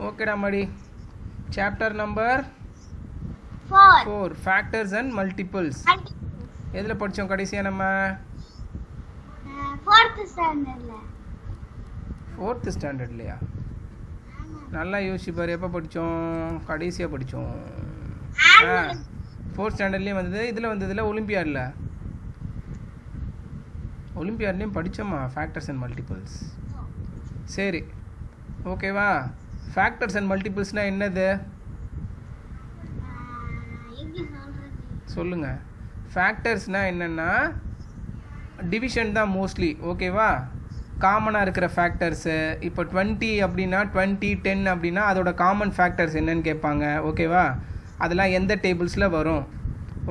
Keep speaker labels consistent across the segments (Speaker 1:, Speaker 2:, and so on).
Speaker 1: ஓகேடா மடி. Chapter number 4 factors and multiples. எதில் படித்தோம் கடைசியாக நம்ம? 4th ஸ்டாண்டர்ட்லையா? நல்லா யோசிச்சு பாரு, எப்போ படித்தோம்? கடைசியாக படித்தோம். 4th ஸ்டாண்டர்ட்லேயும் வந்தது. இதில் வந்ததில்ல ஒலிம்பியாட்லேயும் படித்தோமா ஃபேக்டர்ஸ் அண்ட் மல்டிபிள்ஸ். சரி ஓகேவா. ஃபேக்டர்ஸ் அண்ட் மல்டிபிள்ஸ்னால் என்னது சொல்லுங்கள். ஃபேக்டர்ஸ்னால் என்னென்னா டிவிஷன் தான் மோஸ்ட்லி. ஓகேவா. காமனாக இருக்கிற ஃபேக்டர்ஸு இப்போ 20 அப்படின்னா 20, 10 அப்படின்னா அதோட காமன் ஃபேக்டர்ஸ் என்னன்னு கேட்பாங்க. ஓகேவா. அதெல்லாம் எந்த டேபிள்ஸில் வரும்?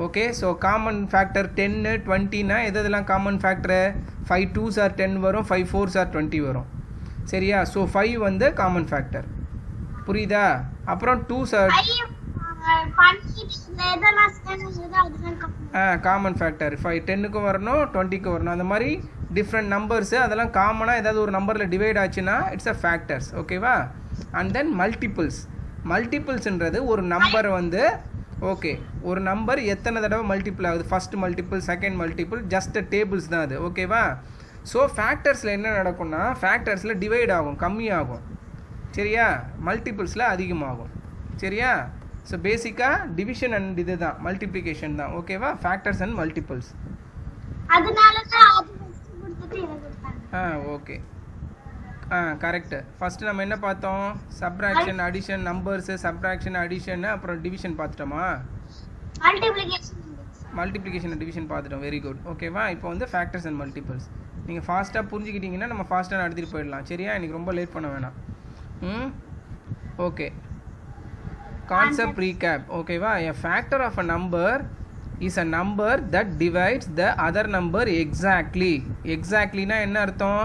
Speaker 1: ஓகே. ஸோ காமன் ஃபேக்டர் 10, 20னா எதெல்லாம் காமன் ஃபேக்டரு? 5 2s are 10 வரும், 5 4s are 20 வரும். சரியா. ஸோ 5 வந்து காமன் ஃபேக்டர். புரியுதா? அப்புறம் 2s are காமன் ஃபேக்டர். 5 10க்கும் வரணும், 20க்கும் வரணும். அந்த மாதிரி டிஃப்ரெண்ட் நம்பர்ஸு அதெல்லாம் காமனாக ஏதாவது ஒரு நம்பரில் டிவைட் ஆச்சுன்னா இட்ஸ் அ ஃபேக்டர்ஸ். ஓகேவா. அண்ட் தென் மல்டிபிள்ஸ்ன்றது ஒரு நம்பரை வந்து ஓகே ஒரு நம்பர் எத்தனை தடவை மல்டிபிள் ஆகுது, first multiple, second multiple, just tables தான் அது. ஓகேவா. ஸோ ஃபேக்டர்ஸில் என்ன நடக்கும்னா ஃபேக்டர்ஸில் டிவைட் ஆகும், கம்மியாகும். சரியா. மல்டிபிள்ஸில் அதிகமாகும். சரியா. ஸோ பேசிக்காக டிவிஷன் அண்ட் இது தான் மல்டிப்ளிகேஷன் தான். ஓகேவா. Factors and multiples. Okay correct. First நம்ம என்ன பார்த்தோம்? Subtraction, addition, numbers, subtraction, addition, அப்புறம் டிவிஷன் பார்த்துட்டோமா? மல்டிப்ளிகேஷன் அண்ட் டிவிஷன் பார்த்துட்டோம். Very good. ஓகேவா. இப்போ வந்து ஃபேக்டர்ஸ் அண்ட் மல்டிபிள்ஸ் நீங்கள் ஃபாஸ்ட்டாக புரிஞ்சுக்கிட்டீங்கன்னா நம்ம ஃபாஸ்ட்டாக நடத்திட்டு போயிடலாம். சரியா. இன்றைக்கி ரொம்ப லேட் பண்ண வேணாம். ஓகே. Concept recap. ஓகேவா. a factor of a number is a number that divides the other number exactly னா என்ன அர்த்தம்?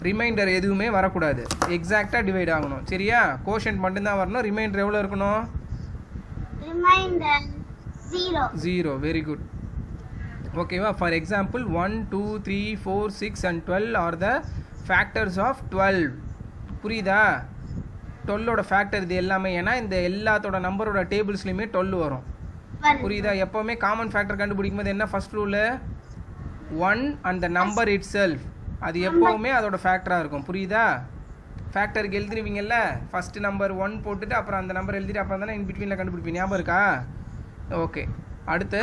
Speaker 1: ரிமைண்டர் எதுவுமே வரக்கூடாது, எக்ஸாக்டாக டிவைட் ஆகணும். சரியா. கோஷன்ட் மட்டும்தான் வரணும். ரிமைண்டர் எவ்வளோ இருக்கணும்? 0. Very good. ஓகேவா. For example 1 2 3 4 6 and 12 are the factors of 12. புரியுதா? 12ஓட ஃபேக்டர் இது எல்லாமே. ஏன்னா இந்த எல்லாத்தோட நம்பரோட டேபிள்ஸ்லையுமே 12 வரும். புரியுதா. எப்போவுமே காமன் ஃபேக்டர் கண்டுபிடிக்கும் போது என்ன first rule? 1 and the number itself. அது எப்போவுமே அதோட ஃபேக்டராக இருக்கும். புரியுதா. ஃபேக்டருக்கு எழுதிருவீங்கல்ல, ஃபஸ்ட்டு நம்பர் 1 போட்டுட்டு அப்புறம் அந்த நம்பர் எழுதிட்டு அப்புறம் தானே இன் பிட்வீனில் கண்டுபிடிப்பீங்க. ஞாபகம் இருக்கா? ஓகே. அடுத்து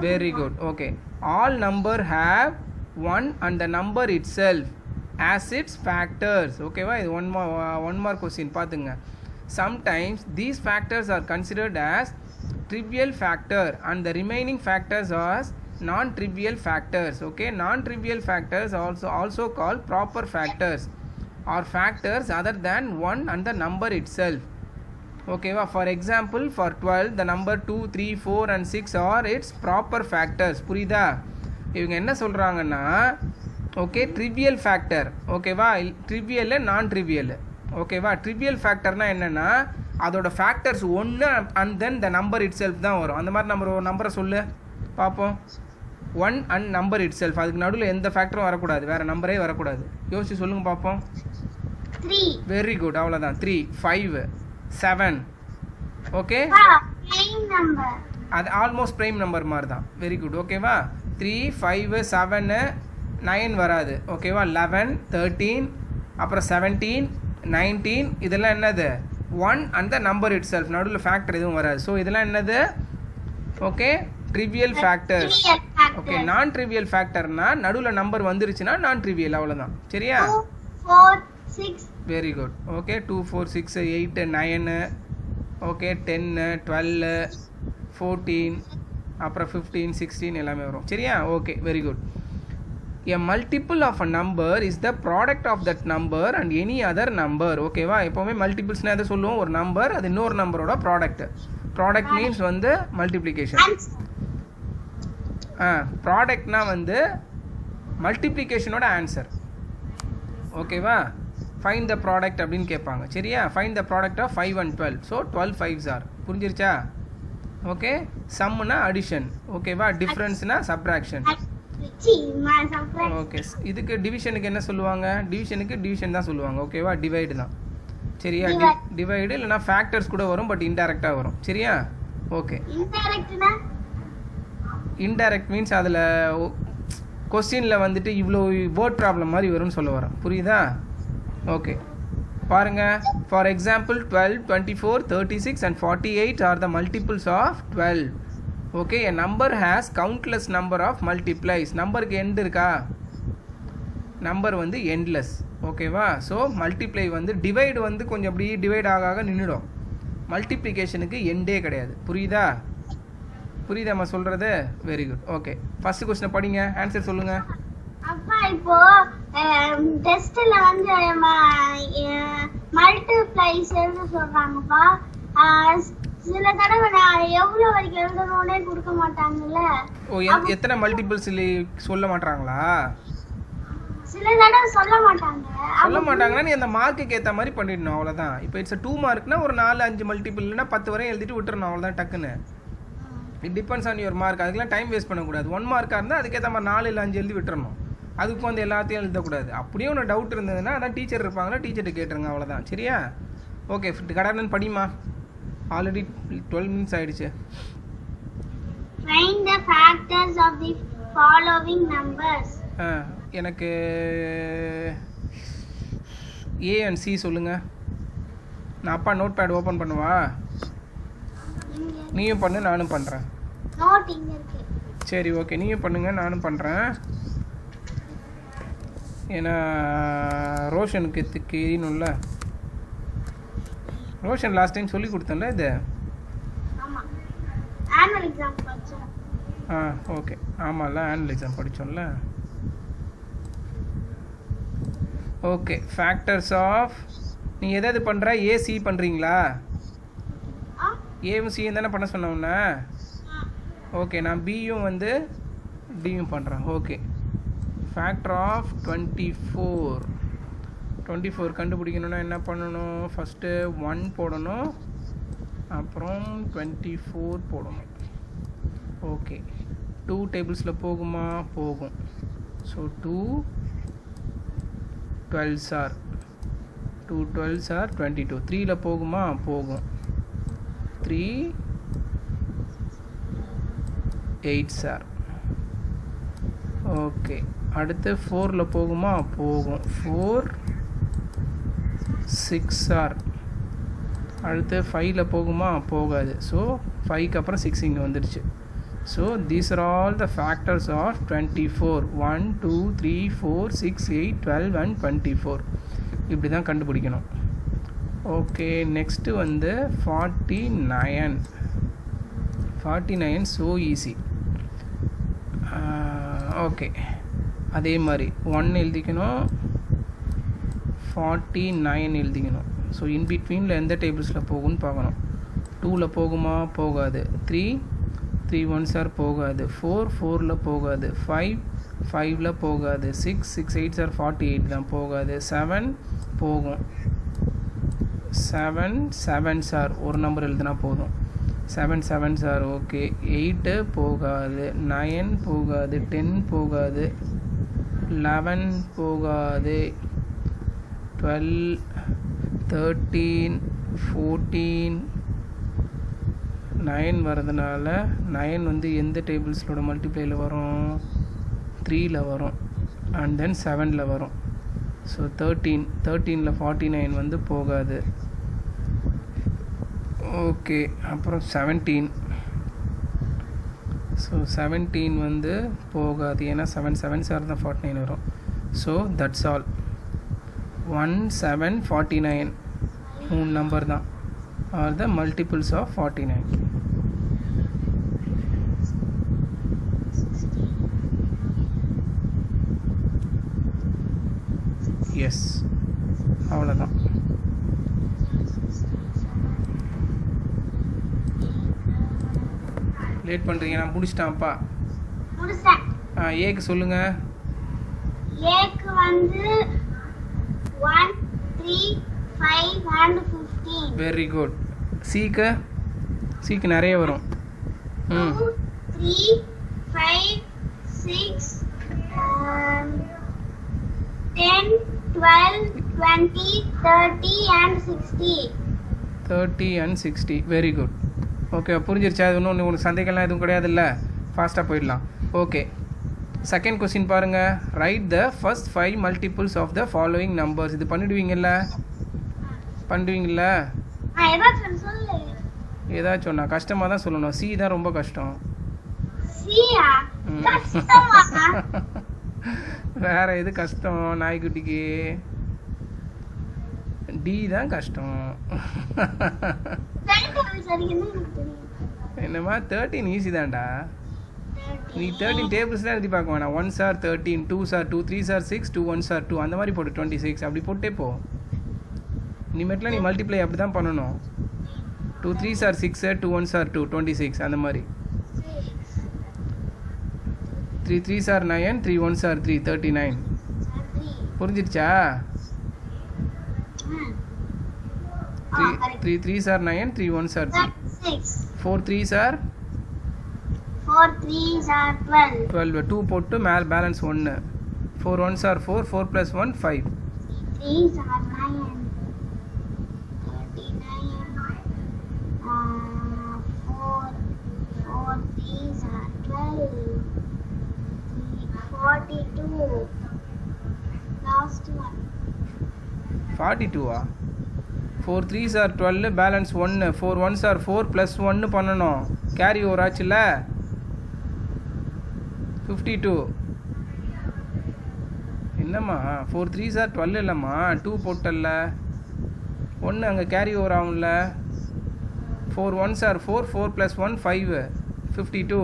Speaker 1: very good. Okay. All number have 1 and the number itself as its factors. ஓகேவா. இது ஒன் மார்க் கொஸ்டின் பார்த்துங்க. Sometimes these factors are considered as trivial factor and the remaining factors as non-trivial factors. Okay. Non-trivial factors also called proper factors or factors other than 1 and the number itself. Okay. For example, for 12 the number 2 3 4 and 6 are its proper factors. புரியுதா? இவங்க என்ன சொல்கிறாங்கன்னா okay trivial factor. ஓகேவா. Trivial, நான் trivial. ஓகேவா. Trivial ஃபேக்டர்னா என்னென்னா அதோட factors 1 and then the number it self தான் வரும். அந்த மாதிரி ஒரு நம்பரை சொல்லு பார்ப்போம். 1 and நம்பர் இட் செல்ஃப். அதுக்கு நடுவில் எந்த ஃபேக்டரும் வரக்கூடாது, வேறு நம்பரே வரக்கூடாது. யோசிச்சு சொல்லுங்கள் பார்ப்போம்.
Speaker 2: 3.
Speaker 1: Very good. அவ்வளோதான். 3 5 7. ஓகே. அது ஆல்மோஸ்ட் ப்ரைம் நம்பர் மாதிரி தான். Very good. ஓகேவா. 3 5 7 9 வராது. ஓகேவா. 11 13 அப்புறம் 17 19 இதெல்லாம் என்னது? 1 and the number itself. நடுவில் ஃபேக்டர் எதுவும் வராது. ஸோ இதெல்லாம் என்னது? Okay trivial factors. ஓகே. நான் ட்ரிவியல் ஃபேக்டர்னா நடுவில் நம்பர் வந்துருச்சுன்னா நான் ட்ரிவியல். அவ்வளோதான். சரியா.
Speaker 2: 2 4 6.
Speaker 1: Very good. ஓகே. 2 4 6 8 9 ஓகே 10 12 14 அப்புறம் 15 16 எல்லாமே வரும். சரியா. Okay very good. A multiple of a number is the product of that number and any other number. ஓகேவா. எப்போவுமே மல்டிபிள்ஸ்னால் எதை சொல்லுவோம்? ஒரு நம்பர் அது இன்னொரு நம்பரோட ப்ராடக்ட். ப்ராடக்ட் மீன்ஸ் வந்து மல்டிப்ளிகேஷன். ப்ராடக்ட்னா வந்து மல்டிப்ளிகேஷனோட ஆன்சர். ஓகேவா. ஃபைண்ட் த ப்ராடக்ட் அப்படின்னு கேட்பாங்க. சரியா. Find the product of 5 and 12. So 12 5s are. புரிஞ்சிருச்சா? ஓகே. சம்னா அடிஷன். ஓகேவா. டிஃப்ரென்ஸ்னா சப்ராக்ஷன். ஓகே. இதுக்கு டிவிஷனுக்கு என்ன சொல்லுவாங்க? டிவிஷனுக்கு டிவிஷன் தான் சொல்லுவாங்க. ஓகேவா. டிவைடு தான். சரியா? டிவைடு இல்லைனா ஃபேக்டர்ஸ் கூட வரும், பட் இன்டைரக்டாக வரும். சரியா? ஓகே. இன்டைரக்ட் மீன்ஸ் அதில் கொஸ்டினில் வந்துட்டு இவ்வளோ வேர்ட் ப்ராப்ளம் மாதிரி வரும்னு சொல்ல வரேன். புரியுதா? ஓகே பாருங்க. For example 12, 24, 36 and 48 are the multiples of 12. Okay, a number has countless number of multiplies. நம்பருக்கு எண்ட் இருக்கா? நம்பர் வந்து எண்ட்லெஸ். ஓகேவா? ஸோ மல்டிப்ளை வந்து டிவைடு வந்து கொஞ்சம் அப்படி டிவைட் ஆக நின்றுடும். மல்டிப்ளிகேஷனுக்கு எண்டே கிடையாது. புரியுதா? புரியுதாம்மா சொல்கிறது? Very good. ஓகே, ஃபர்ஸ்ட் கொஸ்டினை படிங்க, ஆன்சர் சொல்லுங்கள்.
Speaker 2: அப்பா இப்போ டெஸ்ட்ல வந்து மல்டிப்ளைஸ் எழுத சொல்றாங்கப்பா. சில தடவை நான் எவ்வளவு வரைக்கும் எழுதணும்னே கொடுக்க மாட்டாங்கல்ல.
Speaker 1: ஓ, எத்தனை மல்டிபிள்ஸ் சொல்ல மாட்டாங்களா?
Speaker 2: சில தடவை சொல்ல மாட்டாங்க.
Speaker 1: சொல்ல மாட்டாங்கன்னா நீ அந்த மார்க்குக்கு ஏற்ற மாதிரி பண்ணிடணும், அவ்வளோதான். இப்போ இட்ஸ் 2 மார்க்னா ஒரு 4-5 மல்டிபிள் இல்லைனா 10 வரையும் எழுதிட்டு விட்டுறணும், அவ்வளோதான். டக்குன்னு it depends on your mark. அதுக்கெல்லாம் டைம் வேஸ்ட் பண்ணக்கூடாது. 1 மார்க்காக இருந்தால் அதுக்கேற்ற மாதிரி 4 இல்லை 5 எழுதி விட்டுறணும். அதுக்கு வந்து எல்லாத்தையும் எழுதக்கூடாது. அப்படியே ஒன்று டவுட் இருந்ததுன்னா அதான் டீச்சர் இருப்பாங்கன்னா டீச்சர்கிட்ட கேட்டுருங்க, அவ்வளோதான். சரியா? ஓகே, கடன்னு படிமா. ஆல்ரெடி 12 மினிட்ஸ் ஆயிடுச்சு.
Speaker 2: Find the factors of the following numbers.
Speaker 1: எனக்கு A and C சொல்லுங்க. நான் அப்பா நோட் பேட் ஓப்பன் பண்ணுவா? நீயும் பண்ணு, நானும் பண்ணுறேன்.
Speaker 2: நோட் இங்க இருக்கு.
Speaker 1: சரி, ஓகே, நீயும் பண்ணுங்க, நானும் பண்ணுறேன். ஏன்னா ரோஷனுக்கு தெரியணும்ல. ரோஷன் லாஸ்ட் டைம் சொல்லி கொடுத்தேன்ல இது.
Speaker 2: ஆமா, ஆனுவல் எக்ஸாம் படிச்சோம்.
Speaker 1: ஓகே, ஆமாம்ல, ஆனுவல் எக்ஸாம் படித்தோம்ல. ஓகே, ஃபேக்டர்ஸ் ஆஃப் நீ எதாவது பண்ணுற? ஏசி பண்ணுறீங்களா? ஏவும் சியும் தானே பண்ண சொன்னோம்னா. ஓகே, நான் பியும் வந்து டியும் பண்ணுறேன். ஓகே, ஃபேக்டர் ஆஃப் 24 கண்டுபிடிக்கணும்னா என்ன பண்ணணும்? ஃபஸ்ட்டு 1 போடணும், அப்புறம் 24 போடணும். ஓகே, 2 டேபிள்ஸில் போகுமா? போகும். So 2 12s are 22. 3ல் போகுமா? போகும். 3 8s are. ஓகே, அடுத்து 4ல் போகுமா? போகும். 4 6 are. அடுத்து 5ல் போகுமா? போகாது. ஸோ 5க்கு அப்புறம் 6 இங்கே வந்துடுச்சு. So these are all the factors of 24. 1 2 3 4 6 8 12 and 24. இப்படி தான் கண்டுபிடிக்கணும். ஓகே, நெக்ஸ்ட்டு வந்து 49. So easy. ஓகே, அதே மாதிரி 1 எழுதிக்கணும், 49 எழுதிக்கணும். ஸோ இன்பிட்வீனில் எந்த டேபிள்ஸில் போகும்னு பார்க்கணும். 2ல் போகுமா? போகாது. 3 1s are போகாது. 4ல் போகாது. 5ல் போகாது. 6 8s are 48 தான், போகாது. 7 போகும். 7s are ஒரு நம்பர் எழுதுனா போதும். 7s are okay. 8 போகாது. 9 போகாது. 10 போகாது. 11 போகாது. 12 13 14 9 வரதுனால 9 வந்து எந்த டேபிள்ஸோட மல்டிப்ளைல வரும்? 3ல் வரும், அண்ட் தென் 7ல் வரும். ஸோ 13ல் 49 வந்து போகாது. ஓகே, அப்புறம் 17. ஸோ 17 வந்து போகாது, ஏன்னா 7 7s are தான் 49 வரும். So that's all. 1 7 49 3 நம்பர் தான் are the multiples of 49. Yes, அவ்வளோதான். லேட் பண்ணுறீங்க, நான் முடிச்சிட்டேன்ப்பா. ஏக்கு சொல்லுங்க.
Speaker 2: ஏக்கு வந்து 1 3 5 and 15.
Speaker 1: Very good. சிக்கு நிறைய வரும்.
Speaker 2: 2 3 5 6 10 12 20, 30 and 60.
Speaker 1: 30 and 60. Very good. Okay, புரிஞ்சிருச்சா? அது ஒன்றும் உனக்கு சந்தேகம்லாம் எதுவும் கிடையாதுல்ல? ஃபாஸ்ட்டாக போயிடலாம். ஓகே, செகண்ட் கொஸ்டின் பாருங்கள். Right the first 5 multiples of the following numbers. இது பண்ணிடுவீங்கல்ல? பண்ணுவீங்கல்ல?
Speaker 2: ஏதாச்சும் சொல்லு.
Speaker 1: ஏதாச்சும் ஒன்றா? கஷ்டமாக தான் சொல்லணும். சி தான் ரொம்ப கஷ்டம்.
Speaker 2: சியா? கஷ்டமா?
Speaker 1: வேற எது கஷ்டம் நாய்க்குட்டிக்கு? டி தான் கஷ்டம். என்னம்மா 13 ஈஸி தான்டா. நீ 13 டேபிள்ஸ் தான் எழுதி பார்க்க வேணாம். 1s are 13, 2s are 2, 3s are 6, 2 1s are 2 அந்த மாதிரி போட்டு 26 அப்படி போட்டே போ. இனிமேட்டில் நீ மல்டிப்ளை அப்படி தான் பண்ணணும். 2 3s are 6, 2 1s are 2, 26 அந்த மாதிரி. 3 3s are 9, 3 1s are 3, 39. புரிஞ்சிருச்சா? 3 3s are 9, 3 1s are 3. 4 3s are 12. 2 போட்டு மேல் balance 1. 4 1s are 4, 4 plus 1 5.
Speaker 2: 3s are 9. 4 3s are 12. 42. Last one.
Speaker 1: 42 4 3s are 12 balance 1. 4 1s are 4 plus 1 பண்ணணும். Carry over ஆச்சுல்ல? 52. என்னம்மா 4 3s are 12 இல்லைம்மா, 2 போட்டல்ல, 1 அங்கே carry over ஆகும்ல. 4 1s are 4, 4 plus 1 5, 52.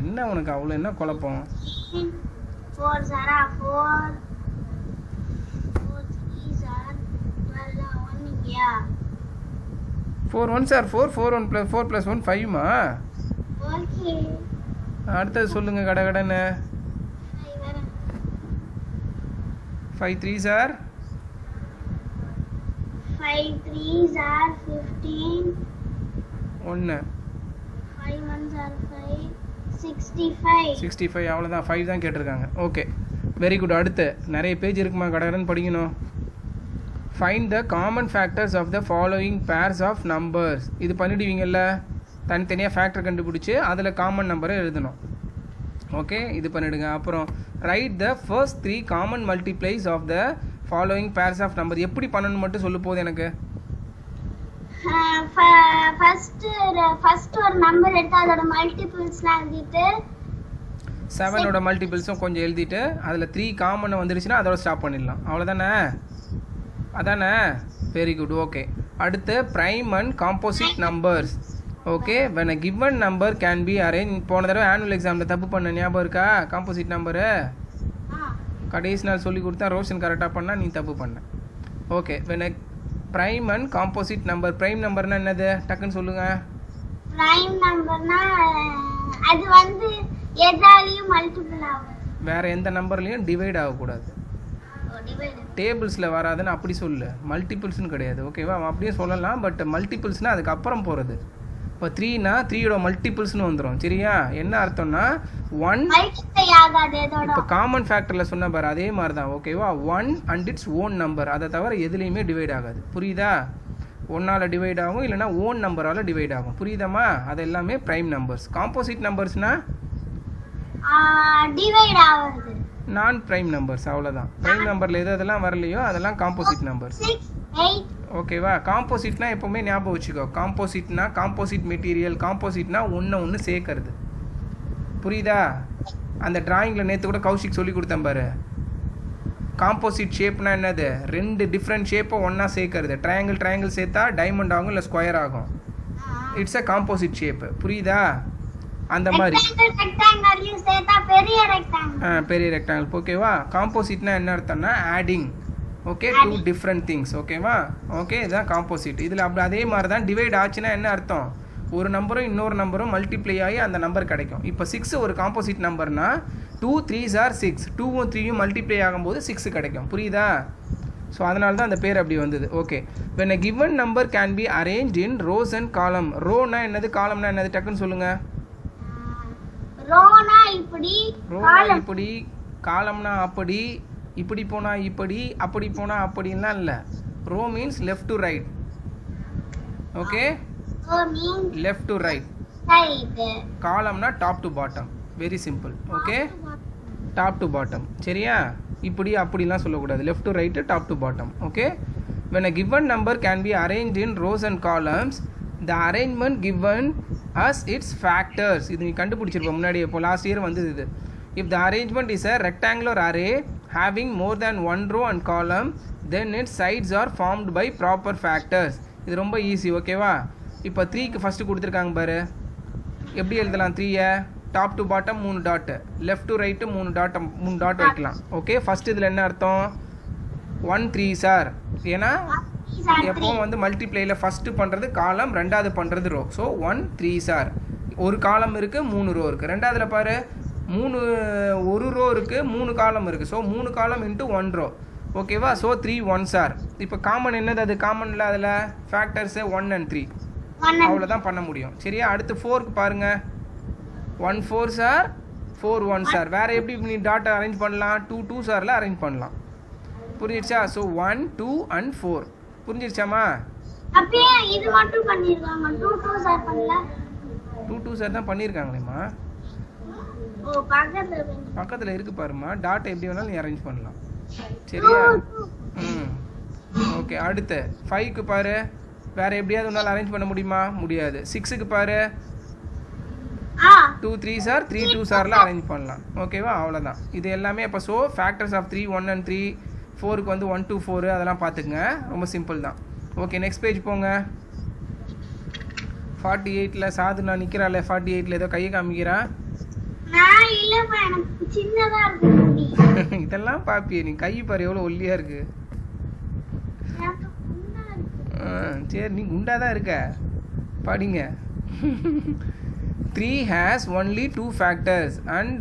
Speaker 1: என்ன உனக்கு அவ்வளோ என்ன குழப்பம்?
Speaker 2: 4 Zara 4. 4 3s are 12. 1 yeah.
Speaker 1: 4 1s are 4, 4 plus 1 5மா?
Speaker 2: Okay.
Speaker 1: அடுத்தது சொல்லுங்க கடகடன்னு. 5 3s are 15. 1 5 1s are 5. 65 அவ்வளோதான். 5 தான் கேட்டிருக்காங்க. Okay, very good. அடுத்து நிறைய பேஜ் இருக்குமா? கடகடன்னு படிக்கணும். Find the common factors of the following pairs of numbers. இது பண்ணிடுவீங்கல்ல? தனித்தனியாக ஃபேக்டர் கண்டுபிடிச்சி அதில் காமன் நம்பரை எழுதணும். ஓகே, இது பண்ணிவிடுங்க. அப்புறம் right the first 3 common multiples of the following pairs of number. எப்படி பண்ணணும் மட்டும் சொல்லு போகுது எனக்கு.
Speaker 2: ஃபர்ஸ்ட் ஒரு நம்பர் எடுத்து அதோட மல்டிபிள்ஸ்லாம் எழுதிட்டு
Speaker 1: 7ஓட மல்டிபிள்ஸும் கொஞ்சம் எழுதிட்டு அதில் 3 காமன் வந்துடுச்சுன்னா அதோட ஸ்டாப் பண்ணிடலாம். அவ்வளோதானே? அதானே? Very good. ஓகே, அடுத்து prime and composite numbers. Okay, when a given number can be arranged. போன தடவை ஆனுவல் எக்ஸாமில் தப்பு பண்ண ஞாபகம் இருக்கா? காம்போசிட் நம்பரு கடைசி நாள் சொல்லி கொடுத்தா ரோஷன் கரெக்டாக பண்ணால் நீ தப்பு பண்ண. Okay, when a prime and composite number. prime நம்பர்னா என்னது? டக்குன்னு சொல்லுங்க.
Speaker 2: prime நம்பர்னா அது வந்து எதாலயும் மல்டிபிள் ஆகும்.
Speaker 1: வேற எந்த நம்பர்லயும் டிவைட் ஆகக்கூடாது. டேபிள்ஸில் வராதுன்னு அப்படி சொல்லு. மல்டிபிள்ஸ்னு கிடையாது. ஓகேவா? அப்படியே சொல்லலாம். பட் மல்டிபிள்ஸ்னால் அதுக்கப்புறம் போகிறது. இப்போ 3னா 3யோட மல்டிபிள்ஸ்னு வந்துடும். சரியா? என்ன அர்த்தம்னா 1 இப்போ காமன் ஃபேக்டரில் சொன்ன பாரு அதே மாதிரி தான். ஓகேவா? 1 அண்ட் இட்ஸ் ஓன் நம்பர். அதை தவிர எதுலேயுமே டிவைட் ஆகாது. புரியுதா? 1ஆல் டிவைட் ஆகும், இல்லைனா ஓன் நம்பரால் டிவைட் ஆகும். புரியுதாம்மா? அது எல்லாமே ப்ரைம் நம்பர்ஸ். காம்போசிட் நம்பர்ஸ்னால்
Speaker 2: டிவைட் ஆகுது.
Speaker 1: நான் ப்ரைம் நம்பர்ஸ். அவ்வளோதான். ப்ரைம் நம்பரில் எது எதெல்லாம் வரலையோ அதெல்லாம் காம்போசிட் நம்பர்ஸ். ஓகேவா? காம்போசிட்னா எப்போவுமே ஞாபகம் வச்சுக்கோ. காம்போசிட்னா காம்போசிட் மெட்டீரியல். காம்போசிட்னா ஒன்று சேர்க்கறது. புரியுதா? அந்த டிராயிங்கில் நேற்று கூட கௌஷிக் சொல்லி கொடுத்தேன் பாரு. காம்போசிட் ஷேப்னா என்னது? 2 டிஃப்ரெண்ட் ஷேப்பை ஒன்றா சேர்க்கறது. ட்ரையாங்கிள் சேர்த்தா டைமண்ட் ஆகும், இல்லை ஸ்கொயர் ஆகும். It's a composite shape. புரியுதா? அந்த மாதிரி பெரிய ரெக்டாங்கிள். ஓகேவா? காம்போசிட்னா என்ன அர்த்தம்னா ஆடிங். Okay, 2 different things. ஓகேவா? ஓகே, இதுதான் காம்போசிட். இதில் அப்படி அதே மாதிரி தான் டிவைட் ஆச்சுன்னா என்ன அர்த்தம்? ஒரு நம்பரும் இன்னொரு நம்பரும் மல்டிப்ளை ஆகி அந்த நம்பர் கிடைக்கும். இப்போ 6 ஒரு காம்போசிட் நம்பர்னா 2 3s are 6. 2ம் 3யும் மல்டிப்ளை ஆகும்போது 6 கிடைக்கும். புரியுதா? ஸோ அதனால தான் அந்த பேர் அப்படி வந்தது. Okay, when a given number can be arranged in rows and column. Rona என்னது? காலம்னா என்னது? டக்குன்னு சொல்லுங்கள்.
Speaker 2: ரோனா போனா இப்படி
Speaker 1: ரோனா
Speaker 2: காலம்
Speaker 1: இப்படி, காலம்னா அப்படி, இப்படி போனா இப்படி, அப்படி போனா அப்படின்லாம் இல்லை. Row means left to right. Okay,
Speaker 2: mean
Speaker 1: left to right.
Speaker 2: Right.
Speaker 1: காலம்னா top to bottom. Very simple. Okay, top to bottom. சரியா? இப்படி அப்படிலாம் சொல்லக்கூடாது. Left to right, top to bottom. Okay, when a given number can be arranged in rows and columns, the arrangement given us its factors. இது நீ கண்டுபிடிச்சிருப்ப முன்னாடி. இப்போ last year வந்தது இது. if the arrangement is a rectangular array having more than one row and column, then its sides are formed by proper factors. இது ரொம்ப easy. ஓகேவா? இப்போ 3க்கு ஃபஸ்ட்டு கொடுத்துருக்காங்க பாரு. எப்படி எழுதலாம் 3-ஐ? Top to bottom 3 dot, left to right 3 dot வைக்கலாம். ஓகே, ஃபஸ்ட் இதில் என்ன அர்த்தம்? 1 3 சார். ஏன்னா எப்பவும் வந்து மல்டிப்ளைல ஃபஸ்ட்டு பண்ணுறது காலம், ரெண்டாவது பண்ணுறது ரோ. So 1 3 sir. ஒரு காலம் இருக்குது, 3 ரோ இருக்குது. ரெண்டாவதுல பாரு, ஒரு ரோ இருக்குது, 3 காலம் இருக்குது. ஸோ 3 காலம் இன்ட்டு 1 ரோ. ஓகேவா? So 3 1 sir. இப்போ காமன் என்னது? அது காமனில் அதில் ஃபேக்டர்ஸு 1 and 3 அவ்வளோதான் பண்ண முடியும். சரியா? அடுத்து 4க்கு பாருங்கள். 1 4 சார், 4 1 சார். வேறு எப்படி நீ டாட்டை அரேஞ்ச் பண்ணலாம்? 2 2 சாரில் அரேஞ்ச் பண்ணலாம். புரிஞ்சிடுச்சா? So 1 2 and 4. புரிஞ்சிடுச்சாமா?
Speaker 2: அப்படியே இது மட்டும் பண்ணிருக்காங்க. 2 2 சார் பண்ணல.
Speaker 1: 2 2 சார் தான் பண்ணியிருக்காங்களேம்மா.
Speaker 2: ஓ பக்கத்துல
Speaker 1: பக்கத்தில் இருக்கு பாருமா. டாட்டை எப்படி வேணாலும் நீ அரேஞ்ச் பண்ணலாம். சரியா? ஓகே, அடுத்து 5க்கு பாரு. வேறு எப்படியாவது ஒன்றால் அரேஞ்ச் பண்ண முடியுமா? முடியாது. 6க்கு பாரு. 2 3 சார், 3 2 சாரில் அரேஞ்ச் பண்ணலாம். ஓகேவா? அவ்வளோதான். இது எல்லாமே இப்போ ஸோ ஃபேக்டர்ஸ் ஆஃப் 3 1 and 3. 4க்கு வந்து 1 2 4 அதெல்லாம் பார்த்துக்குங்க. ரொம்ப சிம்பிள் தான். ஓகே, நெக்ஸ்ட் பேஜ் போங்க. 48ல் சாது நான் நிற்கிறாள். 48ல் ஏதோ கையை காமிக்கிறா. இதெல்லாம் பாப்பியே நீ. கை பாரு எவ்வளோ ஒல்லியாக இருக்கு. சரி, நீ குண்டா தான் இருக்க. படிங்க. 3 has only 2 factors and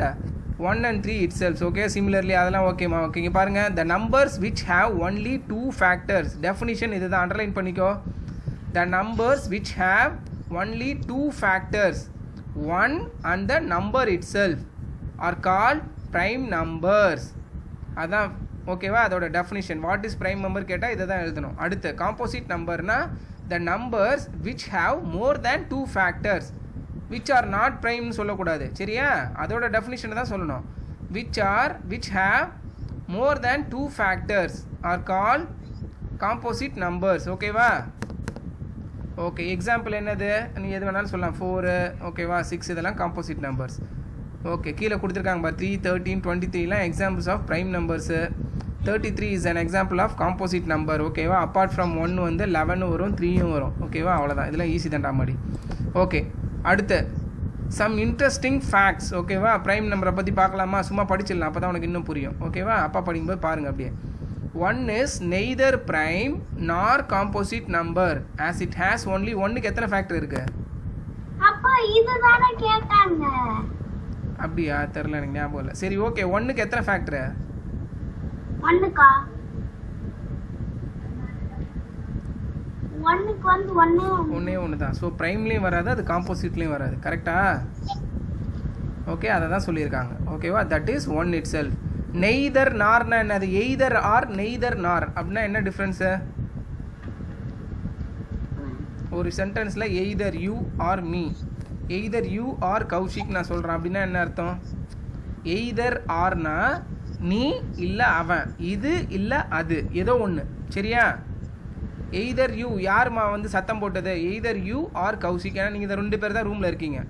Speaker 1: 1 and 3 itself. Okay, similarly அதெல்லாம் ஓகேமா? ஓகே, இங்கே பாருங்கள். the numbers which have only 2 factors. definition இது தான், அண்டர்லைன் பண்ணிக்கோ. the numbers which have only 2 factors, 1 and the number itself, are called prime numbers. அதான் ஓகேவா? அதோட டெஃபினிஷன். வாட் இஸ் ப்ரைம் நம்பர் கேட்டால் இதை தான் எழுதணும். அடுத்து காம்போசிட் நம்பர்னா the numbers which have more than 2 factors, which are not ப்ரைம்னு சொல்லக்கூடாது. சரியா? அதோட டெஃபினிஷனை தான் சொல்லணும். Which have more than 2 factors are call composite numbers. ஓகேவா? ஓகே, எக்ஸாம்பிள் என்னது? நீ எது வேணாலும் சொல்லலாம். 4 ஓகேவா, 6 இதெல்லாம் காம்போசிட் நம்பர்ஸ். ஓகே, கீழே கொடுத்துருக்காங்க பார். 3 13 23லாம் examples of prime numbers. 33 is an example of composite number. ஓகேவா? அப்பார்ட் ஃப்ரம் 1 வந்து 11 வரும், 3 வரும். ஓகேவா? அவ்வளோதான். இதெல்லாம் ஈஸி தான்டா மாடி. ஓகே, அடுத்து சம் இன்ட்ரெஸ்டிங் ஃபேக்ட்ஸ். ஓகேவா? ப்ரைம் நம்பரை பற்றி பார்க்கலாமா? சும்மா படிச்சிடலாம், அப்போ தான் உனக்கு இன்னும் புரியும். ஓகேவா? அப்பா படிக்கும்போது பாருங்கள் அப்படியே. 1 is neither prime nor composite number as it has only 1க்கு எத்தனை ஃபேக்டர் இருக்கு?
Speaker 2: அப்பா இதுதானே கேட்டாங்க.
Speaker 1: அப்படியா? தெரியல, எனக்கு ஞாபகம் இல்லை. சரி, ஓகே. 1க்கு எத்தனை ஃபேக்டர்?
Speaker 2: 1க்கா? 1க்கு வந்து ஒண்ணே
Speaker 1: ஒன்று தான். ஸோ ப்ரைம்லேயும் வராது, அது காம்போசிட்லேயும் வராது. கரெக்டா? ஓகே, அதை தான் சொல்லியிருக்காங்க. ஓகேவா? That is 1 itself. Neither நார்னா என்னது? எய்தர் ஆர் நெய்தர் நார் அப்படின்னா என்ன டிஃப்ரென்ஸு? ஒரு சென்டென்ஸில் either you or me, either you R Kaushik நான் சொல்கிறேன் அப்படின்னா என்ன அர்த்தம்? எய்தர் ஆர்னா நீ இல்லை அவன், இது இல்லை அது, ஏதோ ஒன்று. சரியா? எய்தர் யூ யாருமா வந்து சத்தம் போட்டது? Either you R Kaushik. ஏன்னா நீங்கள் 2 பேர் தான் ரூமில் இருக்கீங்க.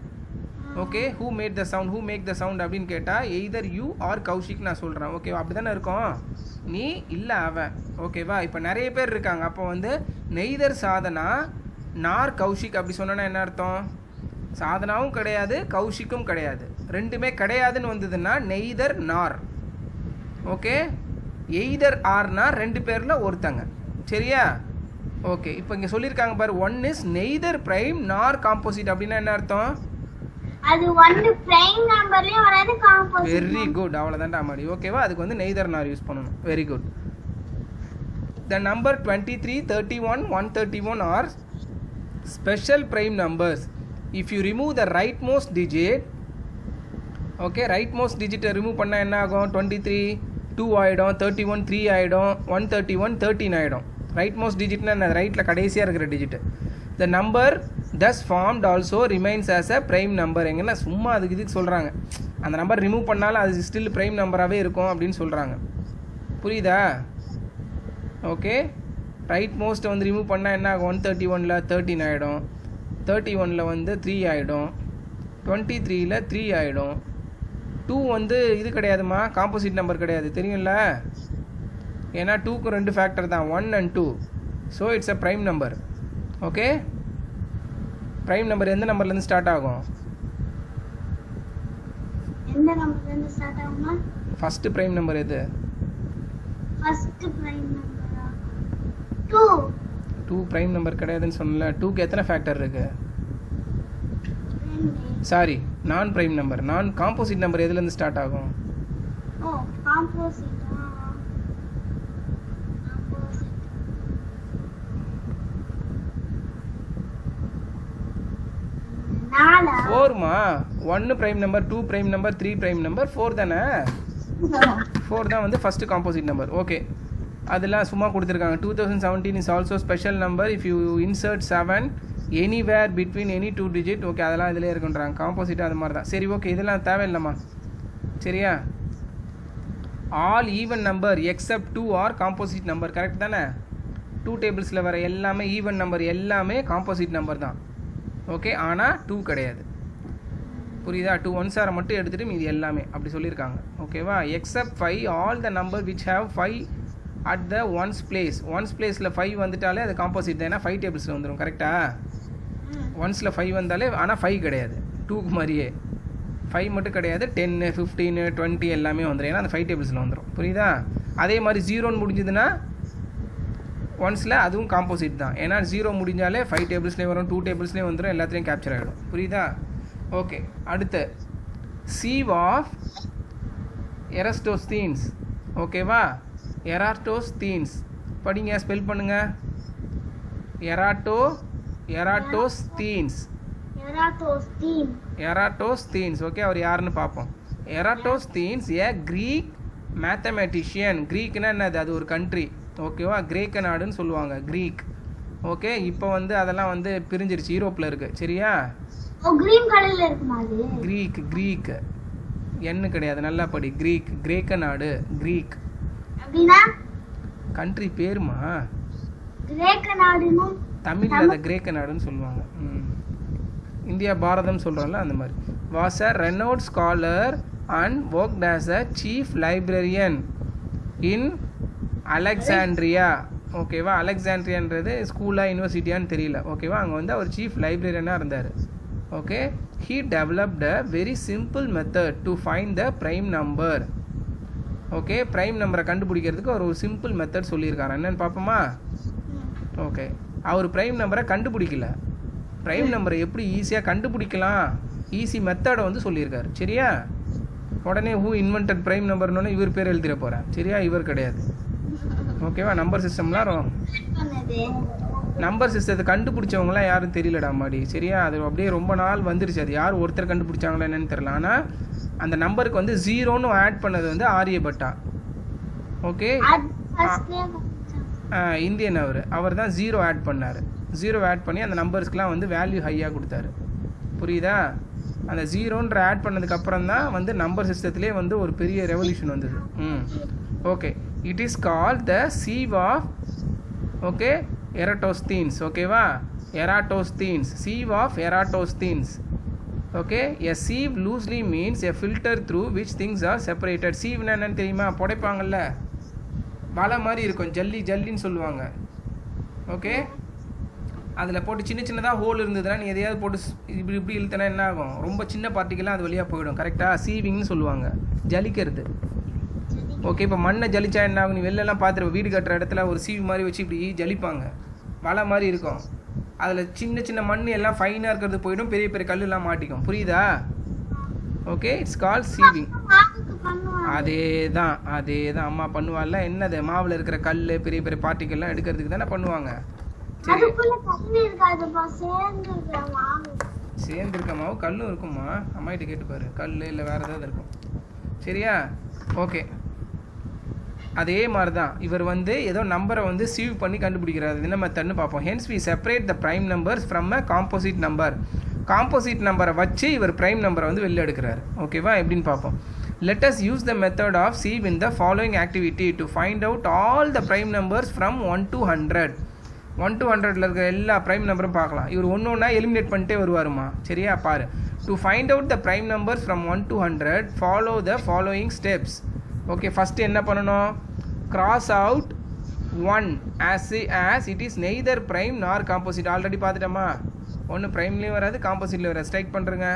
Speaker 1: Okay, who make the sound அப்படின்னு கேட்டால் எய்தர் யூ ஆர் கௌஷிக் நான் சொல்கிறேன். ஓகேவா? அப்படி தானே இருக்கும். நீ இல்லை அவன். ஓகேவா? இப்போ நிறைய பேர் இருக்காங்க. அப்போ வந்து நெய்தர் சாதனா நார் கௌஷிக் அப்படி சொன்னோன்னா என்ன அர்த்தம்? சாதனாவும் கிடையாது, கௌஷிக்கும் கிடையாது, ரெண்டுமே கிடையாதுன்னு வந்ததுன்னா நெய்தர் நார். ஓகே, எய்தர் ஆர்னா 2 பேரில் ஒருத்தங்க. சரியா? ஓகே, இப்போ இங்கே சொல்லியிருக்காங்க பாரு. 1 இஸ் நெய்தர் ப்ரைம் நார் காம்போசிட் அப்படின்னா என்ன அர்த்தம்?
Speaker 2: அது 1 பிரைம் நம்பர்லயும் வராது, காம்போசிட்.
Speaker 1: வெரி குட், அவ்வளோதான்டா மாடி. ஓகேவா? அதுக்கு வந்து நெய்தர் நார் யூஸ் பண்ணணும். Very good. The number 23 31 131 are special prime numbers if you remove the rightmost digit. Okay rightmost டிஜிட்டை ரிமூவ் பண்ணால் என்ன ஆகும் 23 2 ஆகிடும் 31 3 ஆகிடும் 131 13 ஆகிடும் ரைட் மோஸ்ட் டிஜிட்னா என்ன ரைட்டில் கடைசியாக இருக்கிற digit the number thus formed also remains as a prime number எங்கன்னா சும்மா அதுக்கு இதுக்கு சொல்கிறாங்க அந்த நம்பர் ரிமூவ் பண்ணாலும் அது ஸ்டில் ப்ரைம் நம்பராகவே இருக்கும் அப்படின்னு சொல்கிறாங்க புரியுதா ஓகே ரைட் மோஸ்ட்டை வந்து ரிமூவ் பண்ணால் என்ன ஆகும் 131ல் 13 ஆகிடும் 31ல் வந்து 3 ஆகிடும் 23ல் 3 ஆகிடும் 2 வந்து இது கிடையாதுமா காம்போசிட் நம்பர் கிடையாது தெரியும்ல ஏன்னா 2க்கு 2 ஃபேக்டர் தான் 1 and 2 so it's a prime number okay prime number எந்த நம்பர்லேருந்து ஸ்டார்ட் ஆகும்
Speaker 2: எந்த நம்பர்ல இருந்து ஸ்டார்ட் ஆகுமா
Speaker 1: ஃபர்ஸ்ட் ப்ரைம் நம்பர் எது
Speaker 2: ஃபர்ஸ்ட் பிரைம் நம்பரா 2
Speaker 1: 2 ப்ரைம் நம்பர் கிடையாதுன்னு சொன்னல 2க்கு எத்தனை ஃபேக்டர் இருக்கு சாரி நான் ப்ரைம் நம்பர் நான் காம்போசிட் நம்பர் எதுலேருந்து ஸ்டார்ட் ஆகும்
Speaker 2: ஓ காம்போசிட் நாலா
Speaker 1: 4மா 1 prime number 2 prime number 3 prime number 4 தானே 4 தான் வந்து ஃபஸ்ட்டு காம்போசிட் நம்பர் ஓகே அதெல்லாம் சும்மா கொடுத்துருக்காங்க 2017 is also special number if you insert 7 anywhere between any 2 digit okay அதெல்லாம் இதிலே இருக்குன்றாங்க காம்போசிட் அது மாதிரி தான் சரி ஓகே இதெல்லாம் தேவையில்லைம்மா சரியா all even number except 2 are composite number correct தானே 2 டேபிள்ஸில் வர எல்லாமே ஈவன் நம்பர் எல்லாமே காம்போசிட் நம்பர் தான் ஓகே ஆனால் 2 கிடையாது புரியுதா 2 ஒன்ஸாரை மட்டும் எடுத்துகிட்டு மீதி எல்லாமே அப்படி சொல்லியிருக்காங்க ஓகேவா accept 5 all the number which have 5 at the ones பிளேஸில் 5 வந்துட்டாலே அது காம்போசிட் தான் ஏன்னா 5 டேபிள்ஸில் வந்துடும் கரெக்டாக ஒன்ஸில் 5 வந்தாலே ஆனால் 5 கிடையாது 2க்கு மாதிரியே 5 மட்டும் கிடையாது 10 15 20 எல்லாமே வந்துடும் ஏன்னா அந்த 5 டேபிள்ஸில் வந்துடும் புரியுதா அதே மாதிரி 0ன்னு முடிஞ்சதுன்னா ஒன்ஸில் அதுவும் காம்போசிட் தான் ஏன்னா 0 முடிஞ்சாலே 5 டேபிள்ஸ்லேயே வரும் 2 டேபிள்ஸ்லேயே வந்துடும் எல்லாத்துலேயும் கேப்சர் ஆகிடும் புரியுதா ஓகே அடுத்து சீவ் ஆஃப் எரஸ்டோஸ்தீன்ஸ் ஓகேவா எராட்டோஸ்தீன்ஸ் படிங்க ஸ்பெல் பண்ணுங்க எராட்டோஸ்தீன்ஸ் எராட்டோஸ்தீன்ஸ் ஓகே அவர் யாருன்னு பார்ப்போம் எராட்டோஸ்தீன்ஸ் ஏ கிரீக் மேத்தமெட்டிஷியன் கிரீக்னா என்னது அது ஒரு கண்ட்ரி ஓகேவா கிரேக்க நாடுன்னு சொல்லுவாங்க கிரீக் ஓகே இப்போ வந்து அதெல்லாம் வந்து பிரிஞ்சிருச்சு யூரோப்பில் இருக்குது சரியா
Speaker 2: கிரீன் கலர்ல இருக்குமா அது
Speaker 1: கிரீக் என்ன கிடையாது நல்லா படி கிரேக்க நாடு கிரீக்
Speaker 2: அப்படினா
Speaker 1: கண்ட்ரி பேருமா
Speaker 2: கிரேக்க நாடுன்னு
Speaker 1: தமிழ்ல அத கிரேக்க நாடுன்னு சொல்லுவாங்க இந்தியா பாரதம் சொல்றோம்ல அந்த மாதிரி was a renowned scholar and worked as a chief librarian in Alexandria ஓகேவா அலெக்சாண்ட்ரியான்றது ஸ்கூலா யூனிவர்சிட்டியான்னு தெரியல ஓகேவா அங்கே வந்து அவர் சீஃப் லைப்ரரியனாக இருந்தார் okay he developed a very simple method to find the prime number okay prime நம்பரை கண்டுபிடிக்கிறதுக்கு ஒரு சிம்பிள் மெத்தட் சொல்லியிருக்காரு என்னன்னு பார்ப்போமா ஓகே அவர் ப்ரைம் நம்பரை கண்டுபிடிக்கல ப்ரைம் நம்பரை எப்படி ஈஸியாக கண்டுபிடிக்கலாம் ஈஸி மெத்தடை வந்து சொல்லியிருக்காரு சரியா உடனே ஹூ இன்வென்டட் ப்ரைம் நம்பர்னு இவர் பேர் எழுதிட போகிறேன் சரியா இவர் கிடையாது ஓகேவா நம்பர் சிஸ்டம்லாம் நம்பர் சிஸ்டத்தை கண்டுபிடிச்சவங்களாம் யாரும் தெரியலடா மாடி சரியா அது அப்படியே ரொம்ப நாள் வந்துருச்சு அது யார் ஒருத்தர் கண்டுபிடிச்சாங்களா என்னன்னு தெரியல ஆனால் அந்த நம்பருக்கு வந்து 0ன்னு ஆட் பண்ணது வந்து ஆரியபட்டா ஓகே இந்தியன் அவர் தான் 0 ஆட் பண்ணார் 0 ஆட் பண்ணி அந்த நம்பர்ஸ்க்குலாம் வந்து வேல்யூ ஹையாக கொடுத்தாரு புரியுதா அந்த 0ன்ற ஆட் பண்ணதுக்கப்புறம் தான் வந்து நம்பர் சிஸ்டத்துலேயே வந்து ஒரு பெரிய ரெவல்யூஷன் வந்தது okay it is call the sieve of okay Eratosthenes ஓகேவா Eratosthenes sieve of Eratosthenes okay a sieve loosely means a filter through which things are separated சீவ்னா என்னன்னு தெரியுமா புடைப்பாங்கல்ல வலை மாதிரி இருக்கும் ஜல்லின்னு சொல்லுவாங்க ஓகே அதில் போட்டு சின்னதாக ஹோல் இருந்ததுன்னா நீ எதையாவது போட்டு இப்படி இழுத்தனா என்ன ஆகும் ரொம்ப சின்ன பார்ட்டிக்கெல்லாம் அது வழியாக போயிடும் கரெக்டாக சீவிங்னு சொல்லுவாங்க ஜலிக்கிறது ஓகே இப்போ மண்ணை ஜலிச்சா என்ன ஆகும் நீ வெளிலலாம் பார்த்துருப்ப வீடு கட்டுற இடத்துல ஒரு சீவி மாதிரி வச்சு இப்படி ஜலிப்பாங்க வலை மாதிரி இருக்கும் அதில் சின்ன மண் எல்லாம் ஃபைனாக இருக்கிறது போயிடும் பெரிய கல்லெல்லாம் மாட்டிக்கும் புரியுதா ஓகே இட்ஸ் கால் சீவிங் அதே தான் அம்மா பண்ணுவாள்ல என்னது மாவில் இருக்கிற கல் பெரிய பார்ட்டிக்கெல்லாம் எடுக்கிறதுக்கு தானே பண்ணுவாங்க சரி சேர்ந்துருக்க மாவு கல்லும் இருக்குமா, அம்மாகிட்ட கேட்டுப்பாரு, கல் இல்லை வேறு ஏதாவது இருக்கும். சரியா? ஓகே. அதே மாதிரி தான் இவர் வந்து ஏதோ நம்பரை வந்து சீவ் பண்ணி கண்டுபிடிக்கிறாரு. என்ன மெத்தட்னு பார்ப்போம். Hence we separate the prime numbers from a composite number. Composite நம்பரை வச்சு இவர் ப்ரைம் நம்பரை வந்து வெளில எடுக்கிறாரு. ஓகேவா? எப்படின்னு பார்ப்போம். Let us use the method of sieve in the following activity to find out all the prime numbers from 1 to 100. 1 to 100ல இருக்கிற எல்லா ப்ரைம் நம்பரும் பார்க்கலாம். இவர் ஒன்று ஒன்றா எலிமினேட் பண்ணிட்டே வருவாருமா. சரியா? பாரு. To find out the prime numbers from 1 to 100 follow the following steps. Okay, first என்ன பண்ணணும்? Cross out 1 as it is neither prime nor composite. Already பார்த்துட்டோமா? ஒன்று ப்ரைம்லேயும் வராது, காம்போசிட்லேயும் வராது. ஸ்ட்ரைக் பண்ணுறங்க.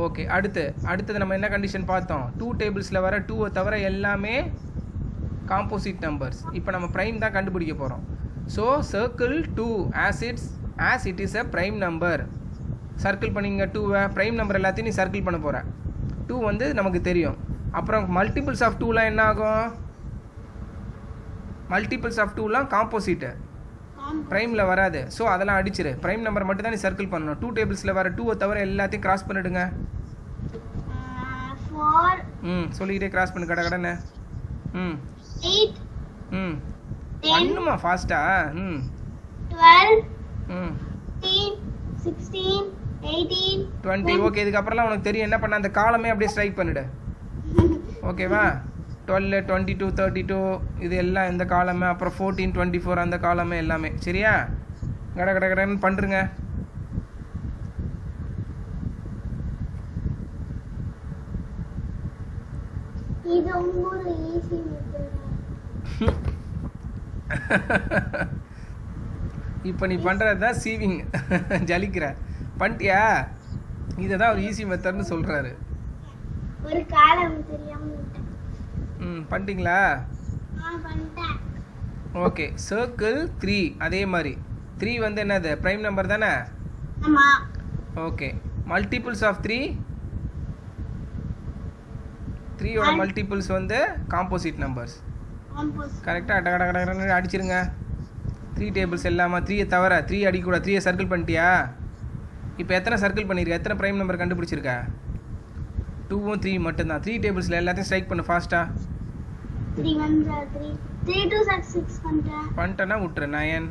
Speaker 1: ஓகே, அடுத்தது நம்ம என்ன கண்டிஷன் பார்த்தோம்? 2 டேபிள்ஸில் வர 2 தவிர எல்லாமே காம்போசிட் நம்பர்ஸ். இப்போ நம்ம ப்ரைம் தான் கண்டுபிடிக்க போகிறோம். So circle 2 as it is a prime number. Circle பண்ணிங்க 2வை. ப்ரைம் நம்பர் எல்லாத்தையும் நீ சர்க்கிள் பண்ண போகிற. 2 வந்து நமக்கு தெரியும். அப்புறம் மல்டிபிள்ஸ் ஆஃப் 2லாம் என்ன ஆகும்? மல்டிபிள்ஸ் ஆஃப் 2லாம் காம்போசிட்டு, ப்ரைமில் வராது. ஸோ அதெல்லாம் அடிச்சிரு. ப்ரைம் நம்பர் மட்டும் தான் நீ சர்க்கிள் பண்ணணும். 2 டேபிள்ஸில் வர 2வை தவிர எல்லாத்தையும் கிராஸ் பண்ணிடுங்க. சொல்லிக்கிட்டே கிராஸ் பண்ணு கடன்னு.
Speaker 2: 8
Speaker 1: பண்ணுமா ஃபாஸ்டா.
Speaker 2: 12 15 16 18
Speaker 1: 20. ஓகே, இதுக்கப்புறம்லாம் உனக்கு தெரியும் என்ன பண்ண. அந்த காலமே அப்படியே ஸ்ட்ரைக் பண்ணிடு. ஓகேவா? 12 22 32 இது எல்லாம் இந்த காலமே. அப்புறம் 14 24 அந்த காலமே எல்லாமே. சரியா? கடன்னு பண்ணுறங்க.
Speaker 2: இது உங்களுக்கு ஈஸி மெத்தட்.
Speaker 1: இப்போ நீ பண்ணுறது தான் சீவிங். ஜலிக்கிற பண்ணிட்டியா? இதை தான் ஒரு ஈஸி மெத்தட்னு சொல்கிறாரு.
Speaker 2: ஒரு காலம் தெரியாம
Speaker 1: பண்ணிட்டீங்களா?
Speaker 2: பண்ணிட்டேன்.
Speaker 1: ஓகே, சர்க்கிள் 3 அதே மாதிரி. 3 வந்து என்னது? ப்ரைம் நம்பர் தானே?
Speaker 2: ஆமா.
Speaker 1: Okay, multiples of 3. 3யோட மல்டிபிள்ஸ் வந்து காம்போசிட் நம்பர்ஸ். கரெக்டாக கடன்னு அடிச்சிருங்க. 3 டேபிள்ஸ் எல்லாமா 3யை தவிர 3 அடிக்கக்கூடாது. 3யை சர்க்கிள் பண்ணிட்டியா? இப்போ எத்தனை சர்க்கிள் பண்ணியிருக்க? எத்தனை ப்ரைம் நம்பர் கண்டுபிடிச்சிருக்க? 2வும் 3 மட்டும்தான். 3 டேபிள்ஸில் எல்லாத்தையும் ஸ்ட்ரைக் பண்ணு ஃபாஸ்ட்டாக.
Speaker 2: 3 1 3 3 2 6
Speaker 1: பண்ணிட்டேன்னா விட்டுரு. 9
Speaker 2: 3 9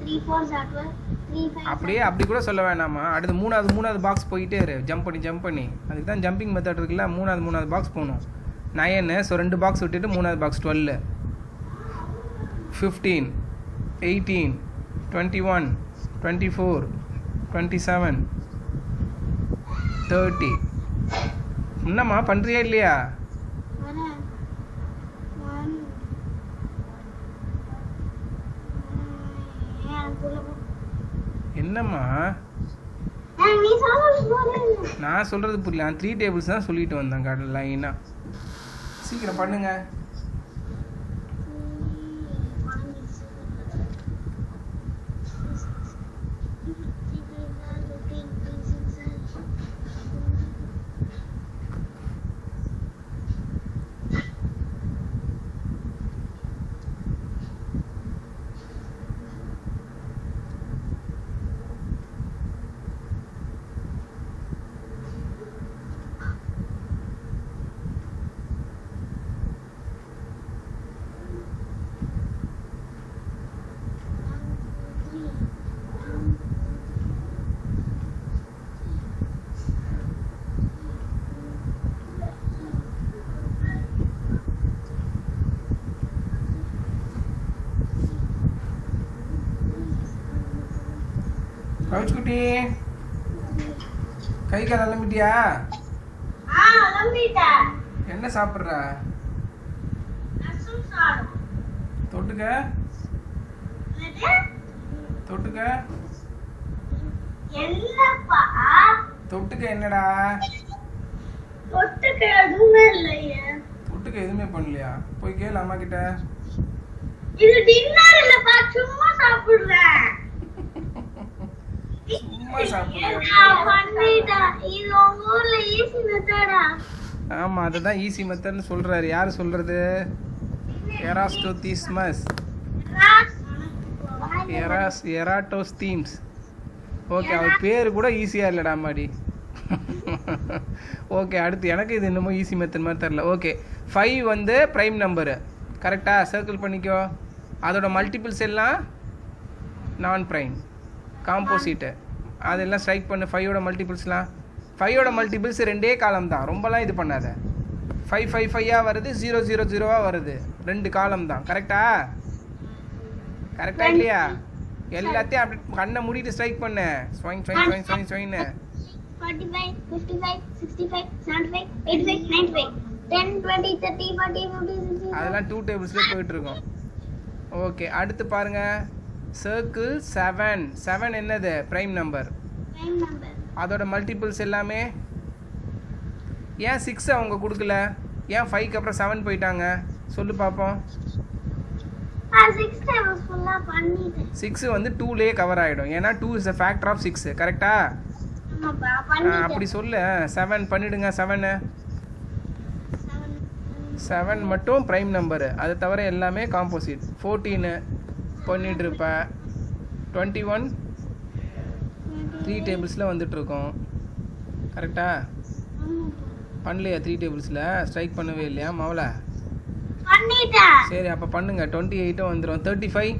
Speaker 2: 3 4 12 3 5
Speaker 1: அப்படியே அப்படி கூட சொல்ல வேணாமா. அடுத்து மூணாவது பாக்ஸ் போயிட்டே இரு. ஜம்ப் பண்ணி அதுக்கு தான் ஜம்பிங் மெத்தட் இருக்குல்ல. மூணாவது பாக்ஸ் போகணும். 9. ஸோ 2 பாக்ஸ் விட்டுட்டு 3வது பாக்ஸ் 12 15 18 21 24 27 30. என்னம்மா பண்ணுறியா இல்லையா? என்னம்மா நான் சொல்கிறது புரியல. 3 டேபிள்ஸ் தான் சொல்லிட்டு வந்தேன் கடை லைனாக. சீக்கிரம் பண்ணுங்க. கவிச்சுக்குட்டி, கை கால் அலம்பிட்டியா? என்ன சாப்பிட்ற? தொட்டுக்க என்னடா? தொட்டுக்க எதுவுமே பண்ணலையா? போய் கேளு அம்மா கிட்ட.
Speaker 2: இது டின்னர் இல்லப்பா, சும்மா சாப்பிடுறேன்.
Speaker 1: ஆமா, அதுதான் ஈஸி மெத்தட்னு சொல்றாரு. யாரு சொல்றது? எராஸ்டோதீஸ்மஸ். எராட்டோஸ்தீம்ஸ். ஓகே, அவர் பேர் கூட ஈஸியாக இல்லைடா மாடி. ஓகே, அடுத்து எனக்கு இது இன்னமும் ஈஸி மெத்தட் மாதிரி தெரில. ஓகே, 5 வந்து ப்ரைம் நம்பரு கரெக்டாக சர்க்கிள் பண்ணிக்கோ. அதோட மல்டிபிள்ஸ் எல்லாம் நான் ப்ரைம் காம்போசிட்டு, அதெல்லாம் ஸ்ட்ரைக் பண்ணு. 5ஓட மல்டிபிள்ஸ்லாம் 5ஓட மல்டிபிள்ஸ் 2 காலம் தான், ரொம்பலாம் இது பண்ணாத. 5 5 5ஆக வருது, 0 0 0ஆக வருது, 2 காலம் தான். கரெக்டா இல்லையா? எல்லாத்தையும் அப்படி கண்ணை மூடிட்டு ஸ்ட்ரைக் பண்ணு. ஸ்வைங் ஸ்வைங் ஸ்வைங் ஸ்வைங் ஸ்வைன்னு
Speaker 2: 45 55 65 75 85 95 10 20 30 40 50 60.
Speaker 1: அதெல்லாம் 2 டேபிள்ஸ்லேயே போயிட்டு இருக்கும். ஓகே, அடுத்து பாருங்க. சர்க்கிள் 7. 7 என்னது? Prime number.
Speaker 2: prime number.
Speaker 1: அதோட மல்டிபிள்ஸ் எல்லாமே. ஏன் 6 அவங்க கொடுக்கல? ஏன் 5க்கு அப்புறம் 7 போயிட்டாங்க? சொல்லு பார்ப்போம்.
Speaker 2: 6 tables full பண்ணிட்டேன்.
Speaker 1: 6 வந்து 2லேயே கவர் ஆகிடும், ஏன்னா 2 இஸ் a factor of 6. கரெக்டா?
Speaker 2: ஆமாப்பா பண்ணிட்டேன்.
Speaker 1: அப்படி சொல்லு. 7 பண்ணிடுங்க. 7 மட்டும் ப்ரைம் நம்பரு, அதை தவிர எல்லாமே காம்போசிட். 14 பண்ணிட்டு இருப்ப. 21 3 டேபிள்ஸில் வந்துட்டுருக்கோம். கரெக்டா? பண்ணலையா? 3 டேபிள்ஸில் ஸ்ட்ரைக் பண்ணவே இல்லையா மாவள?
Speaker 2: பண்ணிட்டேன்.
Speaker 1: சரி, அப்போ பண்ணுங்க. 28 வந்துடும். 35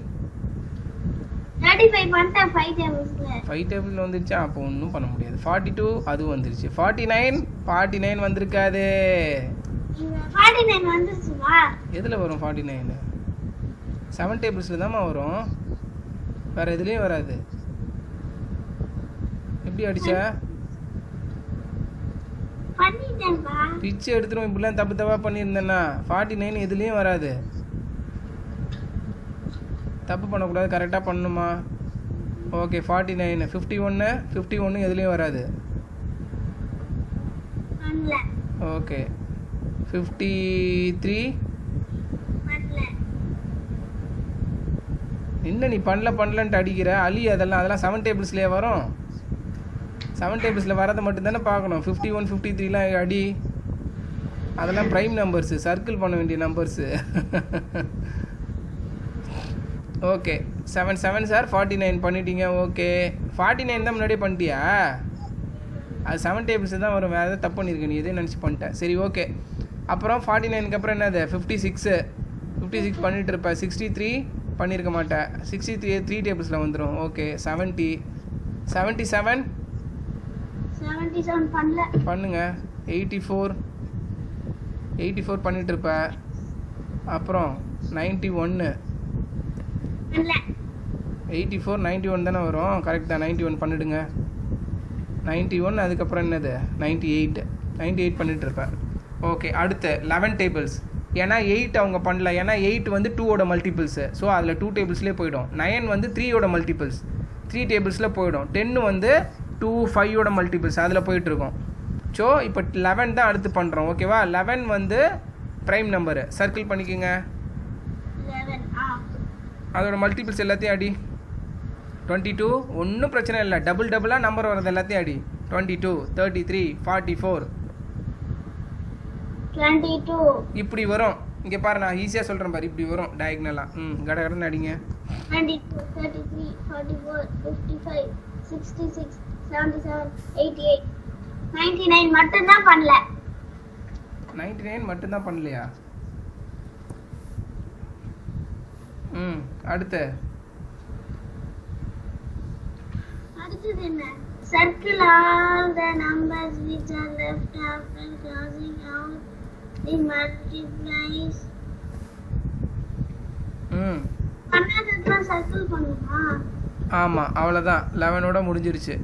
Speaker 2: 35 பண்ணிட்டேன் 5 tablesல.
Speaker 1: 5 டேபிள் வந்துருச்சா? அப்போ ஒன்றும் பண்ண முடியாது. 42 அதுவும் வந்துருச்சு. 49 வந்திருக்காது.
Speaker 2: 49 வந்துருச்சுமா?
Speaker 1: எதில் வரும் 49? 7 டேபிள்ஸில் தான்மா வரும், வேறு எதுலேயும் வராது. எப்படி அடிச்ச?
Speaker 2: பண்ணிட்டேன்பா.
Speaker 1: பிச்சு எடுத்துரும். இப்படிலாம் தப்பு தப்பாக பண்ணியிருந்தேன்னா 49 எதுலேயும் வராது. தப்பு பண்ணக்கூடாது, கரெக்டாக பண்ணணுமா? ஓகே, 49 51 எதுலேயும் வராது.
Speaker 2: பண்ணல.
Speaker 1: ஓகே, 53
Speaker 2: பண்ணல.
Speaker 1: என்ன நீ பண்ணலன்ட்டு அடிக்கிற அலி? அதெல்லாம் 7 டேபிள்ஸ்லேயே வரும். 7 டேபிள்ஸில் வரதை மட்டும்தானே பார்க்கணும். 51 53லாம் அடி. அதெல்லாம் ப்ரைம் நம்பர்ஸு, சர்க்கிள் பண்ண வேண்டிய நம்பர்ஸு. ஓகே, 7 7 சார் 49 பண்ணிட்டீங்க. ஓகே, 49 தான் முன்னாடியே பண்ணிட்டியா? அது 7 டேபிள்ஸ் தான் வரும், வேறு எதாவது தப்பு பண்ணியிருக்க நீ, எதே நினச்சி பண்ணிட்டேன். சரி, ஓகே. அப்புறம் 49க்கு அப்புறம் என்னது? 56 பண்ணிட்டு இருப்ப. 63 பண்ணியிருக்க மாட்டேன். 63 3 டேபிள்ஸில் வந்துடும். ஓகே, 77
Speaker 2: பண்ணல.
Speaker 1: பண்ணுங்க. 84 பண்ணிட்டு இருப்ப. அப்புறம் 91
Speaker 2: பண்ணல.
Speaker 1: 84 91 தானே வரும். கரெக்ட் தான். 91 பண்ணிடுங்க. 91 அதுக்கப்புறம் என்னது? 98 பண்ணிட்டு இருப்பேன். ஓகே, அடுத்து 11 டேபிள்ஸ். ஏன்னா 8 அவங்க பண்ணல, ஏன்னா 8 வந்து 2ஓட மல்டிபிள்ஸு. ஸோ அதில் 2 டேபிள்ஸ்லேயே போயிடும். 9 வந்து 3ஓட மல்டிபிள்ஸ், 3 டேபிள்ஸில் போயிடும். 10 வந்து 2 5ஓட மல்டிபிள்ஸ், அதில் போயிட்டுருக்கோம். ஸோ இப்போ 11 தான் அடுத்து பண்ணுறோம். ஓகேவா? 11 வந்து ப்ரைம் நம்பரு, சர்க்கிள் பண்ணிக்கோங்க.
Speaker 2: 11
Speaker 1: அதோட மல்டிபிள்ஸ் எல்லாத்தையும் அடி. 22 ஒன்றும் பிரச்சனை இல்லை, டபுளாக நம்பர் வரது எல்லாத்தையும் அடி. 22 33 44
Speaker 2: 22
Speaker 1: இப்படி வரும். இங்கே பாரு, நான் ஈஸியாக சொல்கிறேன் பாரு, இப்படி வரும் டயக்னலாக. கடகடன்னு அடிங்க.
Speaker 2: 22 33 44 55 66 77 88 99 மட்டும்தான் பண்ணல.
Speaker 1: 99 மட்டும்தான் பண்ணலையா? அடுத்து
Speaker 2: அடுத்தது என்ன? Circle all the numbers which are left after crossing out the multiplies. பண்ணாததெல்லாம் சர்க்கிள் பண்ணுமா?
Speaker 1: ஆமாம், அவ்வளோதான். 11ஓட முடிஞ்சிருச்சு.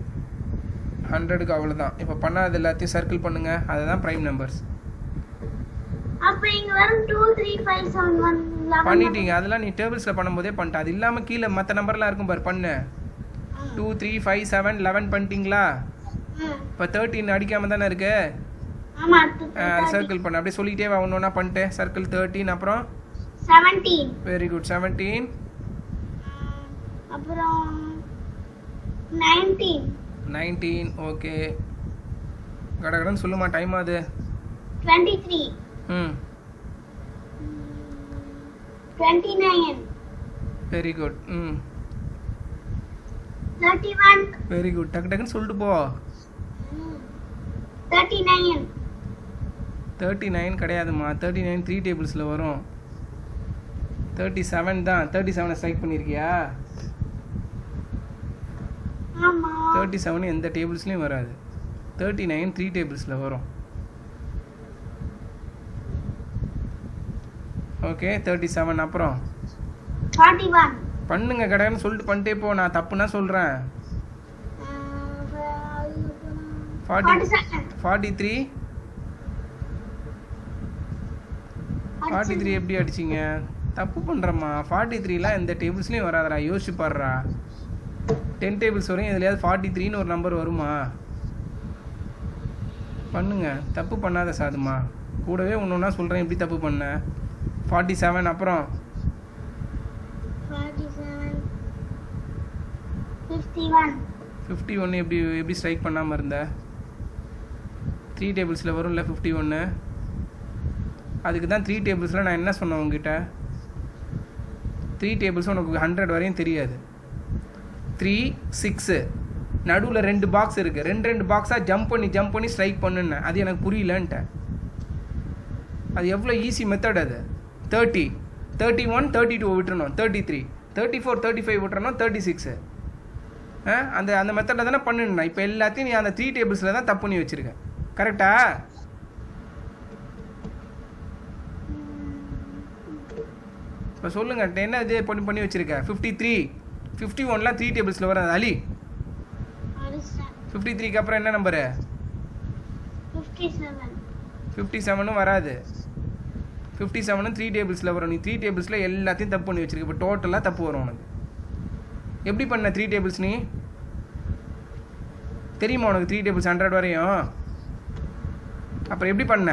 Speaker 1: 100க்கு அவ்வளோதான். இப்போ பண்ணாத எல்லாத்தையும் சர்க்கிள் பண்ணுங்க, அதுதான் ப்ரைம் நம்பர்ஸ்.
Speaker 2: அப்ப இங்க வரும் 2 3 5 7 1 11
Speaker 1: பண்ணிட்டீங்க. அதெல்லாம் நீ டேபிள்ஸில் பண்ணும்போதே பண்ணிட்ட. அது இல்லாமல் கீழே மற்ற நம்பர்லாம் இருக்கும் பாரு, பண்ணு. 2 3 5 7 11 பண்ணிட்டீங்களா? இப்போ 13 அடிக்காமல் தானே இருக்கு.
Speaker 2: ஆமா,
Speaker 1: சர்க்கிள் பண்ண. அப்படியே சொல்லிட்டே வா, ஒன்று ஒன்றா பண்ணிட்டு. சர்க்கிள் 13, அப்புறம்
Speaker 2: 17.
Speaker 1: Very good. 17,
Speaker 2: அப்புறம் 19.
Speaker 1: ஓகே. கடகடன்னு சொல்லுமா, டைம் ஆகுது.
Speaker 2: 23. 29.
Speaker 1: Very good.
Speaker 2: 31.
Speaker 1: Very good. டக்கு டக்குன்னு சொல்லிட்டு போ.
Speaker 2: 39.
Speaker 1: 39 கிடையாதுமா. 39 த்ரீ டேபிள்ஸில் வரும். 37 தான். 37 ஸ்ட்ரைக் பண்ணியிருக்கியா?
Speaker 2: ஆமா.
Speaker 1: 37 எந்த டேபிள்ஸ்லையும் வராது. 39 த்ரீ டேபிள்ஸில் வரும். ஓகே 37 அப்புறம்
Speaker 2: 41.
Speaker 1: பண்ணுங்க கடைன்னு சொல்லிட்டு பண்ணிட்டே போ. நான் தப்புனா சொல்கிறேன்.
Speaker 2: 47.
Speaker 1: 43 43 எப்படி அடிச்சிங்க? தப்பு பண்ணுறம்மா. 43லாம் எந்த டேபிள்ஸ்லையும் வராதடா. யோசிச்சு பாடுறா. 10 டேபிள்ஸ் வரையும் எதுலையாவது 43ன்னு ஒரு நம்பர் வருமா? பண்ணுங்க. தப்பு பண்ணாத சாதுமா. கூடவே ஒன்று ஒன்றா சொல்கிறேன் எப்படி தப்பு பண்ண. 47 அப்புறம்
Speaker 2: 47. 51.
Speaker 1: 51 எப்படி ஸ்ட்ரைக் பண்ணாமல் இருந்த? த்ரீ டேபிள்ஸில் வரும்ல 51. அதுக்கு தான் த்ரீ டேபிள்ஸில் நான் என்ன சொன்னேன் உங்ககிட்ட? த்ரீ டேபிள்ஸ் உனக்கு 100 வரையும் தெரியாது. 3 6 நடுவில் 2 பாக்ஸ் இருக்குது. ரெண்டு பாக்ஸாக ஜம்ப் பண்ணி ஸ்ட்ரைக் பண்ணுன்னேன். அது எனக்கு புரியலன்ட்டேன். அது எவ்வளோ ஈஸி மெத்தட் அது. 30 31 32 விட்டுறணும். 33 34 35 விட்டுறணும். 36 அந்த மெத்தடில் தானே பண்ணுன்னா. இப்போ எல்லாத்தையும் நீ அந்த த்ரீ டேபிள்ஸில் தான் தப்பு பண்ணி வச்சுருக்க. கரெக்டா? இப்போ சொல்லுங்கள். என்ன இது பண்ணி வச்சுருக்க? 53 51லாம் த்ரீ டேபிள்ஸில் வராது. அலி 53க்கு அப்புறம் என்ன நம்பரு?
Speaker 2: 57.
Speaker 1: 57ம் வராது. 57ம் த்ரீ டேபிள்ஸில் வரும். நீ த்ரீ டேபிள்ஸில் எல்லாத்தையும் தப்பு பண்ணி வச்சுருக்க. இப்போ டோட்டலாக தப்பு வரும் உனக்கு. எப்படி பண்ண த்ரீ டேபிள்ஸ் நீ? தெரியுமா உனக்கு த்ரீ டேபிள்ஸ் 100 வரையும்? அப்புறம் எப்படி பண்ண?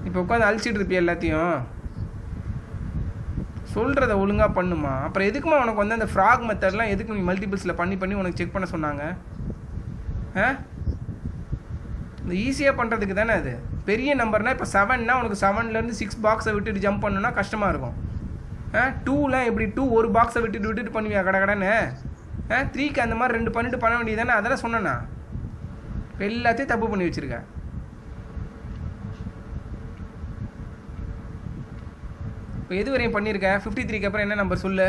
Speaker 1: இப்போ உட்காந்து அழிச்சிட்டு இருப்பிய எல்லாத்தையும். சொல்கிறத ஒழுங்காக பண்ணுமா. அப்புறம் எதுக்குமா உனக்கு வந்து அந்த ஃப்ராக் மெத்தட்லாம் எதுக்கு நீ மல்டிபிள்ஸில் பண்ணி உனக்கு செக் பண்ண சொன்னாங்க? இந்த ஈஸியாக பண்ணுறதுக்கு தானே அது. பெரிய நம்பர்னால் இப்போ 7னா உனக்கு 7லேருந்து 6 பாக்ஸை விட்டுட்டு ஜம்ப் பண்ணுன்னா கஷ்டமாக இருக்கும். 2லாம் எப்படி 2 ஒரு பாக்ஸை விட்டுட்டு பண்ணுவியா கடன்னு? 3க்கு அந்த மாதிரி 2 பண்ணிட்டு பண்ண வேண்டியது தானே. அதெல்லாம் சொன்னேண்ணா. இப்போ எல்லாத்தையும் தப்பு பண்ணி வச்சுருக்கேன். இப்போ எது வரையும் பண்ணியிருக்க? 53க்கு அப்புறம் என்ன நம்பர் சொல்லு?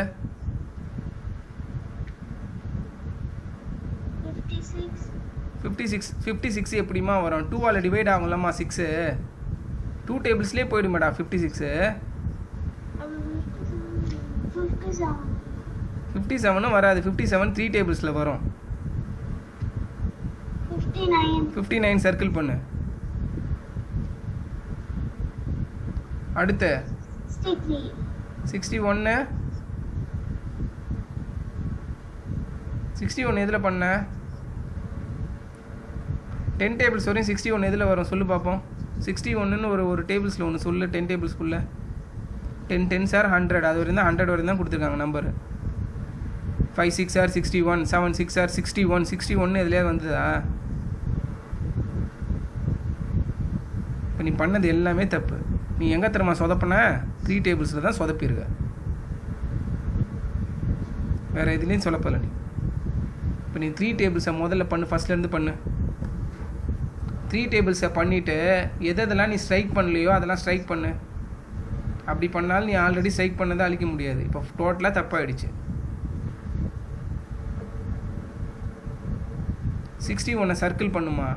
Speaker 1: 56 எப்படிமா வரும்? 2ஆல் டிவைட் ஆகும்லம்மா 6. 2 டேபிள்ஸ்லேயே போயிடுமாடா 56. 57ம் வராது. 57 த்ரீ டேபிள்ஸில் வரும். 59 சர்க்கிள் பண்ணு. அடுத்து 61 எதில் பண்ண? 10 டேபிள்ஸ் வரையும் 61 எதில் வரும் சொல்லு பார்ப்போம். 61ன்னு ஒரு டேபிள்ஸில் ஒன்று சொல்லு. 10 டேபிள்ஸ்க்குள்ளே 10 10s are 100. அது வரையும் தான் 100 வரையும் தான் கொடுத்துருக்காங்க நம்பர். 5 6 are 61. 7 6 are 61. 61 எதுலேயே வந்ததா? இப்போ நீ பண்ணது எல்லாமே தப்பு. நீ எங்கே தெரியுமா சொதப்பின? த்ரீ டேபிள்ஸில் தான் சொதப்பியிருக்க. வேறு எதுலேயும் சொதப்பலை நீ. இப்போ நீ த்ரீ டேபிள்ஸை முதல்ல பண்ணு. ஃபஸ்ட்லேருந்து பண்ணு. த்ரீ டேபிள்ஸை பண்ணிவிட்டு எதெல்லாம் நீ ஸ்ட்ரைக் பண்ணலையோ அதெல்லாம் ஸ்ட்ரைக் பண்ணு. அப்படி பண்ணாலும் நீ ஆல்ரெடி ஸ்ட்ரைக் பண்ணதை அழிக்க முடியாது. இப்போ டோட்டலாக தப்பாகிடுச்சு. 61 சர்க்கிள் பண்ணுமா.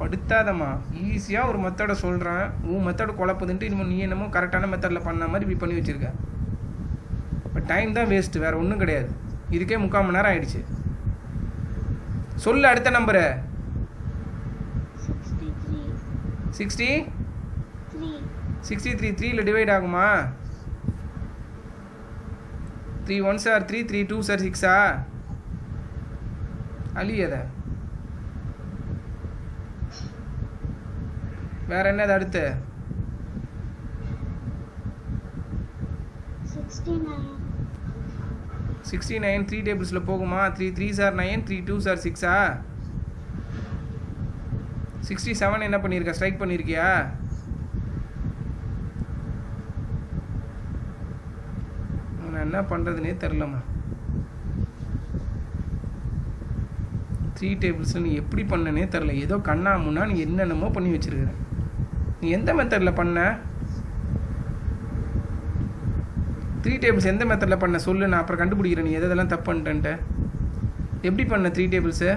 Speaker 1: படுத்தாதம்மா. ஈஸியாக ஒரு மெத்தடை சொல்கிறேன். உன் மெத்தடை குழப்புதுன்ட்டு இனிமேல் நீ என்னமோ கரெக்டான மெத்தடில் பண்ண மாதிரி இப்படி பண்ணி வச்சுருக்க. இப்போ டைம் தான் வேஸ்ட்டு, வேறு ஒன்றும் கிடையாது. இதுக்கே 3/4 மணி நேரம் ஆகிடுச்சு. சொல்லு அடுத்த நம்பரு. 63 3ல் டிவைட் ஆகுமா? 3 1s are 3, 3 2s are 6. அழியத. வேற என்னது அடுத்து? 69 த்ரீ டேபிள்ஸில் போகுமா? 3 3s are 9, 3 2s are 6. 67 என்ன பண்ணியிருக்க? ஸ்ட்ரைக் பண்ணியிருக்கியா? என்ன பண்ணுறதுனே தெரிலம்மா. 3 டேபிள்ஸில் நீ எப்படி பண்ணனே தெரில. ஏதோ கண்ணா முன்னா நீ என்னென்னமோ பண்ணி வச்சுருக்கிற. நீ எந்த மெத்தடில் பண்ண? 3 டேபிள்ஸ் எந்த மெத்தடில் பண்ண சொல்லு, நான் அப்புறம் கண்டுபிடிக்கிறேன் நீ எதெல்லாம் தப்பு பண்ணிட்டேன்ட்டு. எப்படி பண்ண 3 டேபிள்ஸு?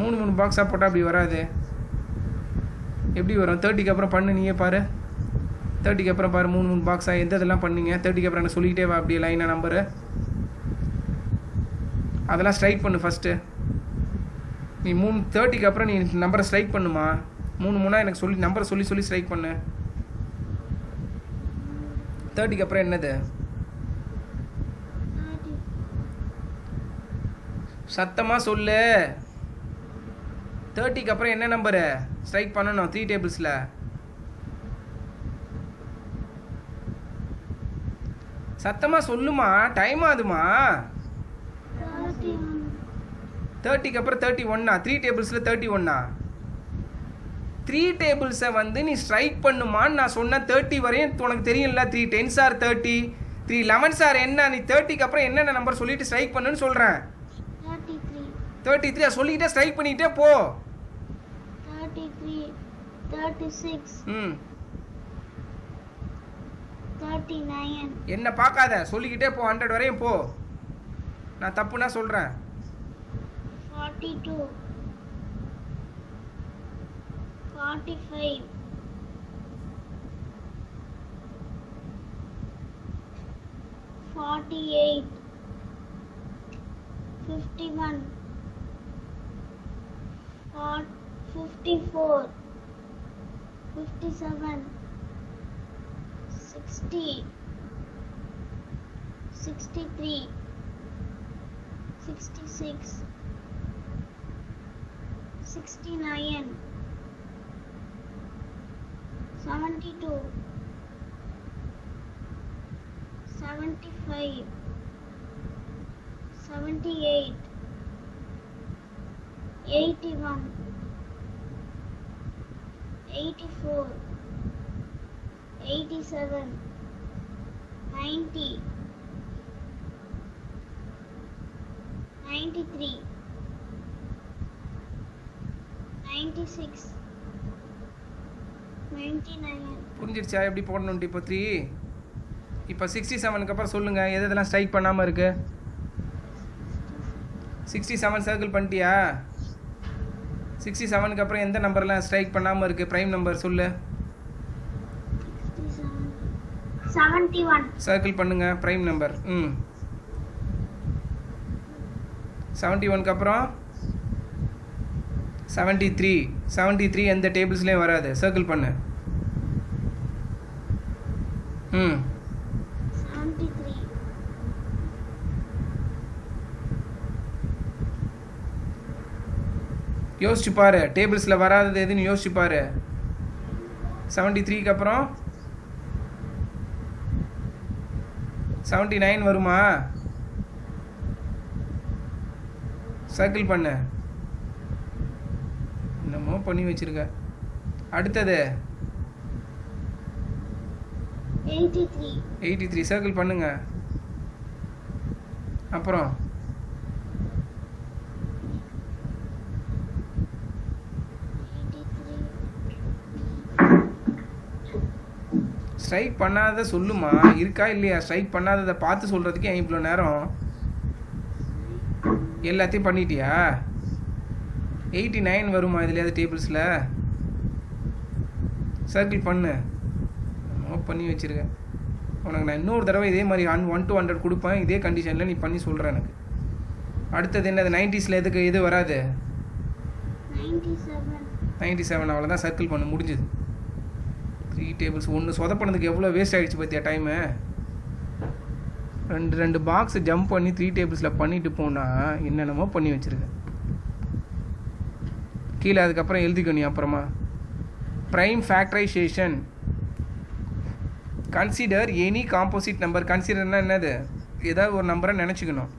Speaker 1: 3 பாக்ஸாக போட்டால் அப்படி வராது. எப்படி வரும்? 30க்கு அப்புறம் பண்ணு, நீயே பாரு. 30க்கு அப்புறம் பாரு 3 பாக்ஸாக எந்த இதெல்லாம் பண்ணீங்க. 30க்கு அப்புறம் என்ன சொல்லிக்கிட்டே வா அப்படியே லைனாக நம்பரு. அதெல்லாம் ஸ்ட்ரைக் பண்ணு ஃபஸ்ட்டு. நீ 30க்கு அப்புறம் நீ நம்பரை ஸ்ட்ரைக் பண்ணுமா. 3 எனக்கு சொல்லி நம்பரை சொல்லி ஸ்ட்ரைக் பண்ணு. 30க்கு அப்புறம் என்னது? சத்தமாக சொல்லு. 30க்கு அப்புறம் என்ன நம்பரு ஸ்ட்ரைக் பண்ணணும் 3 டேபிள்ஸில்? சத்தமாக சொல்லுமா, டைம் ஆகுதுமா. 30க்கு அப்புறம் 31. 3 டேபிள்ஸில் 31. 3 டேபிள்ஸை வந்து நீ ஸ்ட்ரைக் பண்ணுமான்னு நான் சொன்னேன். 30 வரையும் உனக்கு தெரியும்ல. 3 10s are 30, 3 11s are என்ன? நீ 30க்கு அப்புறம் என்னென்ன நம்பர் சொல்லிட்டு ஸ்ட்ரைக் பண்ணுன்னு சொல்கிறேன். 33 சொல்லிக்கிட்டே ஸ்ட்ரைக் பண்ணிக்கிட்டே போ.
Speaker 2: 33, 36, 39.
Speaker 1: என்ன பார்க்காத, சொல்லிக்கிட்டே போ. 100 வரையும் போ. நான் தப்புனா சொல்கிறேன்.
Speaker 2: 42, 45, 48, 51, 54, 57, 60, 63, 66, 69, 72, 75, 78, 81, 84, 87, 90, 93, 96, 99.
Speaker 1: புரிஞ்சிடுச்சா எப்படி போடணுன்ட்டு? இப்போ 3. இப்போ 67க்கு அப்புறம் சொல்லுங்கள் எதெல்லாம் ஸ்ட்ரைக் பண்ணாமல் இருக்கு. 67 சர்க்கிள் பண்ணிட்டியா? 67க்கு அப்புறம் எந்த நம்பர்லாம் ஸ்ட்ரைக் பண்ணாமல் இருக்குது? ப்ரைம் நம்பர் சொல்லு.
Speaker 2: 71.
Speaker 1: சர்க்கிள் பண்ணுங்க ப்ரைம் நம்பர். 71க்கு அப்புறம் 73. 73 எந்த டேபிள்ஸ்லேயும் வராது. சர்க்கிள் பண்ணு.
Speaker 2: 73.
Speaker 1: யோசிச்சு பாரு, டேபிள்ஸில் வராதது எதுன்னு யோசிச்சு பாரு. 73க்கு அப்புறம் 79 வருமா? சர்க்கிள் பண்ணு. என்னமோ பண்ணி வச்சிருக்க. அடுத்தது
Speaker 2: 83.
Speaker 1: 83 சர்க்கிள் பண்ணுங்க. அப்புறம்
Speaker 2: 83.
Speaker 1: ஸ்ட்ரைக் பண்ணாததை சொல்லுமா. இருக்கா இல்லையா? ஸ்ட்ரைக் பண்ணாததை பார்த்து சொல்கிறதுக்கு ஏன் இவ்வளோ நேரம்? எல்லாத்தையும் பண்ணிட்டியா? 89 வருமா இதுலையாவது டேபிள்ஸில்? சர்க்கிள் பண்ணு. என்னமோ பண்ணி வச்சுருக்க. உனக்கு நான் இன்னொரு தடவை இதே மாதிரி 1 to 100 கொடுப்பேன். இதே கண்டிஷனில் நீ பண்ணி சொல்கிற எனக்கு. அடுத்தது என்னது? 90ஸில் எது வராது?
Speaker 2: 97.
Speaker 1: 97 அவ்வளோதான். சர்க்கிள் பண்ணு, முடிஞ்சுது. 3 டேபிள்ஸ். ஒன்று சொதப்பினதுக்கு எவ்வளோ வேஸ்ட் ஆகிடுச்சு பார்த்தியா டைமு? ரெண்டு பாக்ஸ் ஜம்ப் பண்ணி 3 டேபிள்ஸில் பண்ணிட்டு போனால் என்னென்னமோ பண்ணி வச்சுருக்கேன். கீழே அதுக்கப்புறம் எழுதிக்கோ நீ அப்புறமா. Prime factorization. Consider any composite number. கன்சிடர்னா என்னது? ஏதாவது ஒரு நம்பரை நினச்சிக்கணும்.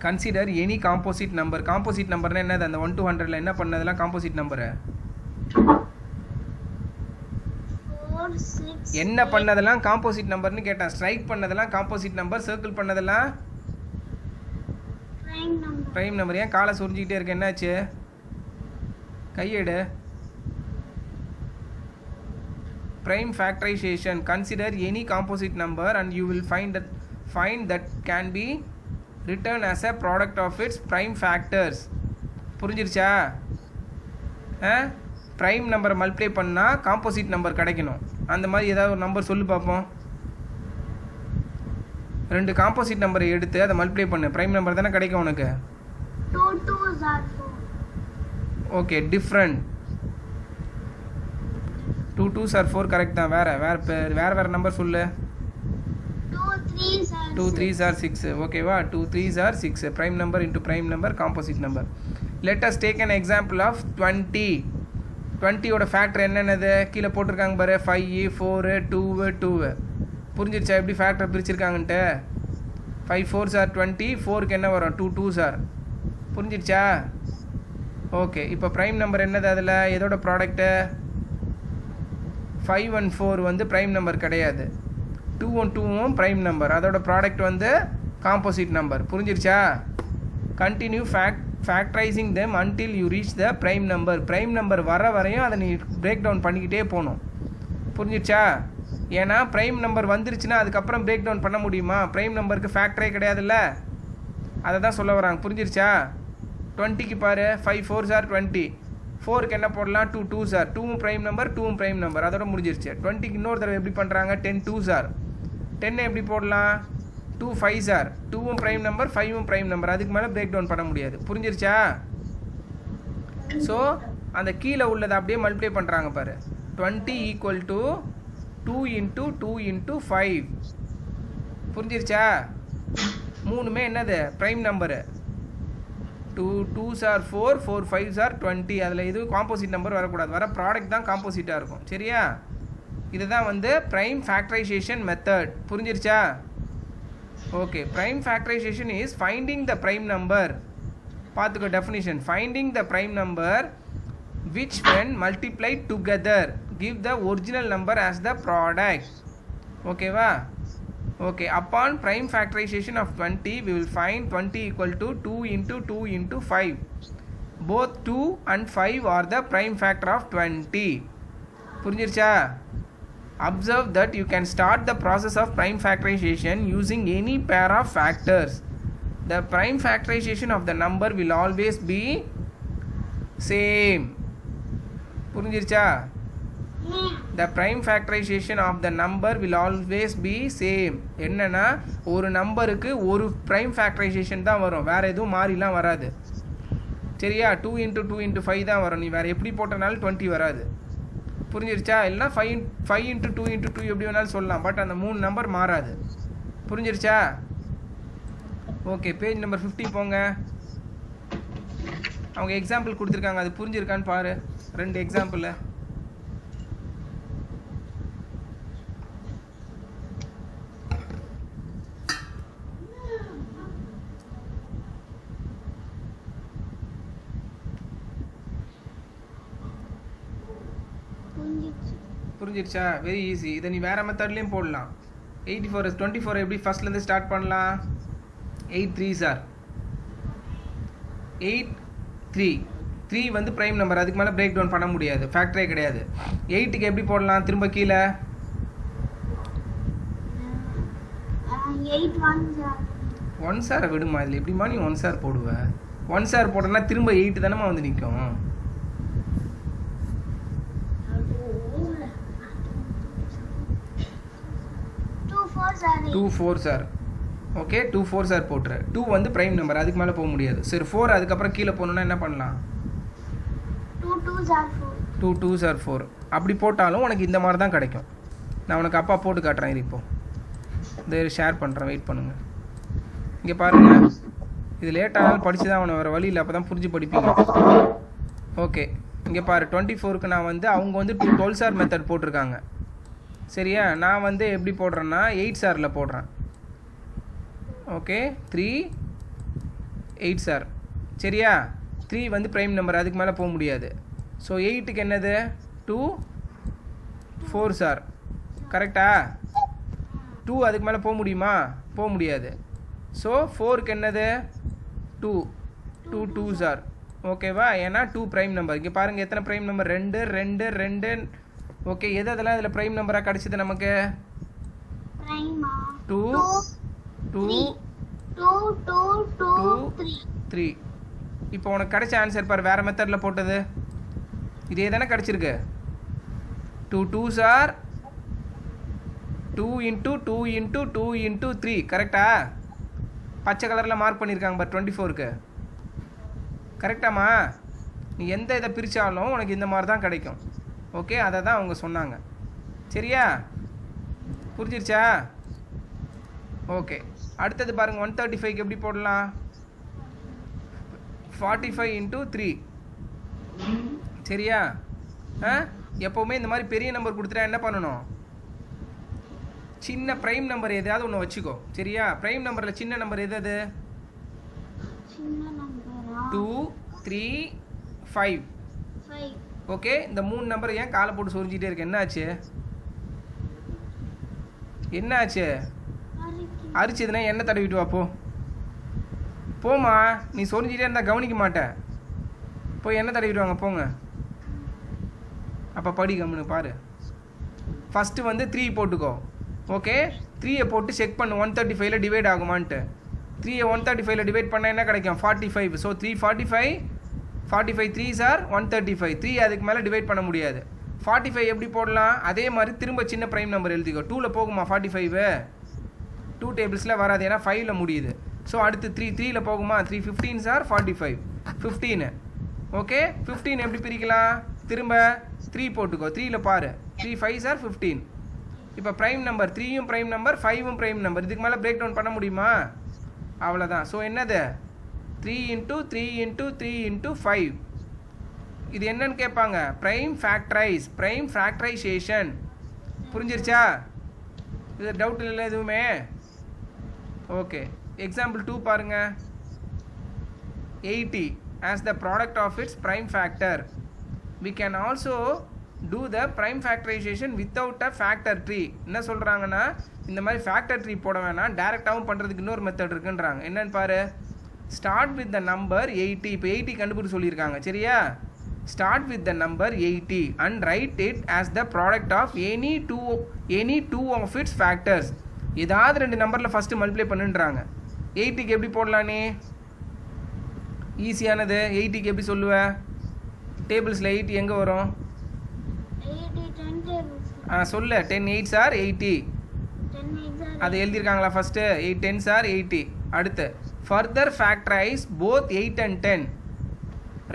Speaker 1: Consider any composite number. Composite நம்பர்னா என்னது? அந்த 1 to 100ல் என்ன பண்ணதெல்லாம் காம்போசிட் நம்பரு.
Speaker 2: 4, 4 6
Speaker 1: என்ன பண்ணதெல்லாம் காம்போசிட் நம்பர்னு கேட்டான். ஸ்ட்ரைக் பண்ணதெல்லாம் காம்போசிட் நம்பர், சர்க்கிள் பண்ணதெல்லாம்
Speaker 2: prime number.
Speaker 1: Prime number. ஏன் காலை சொரிஞ்சிக்கிட்டே இருக்க, என்னாச்சு? கையெடு. Prime factorization. Consider any composite number and you will find that can be written as a product of its prime factors. புரிஞ்சிருச்சா? ப்ரைம் நம்பரை மல்டிப்ளை பண்ணால் காம்போசிட் நம்பர் கிடைக்கணும். அந்த மாதிரி ஏதாவது ஒரு நம்பர் சொல்லி பார்ப்போம். 2 காம்போசிட் நம்பரை எடுத்து அதை மல்டிப்ளை பண்ணு, ப்ரைம் நம்பர் தானே கிடைக்கும் உனக்கு.
Speaker 2: 2 2s are 4.
Speaker 1: Okay, different. 2 2s are 4 correct தான். வேறு நம்பர் சொல்லு.
Speaker 2: 2 3s are
Speaker 1: 2 3s are 6. ஓகேவா? 2 3s are 6. Prime number into prime number, composite number. Let us take an example of 20. 20யோட ஃபேக்டர் என்னென்னது கீழே போட்டிருக்காங்க பாரு. 5 4 2 2. புரிஞ்சிருச்சா எப்படி ஃபேக்டர் பிரிச்சிருக்காங்கன்ட்டு? 5 4s are 20. 4க்கு என்ன வரும்? 2 2s are. புரிஞ்சிருச்சா? ஓகே, இப்போ ப்ரைம் நம்பர் என்னது? அதில் எதோட ப்ராடக்ட்டு? 5 and 4 வந்து ப்ரைம் நம்பர் கிடையாது. 2 and 2வும் ப்ரைம் நம்பர், அதோட ப்ராடக்ட் வந்து காம்போசிட் நம்பர். புரிஞ்சிருச்சா? Continue factorizing them until you reach the prime number. Prime number வர வரையும் அதை நீ பிரேக் டவுன் பண்ணிக்கிட்டே போகணும். புரிஞ்சிருச்சா? ஏன்னா ப்ரைம் நம்பர் வந்துருச்சுன்னா அதுக்கப்புறம் பிரேக் டவுன் பண்ண முடியுமா? ப்ரைம் நம்பருக்கு ஃபேக்டரே கிடையாதுல்ல, அதை தான் சொல்ல வராங்க. புரிஞ்சிருச்சா? 20க்கு பாரு, 5 4s are 20. 4க்கு என்ன போடலாம்? 2 2s are. 2வும் ப்ரைம் நம்பர், 2வும் ப்ரைம் நம்பர், அதோட முடிஞ்சிருச்சு. 20க்கு இன்னொரு தடவை எப்படி பண்ணுறாங்க? 10 2s are. 10 எப்படி போடலாம்? 2 5s are. 2வும் ப்ரைம் நம்பர், 5வும் ப்ரைம் நம்பர், அதுக்கு மேலே பிரேக் டவுன் பண்ண முடியாது. புரிஞ்சிருச்சா? ஸோ அந்த கீழே உள்ளதை அப்படியே மல்டிப்ளை பண்ணுறாங்க பாரு. 20 ஈக்குவல் டு 2 இன்ட்டு 2 இன்ட்டு 5. புரிஞ்சிருச்சா? மூணுமே என்னது? Prime number. 2 2s are 4, 4 5s are 20. அதில் எதுவும் காம்போசிட் நம்பர் வரக்கூடாது, வர ப்ராடக்ட் தான் காம்போசிட்டாக இருக்கும். சரியா? இதுதான் வந்து ப்ரைம் ஃபேக்டரைசேஷன் மெத்தட். புரிஞ்சிருச்சா? Okay, prime factorization is finding the prime number. பார்த்துக்கோ definition. Finding the prime number which when multiplied together give the original number as the product. ஓகேவா? Okay, upon prime factorization of 20 we will find 20 equal to 2 into 2 into 5. Both 2 and 5 are the prime factor of 20. புரிஞ்சிருச்சா? Observe that you can start the process of prime factorization using any pair of factors. The prime factorization of the number will always be same. புரிஞ்சிருச்சா? The prime factorization of the number will always be same. என்னன்னா ஒரு நம்பருக்கு ஒரு prime factorization தான் வரும், வேற எதுவும் மாறிலாம் வராது. சரியா? 2 into 2 into 5 தான் வரும். நீ வேற எப்படி போட்டனாலும் 20 வராது. புரிஞ்சிருச்சா? இல்லைனா 5 into 2 into 2 எப்படி வேணாலும் சொல்லலாம், பட் அந்த 3 நம்பர் மாறாது. புரிஞ்சிருச்சா? ஓகே, பேஜ் நம்பர் 50 போங்க. அவங்க எக்ஸாம்பிள் கொடுத்துருக்காங்க, அது புரிஞ்சிருக்கான்னு பாரு. 2 எக்ஸாம்பிள். புரிஞ்சிருச்சா? Very easy. இதை நீ வேறு மெத்தட்லேயும் போடலாம். 84 24 எப்படி ஃபஸ்ட்லேருந்து ஸ்டார்ட் பண்ணலாம்? 8 3s are 8 3. 3 வந்து ப்ரைம் நம்பர், அதுக்கு மேலே பிரேக் டவுன் பண்ண முடியாது, ஃபேக்டரே கிடையாது. 8க்கு எப்படி போடலாம்? திரும்ப கீழே
Speaker 2: 8 1s are
Speaker 1: 1s are விடுமா, இதில் எப்படிமா நீ 1s are போடுவ? 1s are போட்டோன்னா திரும்ப 8 தானேமா வந்து நிற்கும். 2 4s are. Okay, 2 4s are போட்டுரு. 2 வந்து ப்ரைம் நம்பர், அதுக்கு மேலே போக முடியாது. சரி, 4 அதுக்கப்புறம் கீழே போகணுன்னா என்ன பண்ணலாம்?
Speaker 2: 2 2s are 4.
Speaker 1: 2 2s are 4. அப்படி போட்டாலும் உனக்கு இந்த மாதிரி தான் கிடைக்கும். நான் உனக்கு அப்பா போட்டு காட்டுறேன். இது இப்போ இந்த ஷேர் பண்ணுறேன், வெயிட் பண்ணுங்க. இங்கே பாருங்க, இது லேட்டானாலும் படித்து தான் அவனை வேறு வழியில், அப்போ தான் புரிஞ்சு படிப்பீங்க. ஓகே, இங்கே பாரு, 24க்கு நான் வந்து அவங்க வந்து 2 12s are மெத்தட் போட்டிருக்காங்க. சரியா? நான் வந்து எப்படி போடுறேன்னா 8s are போடுறேன். Okay, 3 8s are. சரியா? 3 வந்து ப்ரைம் நம்பர், அதுக்கு மேலே போக முடியாது. ஸோ 8க்கு என்னது? 2 4s are. கரெக்டா? 2 அதுக்கு மேலே போக முடியுமா? போக முடியாது. ஸோ 4க்கு என்னது? 2 2 2s ஆர் ஓகேவா? ஏன்னா 2 ப்ரைம் நம்பர். இங்கே பாருங்கள் எத்தனை ப்ரைம் நம்பர்? 2 2 2. ஓகே, எது அதெல்லாம் இதில் ப்ரைம் நம்பராக கிடச்சிது நமக்கு? 2 2 3. இப்போ உனக்கு கிடைச்ச ஆன்சர் பாரு, வேறு மெத்தடில் போட்டது இதே தானே கிடச்சிருக்கு. 2 2s ஆர் 2 × 2 × 2 × 3. கரெக்டா? பச்சை கலரில் மார்க் பண்ணியிருக்காங்க பார் 24க்கு. கரெக்டாம்மா? நீ எந்த இதை பிரித்தாலும் உனக்கு இந்த மாதிரி தான் கிடைக்கும். ஓகே, அதை தான் அவங்க சொன்னாங்க. சரியா? புரிஞ்சிருச்சா? ஓகே, அடுத்தது பாருங்கள். 135க்கு எப்படி போடலாம்? 45 × 3. சரியா? எப்போவுமே இந்த மாதிரி பெரிய நம்பர் கொடுத்துட்டா என்ன பண்ணணும்? சின்ன ப்ரைம் நம்பர் எதையாவது ஒன்று வச்சுக்கோ. சரியா? ப்ரைம் நம்பரில் சின்ன நம்பர் எது? அது 2 3 5. ஓகே, இந்த 3 நம்பர் ஏன் காலை போட்டு சொரிஞ்சிட்டே இருக்கு? என்னாச்சு? என்னாச்சு? அரிச்சதுன்னா என்ன தடவிட்டு வா போ. போமா, நீ சொரிஞ்சிட்டே இருந்தால் கவனிக்க மாட்டேன். போய் என்ன தடவிட்டு வாங்க போங்க. அப்போ படி கம்முன்னு பாரு. ஃபஸ்ட்டு வந்து 3 போட்டுக்கோ. ஓகே, 3யை போட்டு செக் பண்ணு 135ல் டிவைட் ஆகுமான்ட்டு. 3யை 135ல் டிவைட் பண்ணால் என்ன கிடைக்கும்? 45. So 3 45 45 3s R 135. 3 அதுக்கு மேலே டிவைட் பண்ண முடியாது. 45 எப்படி போடலாம்? அதே மாதிரி திரும்ப சின்ன ப்ரைம் நம்பர் எழுதிக்கோ. 2ல் போகுமா 45? 2 டேபிள்ஸில் வராது, ஏன்னா 5ல் முடியுது. ஸோ அடுத்து 3ல் போகுமா? 3 15s ஆர் 45 15. ஓகே, 15 எப்படி பிரிக்கலாம்? திரும்ப 3 போட்டுக்கோ. 3ல் பாரு, 3 5s ஆர் 15. இப்போ ப்ரைம் நம்பர் 3யும் ப்ரைம் நம்பர் 5ம் ப்ரைம் நம்பர். இதுக்கு மேலே பிரேக் டவுன் பண்ண முடியுமா? அவ்வளோதான். ஸோ என்னது? 3 × 3 × 3 × 5. இது என்னன்னு கேட்பாங்க? Prime factorize, prime factorization. புரிஞ்சிருச்சா? இது டவுட் இல்லை எதுவுமே? ஓகே, எக்ஸாம்பிள் 2 பாருங்க. 80 as the product of its prime factor. We can also do the prime factorization without a factor tree. என்ன சொல்கிறாங்கன்னா, இந்த மாதிரி ஃபேக்டர் ட்ரீ போட வேணாம், டேரெக்டாகவும் பண்ணுறதுக்கு இன்னொரு மெத்தட் இருக்குன்றாங்க. என்னன்னு பாரு. Start with the number 80. இப்போ 80 கண்டுபிடிச்சு சொல்லியிருக்காங்க. சரியா? Start with the number 80 and write it as the product of any two of its factors. ஏதாவது 2 நம்பரில் ஃபஸ்ட்டு மல்டிப்ளை பண்ணுன்றாங்க. 80க்கு எப்படி போடலாம்? நீ ஈஸியானது. 80க்கு எப்படி சொல்லுவேன்? டேபிள்ஸில் 80 எங்கே வரும்? சொல்லு. 10 8s ஆர் 80. அது எழுதியிருக்காங்களா ஃபஸ்ட்டு? 8 10s R 80. அடுத்து ஃபர்தர் ஃபேக்டரைஸ் போத் 8 and 10.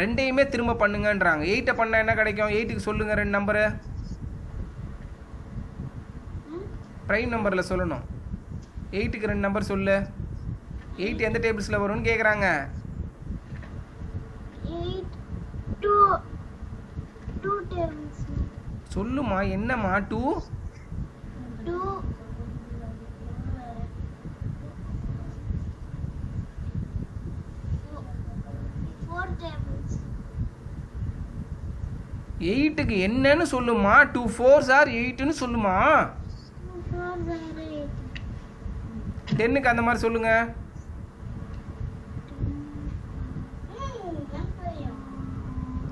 Speaker 1: ரெண்டையுமே திரும்ப பண்ணுங்கன்றாங்க. 8 பண்ணால் என்ன கிடைக்கும்? 8க்கு சொல்லுங்கள் 2 நம்பரு. ப்ரைம் நம்பரில் சொல்லணும். 8க்கு 2 நம்பர் சொல்லு. 8 எந்த டேபிள்ஸில் வரும்னு கேட்குறாங்க. சொல்லுமா, என்னம்மா? 2 8க்கு என்னன்னு சொல்லுமா. 2 4s ஆர் 8ன்னு சொல்லுமா. 10க்கு அந்த மாதிரி சொல்லுங்க.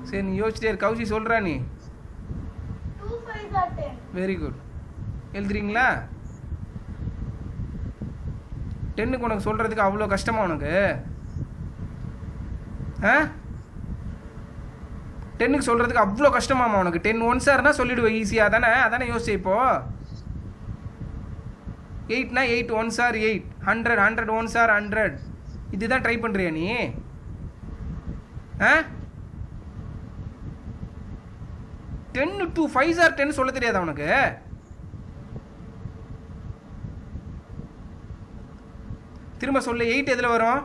Speaker 1: சரி, நீ யோசிச்சிட்டே இரு. கௌசி சொல்கிறா நீ. Very good. எழுதுறீங்களா? 10க்கு உனக்கு சொல்கிறதுக்கு அவ்வளோ கஷ்டமா உனக்கு? 10க்கு சொல்கிறதுக்கு அவ்வளோ கஷ்டமாமா உனக்கு? 10 1s ஆர்னா சொல்லிவிடுவேன் ஈஸியாக தானே? அதானே யோசிச்சு. இப்போ 8னா 8 1s ஆர் 8. 100 100 1s R 100. இதுதான் ட்ரை பண்ணுறியா நீ? 10 2 5s ஆர் 10 சொல்ல தெரியாதா உனக்கு? திரும்ப சொல்லு. 8 எதில் வரும்?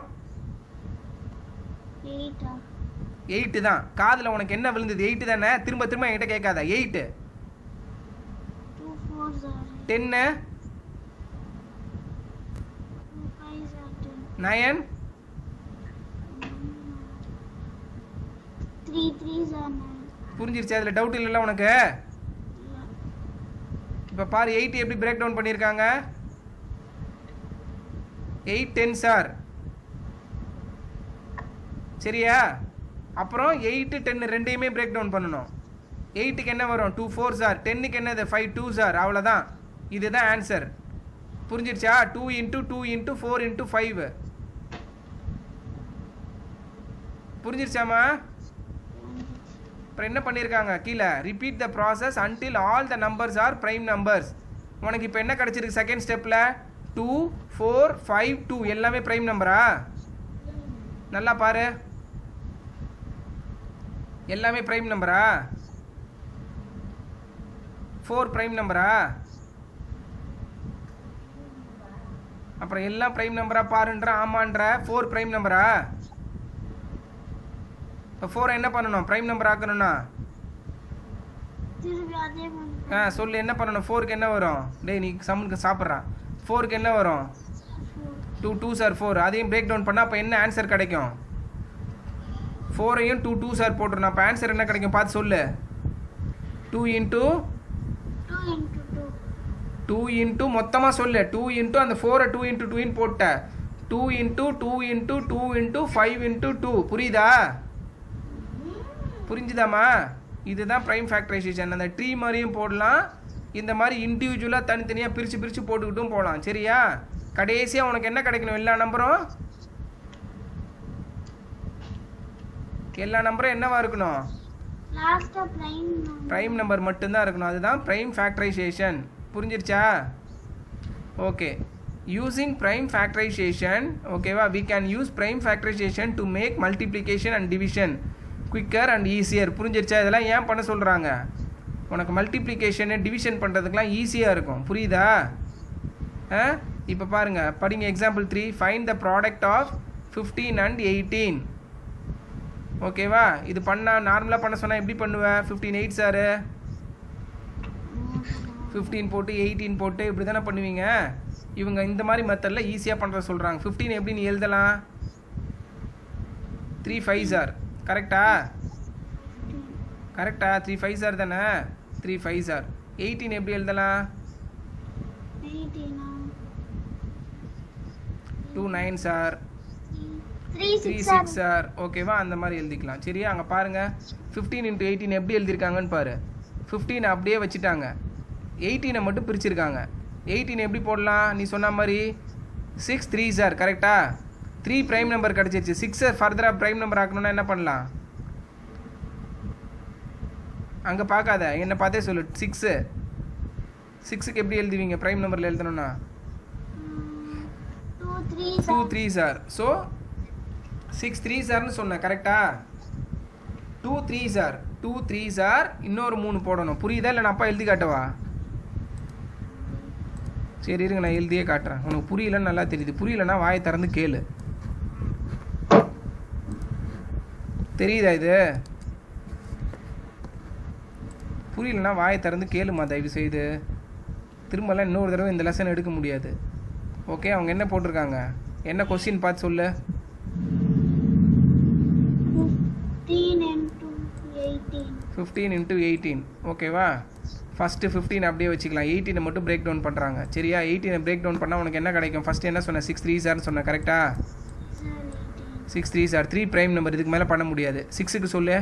Speaker 1: 8 தான். காதில் உனக்கு என்ன விழுந்தது? 8 தானே? திரும்ப திரும்ப என்கிட்ட கேட்காத. 8 10 9 புரிஞ்சிருச்சு? அதில் டவுட் இல்லைல்ல உனக்கு? இப்போ பாரு 8 எப்படி பிரேக் டவுன் பண்ணியிருக்காங்க. 8 10s ஆர் சரியா. அப்புறம் 8 10 ரெண்டையுமே பிரேக் டவுன் பண்ணணும். 8க்கு என்ன வரும் 2 4s ஆர், 10க்கு என்னது 5 2s ஆர். அவ்வளோதான், இதுதான் ஆன்சர். புரிஞ்சிடுச்சா? 2 × 2 × 4 × 5 புரிஞ்சிருச்சாமா? அப்புறம் என்ன பண்ணியிருக்காங்க கீழே, repeat the process until all the numbers R prime numbers. உனக்கு இப்போ என்ன கிடச்சிருக்கு செகண்ட் ஸ்டெப்பில் 2 4 5 2 எல்லாமே ப்ரைம் நம்பரா? நல்லா பாரு, எல்லாமே ப்ரைம் நம்பரா? 4 ப்ரைம் நம்பரா? அப்புறம் எல்லாம் ப்ரைம் நம்பரா பாருன்ற ஆமான்ற. 4 ப்ரைம் நம்பரா? இப்போ 4 என்ன பண்ணணும் ப்ரைம் நம்பர் ஆக்கணும்னா? சொல்லு என்ன பண்ணணும். 4க்கு என்ன வரும்? டேய் நீ சம்முக்கு சாப்பிட்றான். 4க்கு என்ன வரும்? 2 2s ஆர் 4. அதையும் பிரேக் டவுன் பண்ணால் அப்போ என்ன ஆன்சர் கிடைக்கும்? 4ஐயும் 2 2s ஆர் போட்டுருணும். அப்போ ஆன்சர் என்ன கிடைக்கும் பார்த்து சொல்லு. 2 × மொத்தமாக சொல்லு. 2 × அந்த 4 2 × 2 போட்ட 2 × 2 × 2 × 5 × 2 புரியுதா? புரிஞ்சுதாம்மா? இதுதான் ப்ரைம் ஃபேக்டரைசேஷன். அந்த ட்ரீ மாதிரியும் போடலாம், இந்த மாதிரி இண்டிவிஜுவலாக தனித்தனியாக பிரித்து போட்டுக்கிட்டும் போகலாம் சரியா. கடைசியாக உனக்கு என்ன கிடைக்கணும்? எல்லா நம்பரும் என்னவா இருக்கணும்? ப்ரைம் நம்பர் மட்டும்தான் இருக்கணும். அதுதான் ப்ரைம் ஃபேக்டரைசேஷன். புரிஞ்சிருச்சா? ஓகே. யூஸிங் ப்ரைம் ஃபேக்டரைசேஷன் ஓகேவா, we can use prime factorization to make multiplication and division quicker and easier. புரிஞ்சிருச்சா? இதெல்லாம் ஏன் பண்ண சொல்கிறாங்க? உனக்கு மல்டிப்ளிகேஷனு டிவிஷன் பண்ணுறதுக்கெலாம் ஈஸியாக இருக்கும். புரியுதா? இப்போ பாருங்கள், படிங்க. Example 3, find the product of 15 and 18. ஓகேவா? இது பண்ணால் நார்மலாக பண்ண சொன்னால் எப்படி பண்ணுவேன்? 15 8s ஆர் 15 போட்டு 18 போட்டு இப்படி தானே பண்ணுவீங்க. இவங்க இந்த மாதிரி மெத்தடில் ஈஸியாக பண்ணுற சொல்கிறாங்க. 15 எப்படி நீ எழுதலாம்? 3 5s ஆர் கரெக்டா? 3 5s ஆர் தானே? 3 5s ஆர். 18 எப்படி எழுதலாம்? 2 9s ஆர் 3 6s ஆர். ஓகேவா? அந்த மாதிரி எழுதிக்கலாம் சரியா. அங்கே பாருங்கள் 15 × 18 எப்படி எழுதியிருக்காங்கன்னு பாரு. 15 அப்படியே வச்சுட்டாங்க, 18 மட்டும் பிரிச்சிருக்காங்க. 18 எப்படி போடலாம்? நீ சொன்ன மாதிரி 6 3s ஆர் கரெக்டா? 3 ப்ரைம் நம்பர் கிடச்சிருச்சு. 6 ஃபர்தராக ப்ரைம் நம்பர் ஆக்கணும்னா என்ன பண்ணலாம்? அங்கே பார்க்காத, என்ன பார்த்தே சொல்லு. 6க்கு எப்படி எழுதுவீங்க ப்ரைம் நம்பரில் எழுதணும்னா? 2 3s ஆர். ஸோ 6 3s ஆர்னு சொன்னேன் கரெக்டா? 2 3s ஆர் 2 3s ஆர். இன்னொரு 3 போடணும். புரியுதா? இல்லை நான் அப்பா எழுதி காட்டவா? சரி இருங்க, நான் எழுதியே காட்டுறேன். உனக்கு புரியலன்னு நல்லா தெரியுது. புரியலன்னா வாயை திறந்து கேளு. தெரியுதா? இது புரியலன்னா வாயை திறந்து கேளுமா தயவு செய்து. திரும்பலாம் இன்னொரு தடவை இந்த லெசன் எடுக்க முடியாது. ஓகே, அவங்க என்ன போட்டிருக்காங்க, என்ன கொஸ்டின் பார்த்து சொல்லு. 15 × 18 ஓகேவா. ஃபஸ்ட்டு 15 அப்படியே வச்சுக்கலாம். 18 மட்டும் பிரேக் டவுன் பண்ணுறாங்க சரியா. 18 பிரேக் டவுன் பண்ணால் உனக்கு என்ன கிடைக்கும்? ஃபஸ்ட்டு என்ன சொன்னேன்? 6 3s ஆர்னு சொன்னேன் கரெக்டா? 6 3s ஆர் 3 ப்ரைம் நம்பர். இதுக்கு மேலே பண்ண முடியாது. 6க்கு சொல்லு.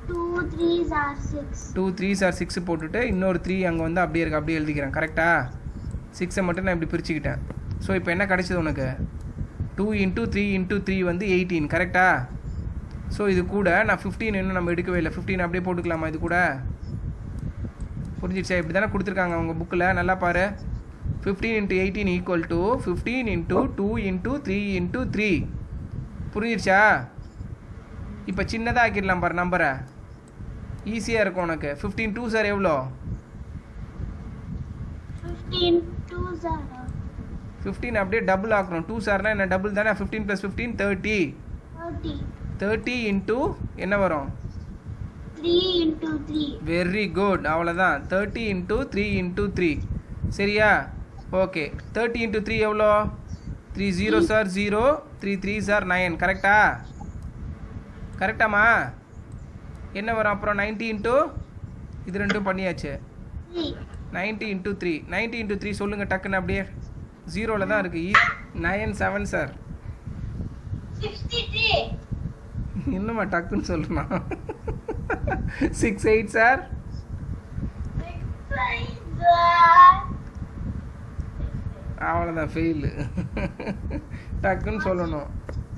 Speaker 2: 2 3s ஆர் 6.
Speaker 1: 2 3s ஆர் 6 போட்டுட்டு இன்னொரு 3 அங்கே வந்து அப்படியே இருக்கு, அப்படியே எழுதிக்கிறேன் கரெக்டா. 6ஐ மட்டும் நான் இப்படி பிரிச்சுக்கிட்டேன். ஸோ இப்போ என்ன கிடைச்சது உனக்கு? 2 × 3 × 3 வந்து 18 கரெக்டா. ஸோ இது கூட நான் 15 இன்னும் நம்ம எடுக்கவே இல்லை. 15 அப்படியே போட்டுக்கலாமா இது கூட? புரிஞ்சிடுச்சா? இப்படி தானே கொடுத்துருக்காங்க அவங்க புக்கில். நல்லா பாரு. 15 × 18 = 15 × 2 × 3 × 3. புரிஞ்சிடுச்சா? இப்போ சின்னதாக ஆக்கிடலாம் பாரு நம்பரை, ஈஸியாக இருக்கும் உனக்கு. 15 2s ஆர் எவ்வளோ?
Speaker 2: 15 2s ஆர்
Speaker 1: 15 அப்படியே டபுள் ஆக்கணும். 2s ஆர்னா என்ன? டபுள் தானே. 15 + 15 30. 30 × என்ன வரும்?
Speaker 2: 3 × 3.
Speaker 1: வெரி குட், அவ்வளோதான். 30 × 3 × 3 சரியா. ஓகே, 30 × 3 எவ்வளோ? 3 0s ஆர் 0, 3 3s ஆர் 9 கரெக்டா? கரெக்டாம்மா? என்ன வரும் அப்புறம்? 90 × இது ரெண்டும் பண்ணியாச்சு.
Speaker 2: 3.
Speaker 1: 90 × 3. 90 × 3 சொல்லுங்கள் டக்குன்னு அப்படியே. ஜீரோவில் தான் இருக்குது. 9 7 சார்.
Speaker 2: 63.
Speaker 1: இன்னுமா டக்குன்னு சொல்லணும். 6 8 சார்.
Speaker 2: 6 sir.
Speaker 1: அவ்வளோதான் ஃபெயிலு. டக்குன்னு சொல்லணும்.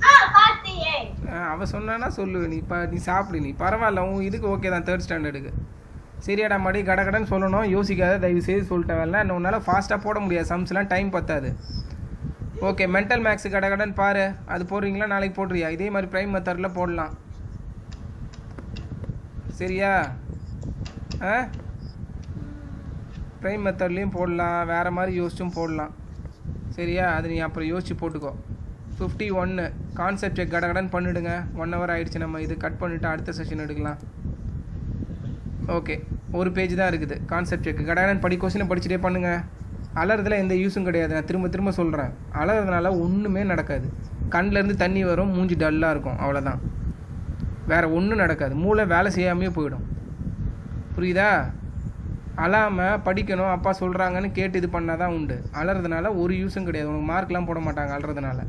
Speaker 2: 48.
Speaker 1: அவள் சொன்னான்னா சொல்லு. நீ சாப்பிடு. நீ பரவாயில்ல, உன் இதுக்கு ஓகே தான், 3rd ஸ்டாண்டர்டுக்கு. சரியாடா மாடி, கடகடன்னு சொல்லணும், யோசிக்காத, தயவு செய்து சொல்லிட்டேன். வரல இன்னும் உன்னால் ஃபாஸ்ட்டாக போட முடியாது, சம்ஸ்லாம் டைம் பத்தாது. ஓகே, மென்டல் மேக்ஸ் கடகடன்னு பாரு. அது போடுறீங்களா, நாளைக்கு போடுறியா? இதே மாதிரி ப்ரைம் மெத்தடில் போடலாம். சரியா? ப்ரைம் மெத்தட்லேயும் போடலாம், வேறு மாதிரி யோசிச்சும் போடலாம். சரியா? அது நீ அப்புறம் யோசிச்சு போட்டுக்கோ. 51 கான்செப்ட் செக் கடகடன்னு பண்ணிவிடுங்க. 1 hour ஆகிடுச்சு. நம்ம இது கட் பண்ணிவிட்டு அடுத்த செஷன் எடுக்கலாம். ஓகே, ஒரு பேஜ் தான் இருக்குது கான்செப்ட் செக். கடகடன்னு கொஸ்டினை படிச்சுட்டே பண்ணுங்கள். அலறதுல எந்த யூஸும் கிடையாது. நான் திரும்ப திரும்ப சொல்கிறேன், அலறதுனால ஒன்றுமே நடக்காது. கண்ணிலேருந்து தண்ணி வரும், மூஞ்சி டல்லாக இருக்கும், அவ்வளோதான். வேறு ஒன்றும் நடக்காது. மூளை வேலை செய்யாமையே போயிடும். புரியுதா? அழாமல் படிக்கணும், அப்பா சொல்கிறாங்கன்னு கேட்டு இது பண்ணால் தான் உண்டு. அலறதுனால ஒரு யூஸும் கிடையாது. உனக்கு மார்க்லாம் போட மாட்டாங்க அலறதுனால.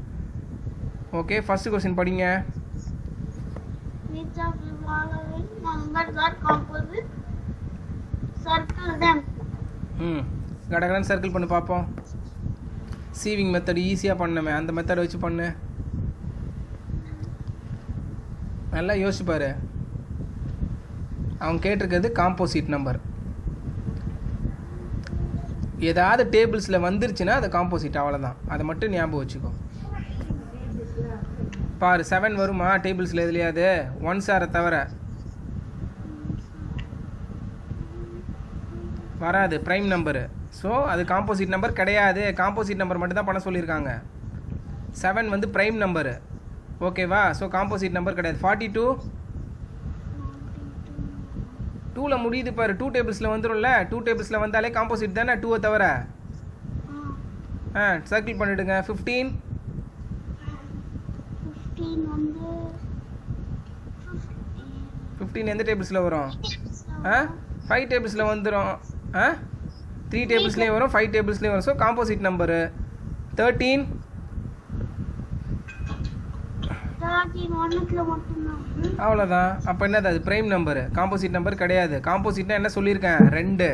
Speaker 1: ஓகே, ஃபஸ்ட்டு கொஸ்டின் படிங்க.
Speaker 2: Which of the following numbers are composite? Circle them.
Speaker 1: கடகடன் சர்க்கிள் பண்ணு பார்ப்போம். சீவிங் மெத்தட் ஈஸியாக பண்ணமே, அந்த மெத்தடை வச்சு பண்ணு. நல்லா யோசிச்சு பாரு. அவன் கேட்டிருக்கிறது காம்போசிட் நம்பர். ஏதாவது டேபிள்ஸில் வந்துருச்சுன்னா அது காம்போசிட், அவ்வளோதான். அதை மட்டும் ஞாபகம் வச்சுக்கோ. பாரு, 7 வருமா டேபிள்ஸில்? எதுலையாது 1 சாரை தவிர வராது, ப்ரைம் நம்பரு. ஸோ அது காம்போசிட் நம்பர் கிடையாது. காம்போசிட் நம்பர் மட்டும் தான் பண்ண சொல்லியிருக்காங்க. 7 வந்து ப்ரைம் நம்பரு. ஓகேவா? ஸோ காம்போசிட் நம்பர் கிடையாது. 42 2ல் முடியுது பாரு. 2 டேபிள்ஸில் வந்துடும்ல. 2 டேபிள்ஸில் வந்தாலே காம்போசிட் தானே, 2வை தவிர. சர்க்கிள் பண்ணிவிடுங்க. 15
Speaker 2: வந்து
Speaker 1: 15 எந்த டேபிள்ஸில் வரும்? 5 டேபிள்ஸில் வந்துடும். 3 டேபிள்ஸ்லேயும் வரும், 5 டேபிள்ஸ்லேயும் வரும். So composite number. 13
Speaker 2: 1ல மட்டும்தான்.
Speaker 1: அவ்வளோதான். அப்போ என்னது? அது ப்ரைம் நம்பரு, காம்போசிட் நம்பர் கிடையாது. காம்போசிட்னா என்ன சொல்லியிருக்கேன்? 2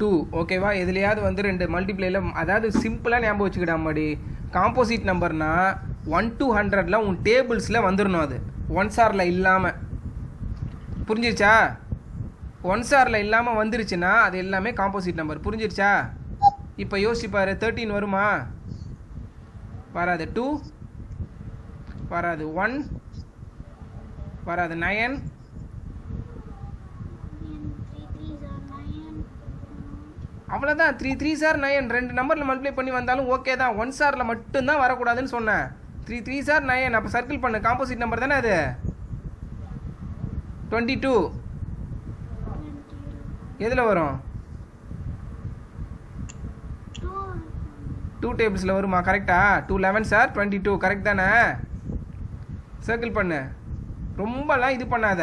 Speaker 1: 2. ஓகேவா? எதுலையாவது வந்து 2 மல்டிப்ளைல, அதாவது சிம்பிளாக ஞாபகம் வச்சுக்கிட்டா மாதிரி. காம்போசிட் நம்பர்னா 1 to 100ல் உன் டேபிள்ஸில் வந்துடணும். அது 1 சாரில் இல்லாமல். புரிஞ்சிருச்சா? 1 சாரில் இல்லாமல் வந்துருச்சுன்னா அது எல்லாமே காம்போசிட் நம்பர். புரிஞ்சிருச்சா? இப்போ யோசிப்பாரு. 13 வருமா? வராது. 2 வராது. 1 வராது. 9 அவ்வளோதான். 3 3 சார் 9. 2 நம்பரில் மல்டிப்ளை பண்ணி வந்தாலும் ஓகே தான். 1 சாரில் மட்டும்தான் வரக்கூடாதுன்னு சொன்னேன். 3 3 சார் 9. அப்போ சர்க்கிள் பண்ணு. காம்போசிட் நம்பர் தானே அது. 22 எதில் வரும்? 2 டேபிள்ஸில் வருமா? கரெக்டா? 2 11 சார் 22. கரெக்ட் தானே? சர்க்கிள் பண்ணு. ரொம்பலாம் இது பண்ணாத.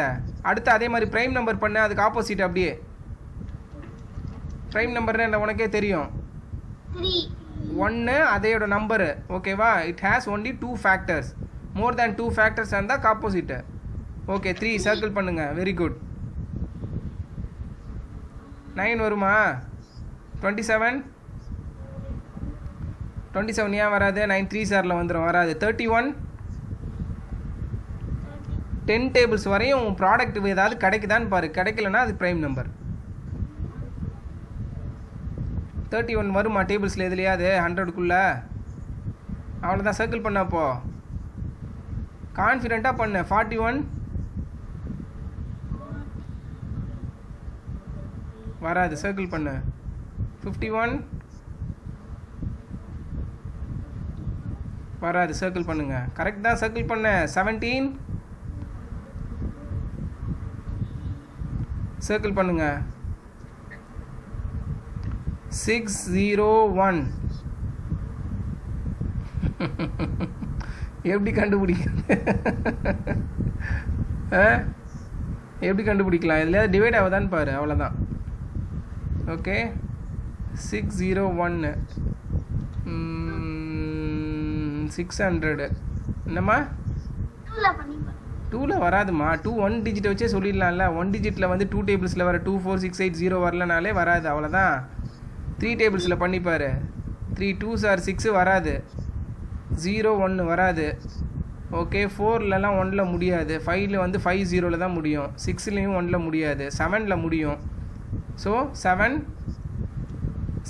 Speaker 1: அடுத்து அதே மாதிரி ப்ரைம் நம்பர் பண்ணு, அதுக்கு ஆப்போசிட். அப்படியே ப்ரைம் நம்பர்னு என்ன உனக்கே தெரியும். 1 அதையோட நம்பரு. ஓகேவா? It has only 2 factors. More than 2 factors இருந்தால் ஆப்போசிட்டு. ஓகே, 3 சர்க்கிள் பண்ணுங்க. Very good. 9 வருமா? 27 27 ஏன் வராது? 9 3 சாரில் வந்துடும், வராது. 31 10 டேபிள்ஸ் வரையும் ப்ராடக்ட் ஏதாவது கிடைக்குதான்னு பாரு. கிடைக்கலன்னா அது ப்ரைம் நம்பர். 31 வருமா டேபிள்ஸில்? எதுலையாது 100க்குள்ளே? அவ்வளோதான். சர்க்கிள் பண்ணப்போ கான்ஃபிடென்ட்டாக பண்ணு. 41 வராது. சர்க்கிள் பண்ணு. 51 வராது. சர்க்கிள் பண்ணுங்க. கரெக்ட் தான். சர்க்கிள் பண்ணு. 17 சர்க்கிள் பண்ணுங்க. 601 எப்படி கண்டுபிடிக்கிறது? எப்படி கண்டுபிடிக்கலாம்? இதில் டிவைட் ஆகுதான்னு பாரு, அவ்வளோதான். ஓகே 601 600 என்னம்மா 2ல் வராதுமா. 2 1 டிஜிட்டை வச்சே சொல்லிடலாம்ல. 1 டிஜிட்டில் வந்து 2 டேபிள்ஸில் வர 24680 வரலனாலே வராது, அவ்வளோதான். 3 டேபிள்ஸில் பண்ணிப்பார். 3 2s are 6 வராது, 0 1 வராது. ஓகே 4லலாம் 1ல் முடியாது, 5ல் வந்து 5 0ல் தான் முடியும், 6லேயும் 1ல் முடியாது, 7ல் முடியும். So 7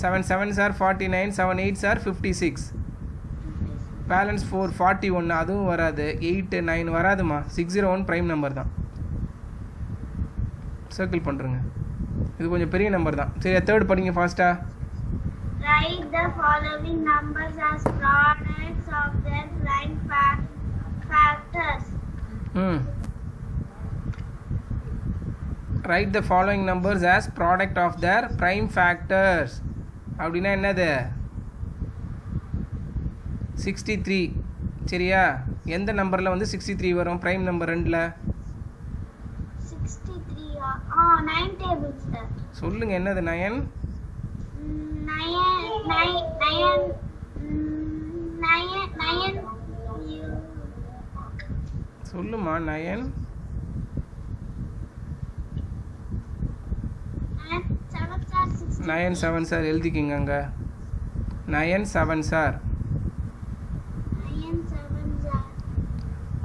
Speaker 1: 7s are 49, 7 8s are 56, balance 4 41, அதுவும் வராது. 8 9 வராதுமா. 601 ப்ரைம் நம்பர் தான். சர்க்கிள் பண்ணுறேங்க, இது கொஞ்சம் பெரிய நம்பர் தான். சரி தேர்ட் படிங்க ஃபாஸ்ட்டாக.
Speaker 2: Write the following numbers as products of their prime factors.
Speaker 1: Write the following numbers as product of their prime factors. அப்படின்னா என்னது? 63. சரியா? எந்த நம்பரில் வந்து 63 வரும்? ப்ரைம் நம்பர் 2ல்
Speaker 2: 63 9 டேபிள்ஸ்.
Speaker 1: சொல்லுங்க, என்னது? 9 சொல்லுமா. 9 9 7 சார் எழுதிக்கிங்க. அங்கே 9 7 சார்.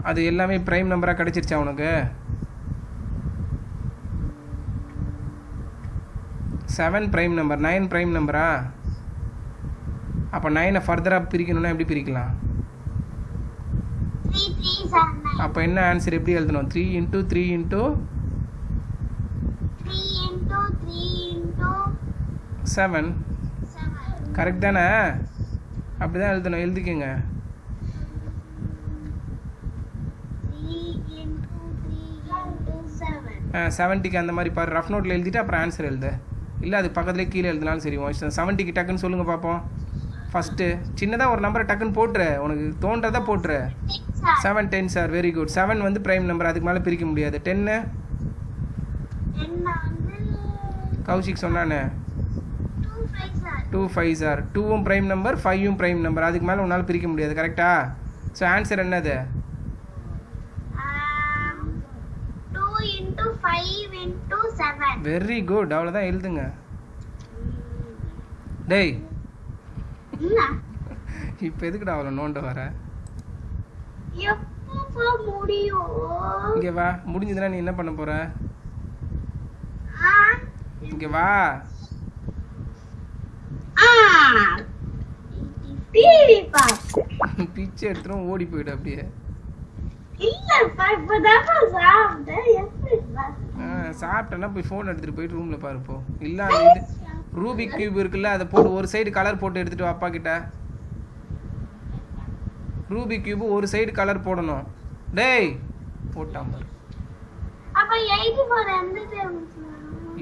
Speaker 1: அது எல்லாமே ப்ரைம் நம்பராக கிடச்சிருச்சா உனக்கு? 7 ப்ரைம் நம்பர், 9 ப்ரைம் நம்பரா? அப்போ 9 ஃபர்தராக பிரிக்கணும்னா எப்படி பிரிக்கலாம்? அப்போ என்ன ஆன்சர் எப்படி எழுதணும்? 3 × 3 × 7 கரெக்ட் தானே? அப்படி தான் எழுதணும், எழுதிக்கங்க. 70க்கு அந்த மாதிரி பாரு, ரஃப் நோட்டில் எழுதிட்டு அப்புறம் ஆன்சர் எழுது. இல்லை அது பக்கத்துலேயே கீழே எழுதினாலும் சரி. 70க்கு டக்குன்னு சொல்லுங்கள் பார்ப்போம். ஃபஸ்ட்டு சின்னதாக ஒரு நம்பரை டக்குன்னு போட்டுரு, உனக்கு தோன்றதை போட்டுரு. 7 10 சார், வெரி குட். 7 வந்து ப்ரைம் நம்பர், அதுக்கு மேலே பிரிக்க முடியாது. 10 கௌஷிக் சொன்னானே 2 5 சார். 2ம் ப்ரைம் நம்பர், 5ம் ப்ரைம் நம்பர், அதுக்கு மேலே உன்னால் பிரிக்க முடியாது. கரெக்டா? ஸோ ஆன்சர் என்னது?
Speaker 2: 2 × 5 × 7.
Speaker 1: வெரி குட், அவ்வளோதான் எழுதுங்க. டேய் இப்போ எதுக்குடா அவ்வளோ நோண்ட வர?
Speaker 2: எப்போ முடியும்?
Speaker 1: இங்கே வா, முடிஞ்சதுன்னா நீ என்ன பண்ண போற? இங்கே வா. பிச்சை எடுத்துரும், ஓடி போயிடு அப்படியே. சாப்பிட்டேன்னா போய் ஃபோன் எடுத்துகிட்டு போயிட்டு ரூமில் பாருப்போ. இல்லை அந்த இது ரூபிக் கியூப் இருக்குல்ல, அதை போட்டு ஒரு சைடு கலர் போட்டு எடுத்துகிட்டு அப்பா கிட்ட. ரூபிக் கியூப் ஒரு சைடு கலர் போடணும். டேய் போட்டான் பாரு.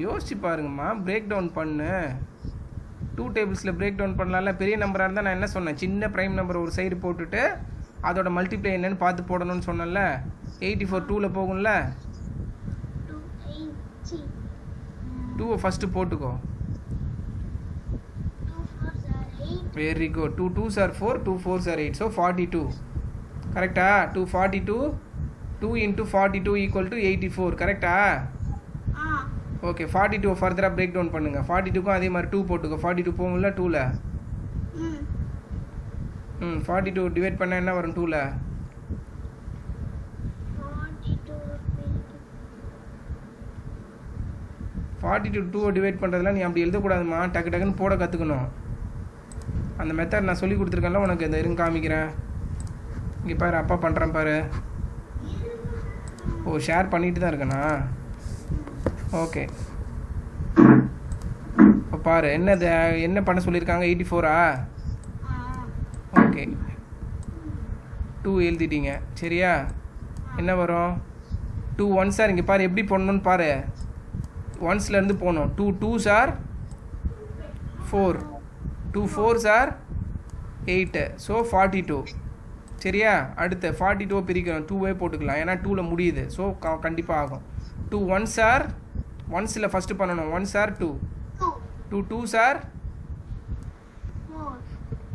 Speaker 1: யோசிச்சு பாருங்கம்மா, பிரேக் டவுன் பண்ணு. 2 டேபிள்ஸில் பிரேக் டவுன் பண்ணலாம்ல. பெரிய நம்பராக இருந்தால் நான் என்ன சொன்னேன்? சின்ன ப்ரைம் நம்பர் ஒரு சைடு போட்டுட்டு அதோட மல்டிப்ளை என்னன்னு பார்த்து போடணும்னு சொன்னேன்ல. 84 2ல் போகும்ல. 2 ஃபஸ்ட்டு போட்டுக்கோ. Very good. 2 2s are 4, 2 4s are 8, so 42. கரெக்டா? 242 2 × 42 = 84. கரெக்டா? ஓகே 42 ஃபர்தராக பிரேக் டவுன் பண்ணுங்க. 42க்கும் அதே மாதிரி 2 போட்டுக்கோ. 42 போகும்ல 2ல். 42 டிவைட் பண்ண என்ன வரும் 2ல்? 42 2 டிவைட் பண்ணுறதுலாம் நீ அப்படி எழுதக்கூடாதுமா. டக்கு டக்குன்னு போட கற்றுக்கணும். அந்த மெத்தட் நான் சொல்லி கொடுத்துருக்கேன்ல உனக்கு. இந்த இருங்க காமிக்கிறேன். இங்கே பாரு, அப்பா பண்ணுறேன் பாரு. ஓ ஷேர் பண்ணிட்டு தான் இருக்கேண்ணா. ஓகே இப்போ பாரு, என்ன பண்ண சொல்லியிருக்காங்க? 84ஆ? ஓகே 2 எழுதிட்டீங்க. சரியா? என்ன வரும்? 2 1s are, இங்கே பாரு எப்படி போடணும்னு பாரு. 1ஸ்லேருந்து போகணும். 2 2s are 4, 2 4s are 8, so 42. சரியா? அடுத்து 42 பிரிக்கணும். 2வே போட்டுக்கலாம், ஏன்னா 2ல் முடியுது. ஸோ கண்டிப்பாக ஆகும். 2 1s are ஒன்ஸில் ஃபஸ்ட்டு பண்ணணும் 1s are 2
Speaker 2: 2
Speaker 1: 2 2s are
Speaker 2: 4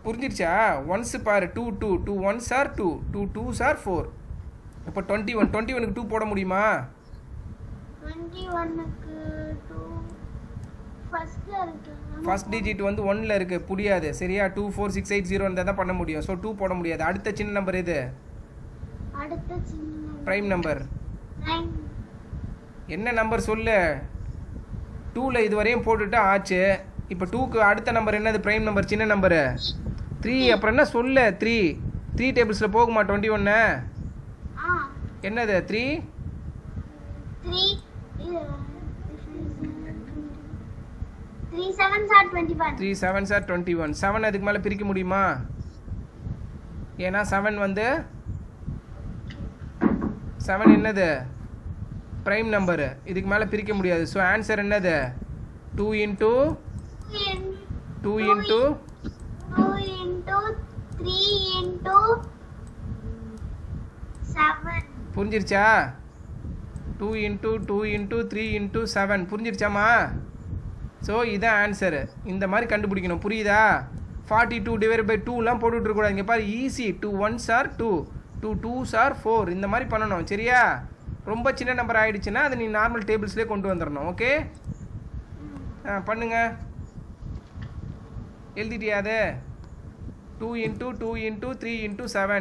Speaker 1: புரிஞ்சிருச்சா once பாரு 2 2 2 1s are 2 2 2s are 4 இப்போ 21க்கு 2 போட முடியுமா
Speaker 2: 21க்கு 2 ஃபர்ஸ்ட்ல இருக்கு
Speaker 1: ஃபர்ஸ்ட் டிஜிட் வந்து 1ல் இருக்குது புரியாது சரியா 2 4 6 8 0 இருந்தால் தான் பண்ண முடியும் ஸோ 2 போட முடியாது அடுத்த சின்ன நம்பர் எது
Speaker 2: அடுத்த சின்ன
Speaker 1: ப்ரைம் நம்பர்
Speaker 2: 9
Speaker 1: என்ன நம்பர் சொல்லு 2ல் இது வரையும் போட்டுட்டு ஆச்சு இப்போ 2க்கு அடுத்த நம்பர் என்னது ப்ரைம் நம்பர் சின்ன நம்பரு 3 அப்புறம் என்ன சொல்லு 3 டேபிள்ஸில் போகுமா 21
Speaker 2: ஆ
Speaker 1: என்னது 3
Speaker 2: 3 3 7s are 21
Speaker 1: 3 7s are 21 7 அதுக்கு மேலே பிரிக்க முடியுமா ஏன்னா 7 வந்து 7 என்னது ப்ரைம் நம்பரு இதுக்கு மேலே பிரிக்க முடியாது ஸோ ஆன்சர் என்னது 2 இன்ட்டு 2 இன்ட்டு
Speaker 2: 2 into 3 into 7
Speaker 1: புரிஞ்சிருச்சா 2 இன்ட்டு 2 இன்ட்டு 3 இன்ட்டு 7 புரிஞ்சிருச்சாம்மா ஸோ இதான் ஆன்சரு இந்த மாதிரி கண்டுபிடிக்கணும் புரியுதா 42 டிவைட் பை 2லாம் போட்டுட்ருக்கூடாது இங்கே பாரு easy 2 1s are 2 2 2s are 4 இந்த மாதிரி பண்ணணும் சரியா ரொம்ப சின்ன நம்பர் ஆகிடுச்சுன்னா அதை நீ நார்மல் டேபிள்ஸ்லேயே கொண்டு வந்துடணும் ஓகே பண்ணுங்க எழுதிட்டியா அது 2 into 2 into 3 into 7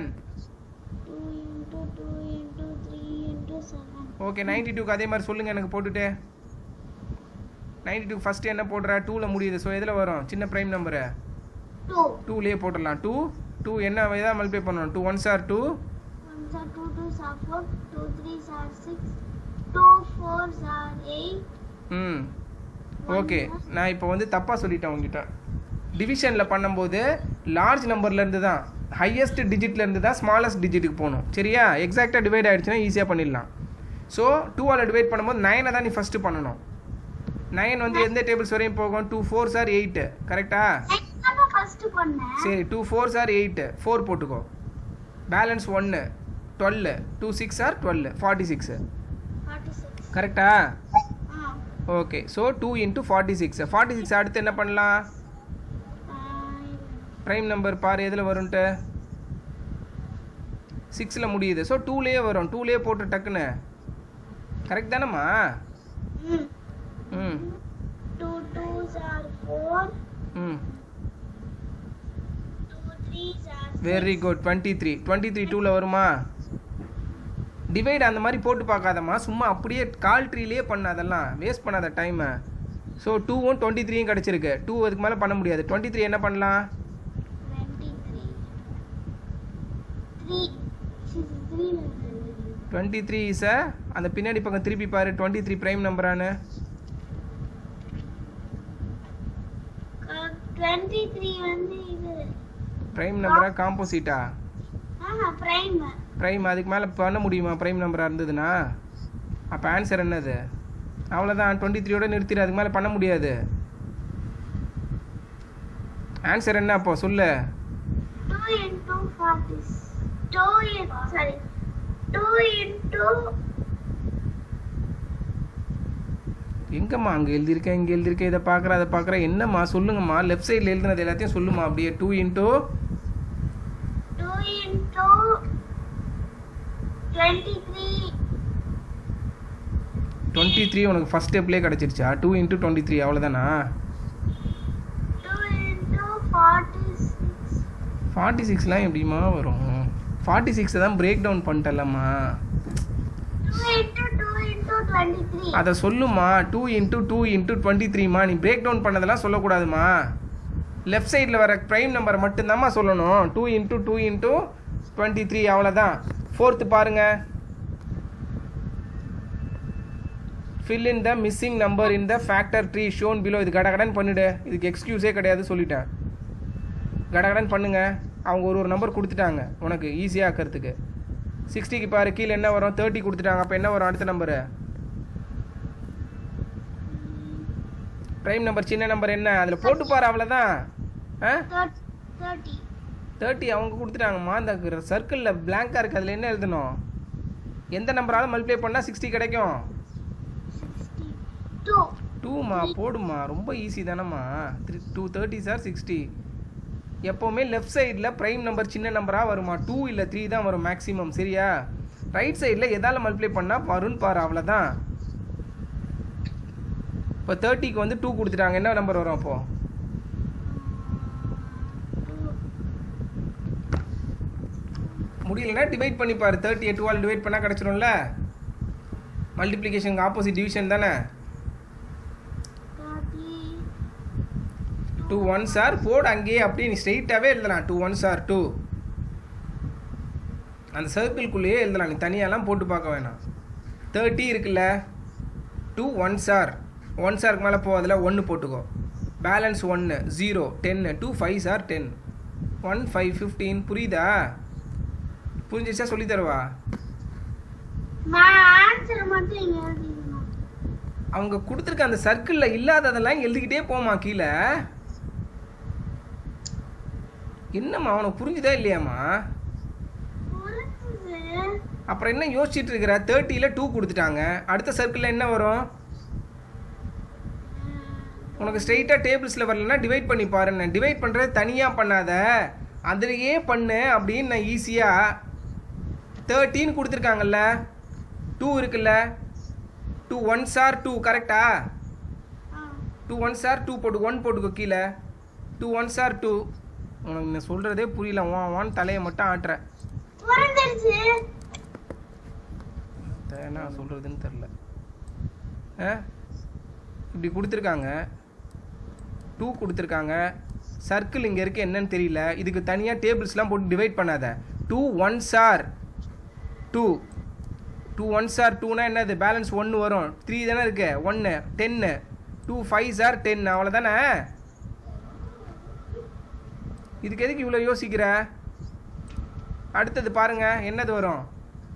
Speaker 2: 2 into 2 into 3 into 7
Speaker 1: okay 92க்கு அதே மாதிரி சொல்லுங்கள் எனக்கு போட்டுட்டு 92 ஃபஸ்ட்டு என்ன போடுற 2ல் முடியுது ஸோ எதில் வரும் சின்ன ப்ரைம் நம்பரு
Speaker 2: 2
Speaker 1: 2லேயே போட்டுடலாம் 2 என்ன எதாவது மல்டிப்ளை பண்ணணும் 2 1s are 2
Speaker 2: 1s are 2 2s are 4 2 3s are 6 2 4s are 8
Speaker 1: ம் ஓகே நான் இப்போ வந்து தப்பாக சொல்லிட்டேன் உங்ககிட்ட டிவிஷனில் பண்ணும்போது லார்ஜ் நம்பர்லேருந்து தான் ஹையஸ்ட் டிஜிட்லேருந்து தான் ஸ்மாலஸ்ட் டிஜிட்டுக்கு போகணும் சரியா எக்ஸாக்டாக டிவைட் ஆகிடுச்சுன்னா ஈஸியாக பண்ணிடலாம் ஸோ 2ஆல் டிவைட் பண்ணும்போது 9 தான் நீ ஃபஸ்ட்டு பண்ணணும் 9 வந்து எந்த டேபிள்ஸ் வரையும் போகும் 2 4s are 8 கரெக்டா
Speaker 2: நான் ஃபர்ஸ்ட் பண்ணேன்
Speaker 1: சரி 2 4s are 8 4 போட்டுக்கோ பேலன்ஸ் 1 12 2 6 are 12 46
Speaker 2: 46
Speaker 1: கரெக்டா
Speaker 2: ஆ
Speaker 1: ஓகே ஸோ 2 இன்ட்டு 46 அடுத்து என்ன பண்ணலாம் ப்ரைம் நம்பர் பாரு எதில் வரும்ன்ட்டு 6ல் முடியுது ஸோ 2லேயே வரும் 2லேயே போட்டு டக்குன்னு கரெக்ட் தானேம்மா
Speaker 2: ம்
Speaker 1: ம்
Speaker 2: 2 2s are 4
Speaker 1: ம்
Speaker 2: 2 3s are
Speaker 1: வெரி குட் 23 2ல் வருமா டிவைட் அந்த மாதிரி போட்டு பார்க்காதம்மா சும்மா அப்படியே கால் ட்ரீலேயே பண்ண அதெல்லாம் வேஸ்ட் பண்ணாத டைமை ஸோ 2ம் 23யும் கிடச்சிருக்கு 2 அதுக்கு மேலே பண்ண முடியாது 23 என்ன பண்ணலாம்
Speaker 2: 23 3
Speaker 1: 23 இஸ் அந்த பின்னாடி பக்கம் திருப்பி பாரு 23 ப்ரைம் நம்பரானு
Speaker 2: 23 வந்து இது
Speaker 1: ப்ரைம் நம்பரா காம்போசிட்டா ப்ரைம் அதுக்கு மேலே பண்ண முடியுமா ப்ரைம் நம்பராக இருந்ததுன்னா அப்போ ஆன்சர் என்னது அவ்வளோதான் 23யோட நிறுத்திடு அதுக்கு மேலே பண்ண முடியாது ஆன்சர் என்ன அப்போ சொல்லு
Speaker 2: 2 into 40 2 into
Speaker 1: எங்கம்மா அங்கே எழுதியிருக்கேன் இங்கே எழுதியிருக்கேன் இதை பார்க்குறேன் அதை பார்க்குறேன் என்னம்மா சொல்லுங்கம்மா லெஃப்ட் சைடில் எழுதுனது எல்லாத்தையும் சொல்லுமா அப்படியே 2 இன்ட்டு
Speaker 2: 2 into
Speaker 1: 23 உனக்கு ஃபஸ்ட் ஸ்டெப்லேயே கிடச்சிருச்சா 2 இன்ட்டு 23 அவ்வளோதானா
Speaker 2: 2 into 46
Speaker 1: 46லாம் எப்படிமா வரும் 46 தான் பிரேக் டவுன் பண்ணிட்டலம்மா
Speaker 2: 2 into 23
Speaker 1: அதை சொல்லுமா 2 இன்ட்டு 2 இன்ட்டு 23மா நீ பிரேக் டவுன் பண்ணதெல்லாம் சொல்லக்கூடாதுமா லெஃப்ட் சைடில் வர ப்ரைம் நம்பரை மட்டும்தாம்மா சொல்லணும் 2 இன்ட்டு 2 இன்ட்டு 23 அவ்வளோதான் ஃபோர்த்து பாருங்க fill in the missing number in the factor tree shown below இது கடகடன் பண்ணிவிடு இதுக்கு எக்ஸ்கியூஸே கிடையாது சொல்லிட்டேன் கடகடன் பண்ணுங்க அவங்க ஒரு நம்பர் கொடுத்துட்டாங்க உனக்கு ஈஸியாக ஆக்கிறதுக்கு 60க்கு பாரு கீழே என்ன வரும் 30 கொடுத்துட்டாங்க அப்போ என்ன வரும் அடுத்த நம்பரு ப்ரைம் நம்பர் சின்ன நம்பர் என்ன அதில் போட்டு பாரு அவ்வளோதான் ஆ
Speaker 2: 30
Speaker 1: 30 அவங்க கொடுத்துட்டாங்கம்மா அந்த சர்க்கிளில் பிளாங்காக இருக்குது அதில் என்ன எழுதணும் எந்த நம்பராலும் மல்டிப்ளை பண்ணால் 60 கிடைக்கும்
Speaker 2: 2.
Speaker 1: டூமா போடுமா, ரொம்ப ஈஸி தானம்மா. 230 சார் 60. எப்போவுமே லெஃப்ட் சைடில் ப்ரைம் நம்பர் சின்ன நம்பராக வருமா, 2 இல்லை 3 தான் வரும் மேக்ஸிமம், சரியா? ரைட் சைடில் எதால் மல்டிப்ளை பண்ணால் வரும்னு பாரு, அவ்வளோதான். இப்போ 30க்கு வந்து 2 கொடுத்துட்டாங்க, என்ன நம்பர் வரும் அப்போது? முடியலன்னா டிவைட் பண்ணிப்பார். 30 2ஆல் டிவைட் பண்ணால் கிடச்சிரும்ல. மல்டிப்ளிகேஷனுக்கு ஆப்போசிட் டிவிஷன் தானே. 2 1s are போடு அங்கேயே, அப்படியே நீ ஸ்ட்ரெயிட்டாகவே எழுதலாம். 2 1s are 2. அந்த சர்க்கிள்குள்ளேயே எழுதலாம், நீ தனியாலாம் போட்டு பார்க்க வேணாம். 30 இருக்குல்ல, 2 1s are 1s are மேலே போவதில் 1 போட்டுக்கோ. Balance 1 0 10 2 5s are 10 1 5 15. புரியுதா? புரிஞ்சிச்சா? சொல்லி தருவா.
Speaker 2: ஆன்சர் மட்டும் இங்க எழுதிடணும்.
Speaker 1: அவங்க கொடுத்துருக்க அந்த சர்க்கிளில் இல்லாததெல்லாம் எழுதிக்கிட்டே போமா கீழே. என்னம்மா அவனுக்கு புரிஞ்சுதா இல்லையாம்மா? அப்புறம் என்ன யோசிச்சுட்டு இருக்கிற? 30ல் 2 கொடுத்துட்டாங்க, அடுத்த சர்க்கிளில் என்ன வரும்? உனக்கு ஸ்ட்ரெயிட்டாக டேபிள்ஸில் வரலன்னா டிவைட் பண்ணி பாருன்னு. டிவைட் பண்ணுறது தனியாக பண்ணாத, அதுலேயே பண்ணு அப்படின்னு நான் ஈஸியாக. 13 கொடுத்துருக்காங்கல்ல, 2 இருக்குல்ல, 2 1s are 2 கரெக்டா? 2 1s are 2 போட்டு 1 போட்டுக்கோ கீழே. 2 1s are 2. உனக்கு நான் சொல்கிறதே புரியல, வான் தலையை மட்டும் ஆட்டுற. என்ன சொல்கிறதுன்னு தெரில. இப்படி கொடுத்துருக்காங்க, 2 கொடுத்துருக்காங்க, சர்க்கிள் இங்கே இருக்குது, என்னன்னு தெரியல. இதுக்கு தனியாக டேபிள்ஸ்லாம் போட்டு டிவைட் பண்ணாத. 2 1s are 2. 2 1s are 2னா என்னது? பேலன்ஸ் 1 வரும். 3 தானே இருக்கு, 1 10 2 5s are 10, அவ்வளோதானே? இதுக்கு எதுக்கு இவ்வளோ யோசிக்கிற? அடுத்தது பாருங்க, என்னது வரும்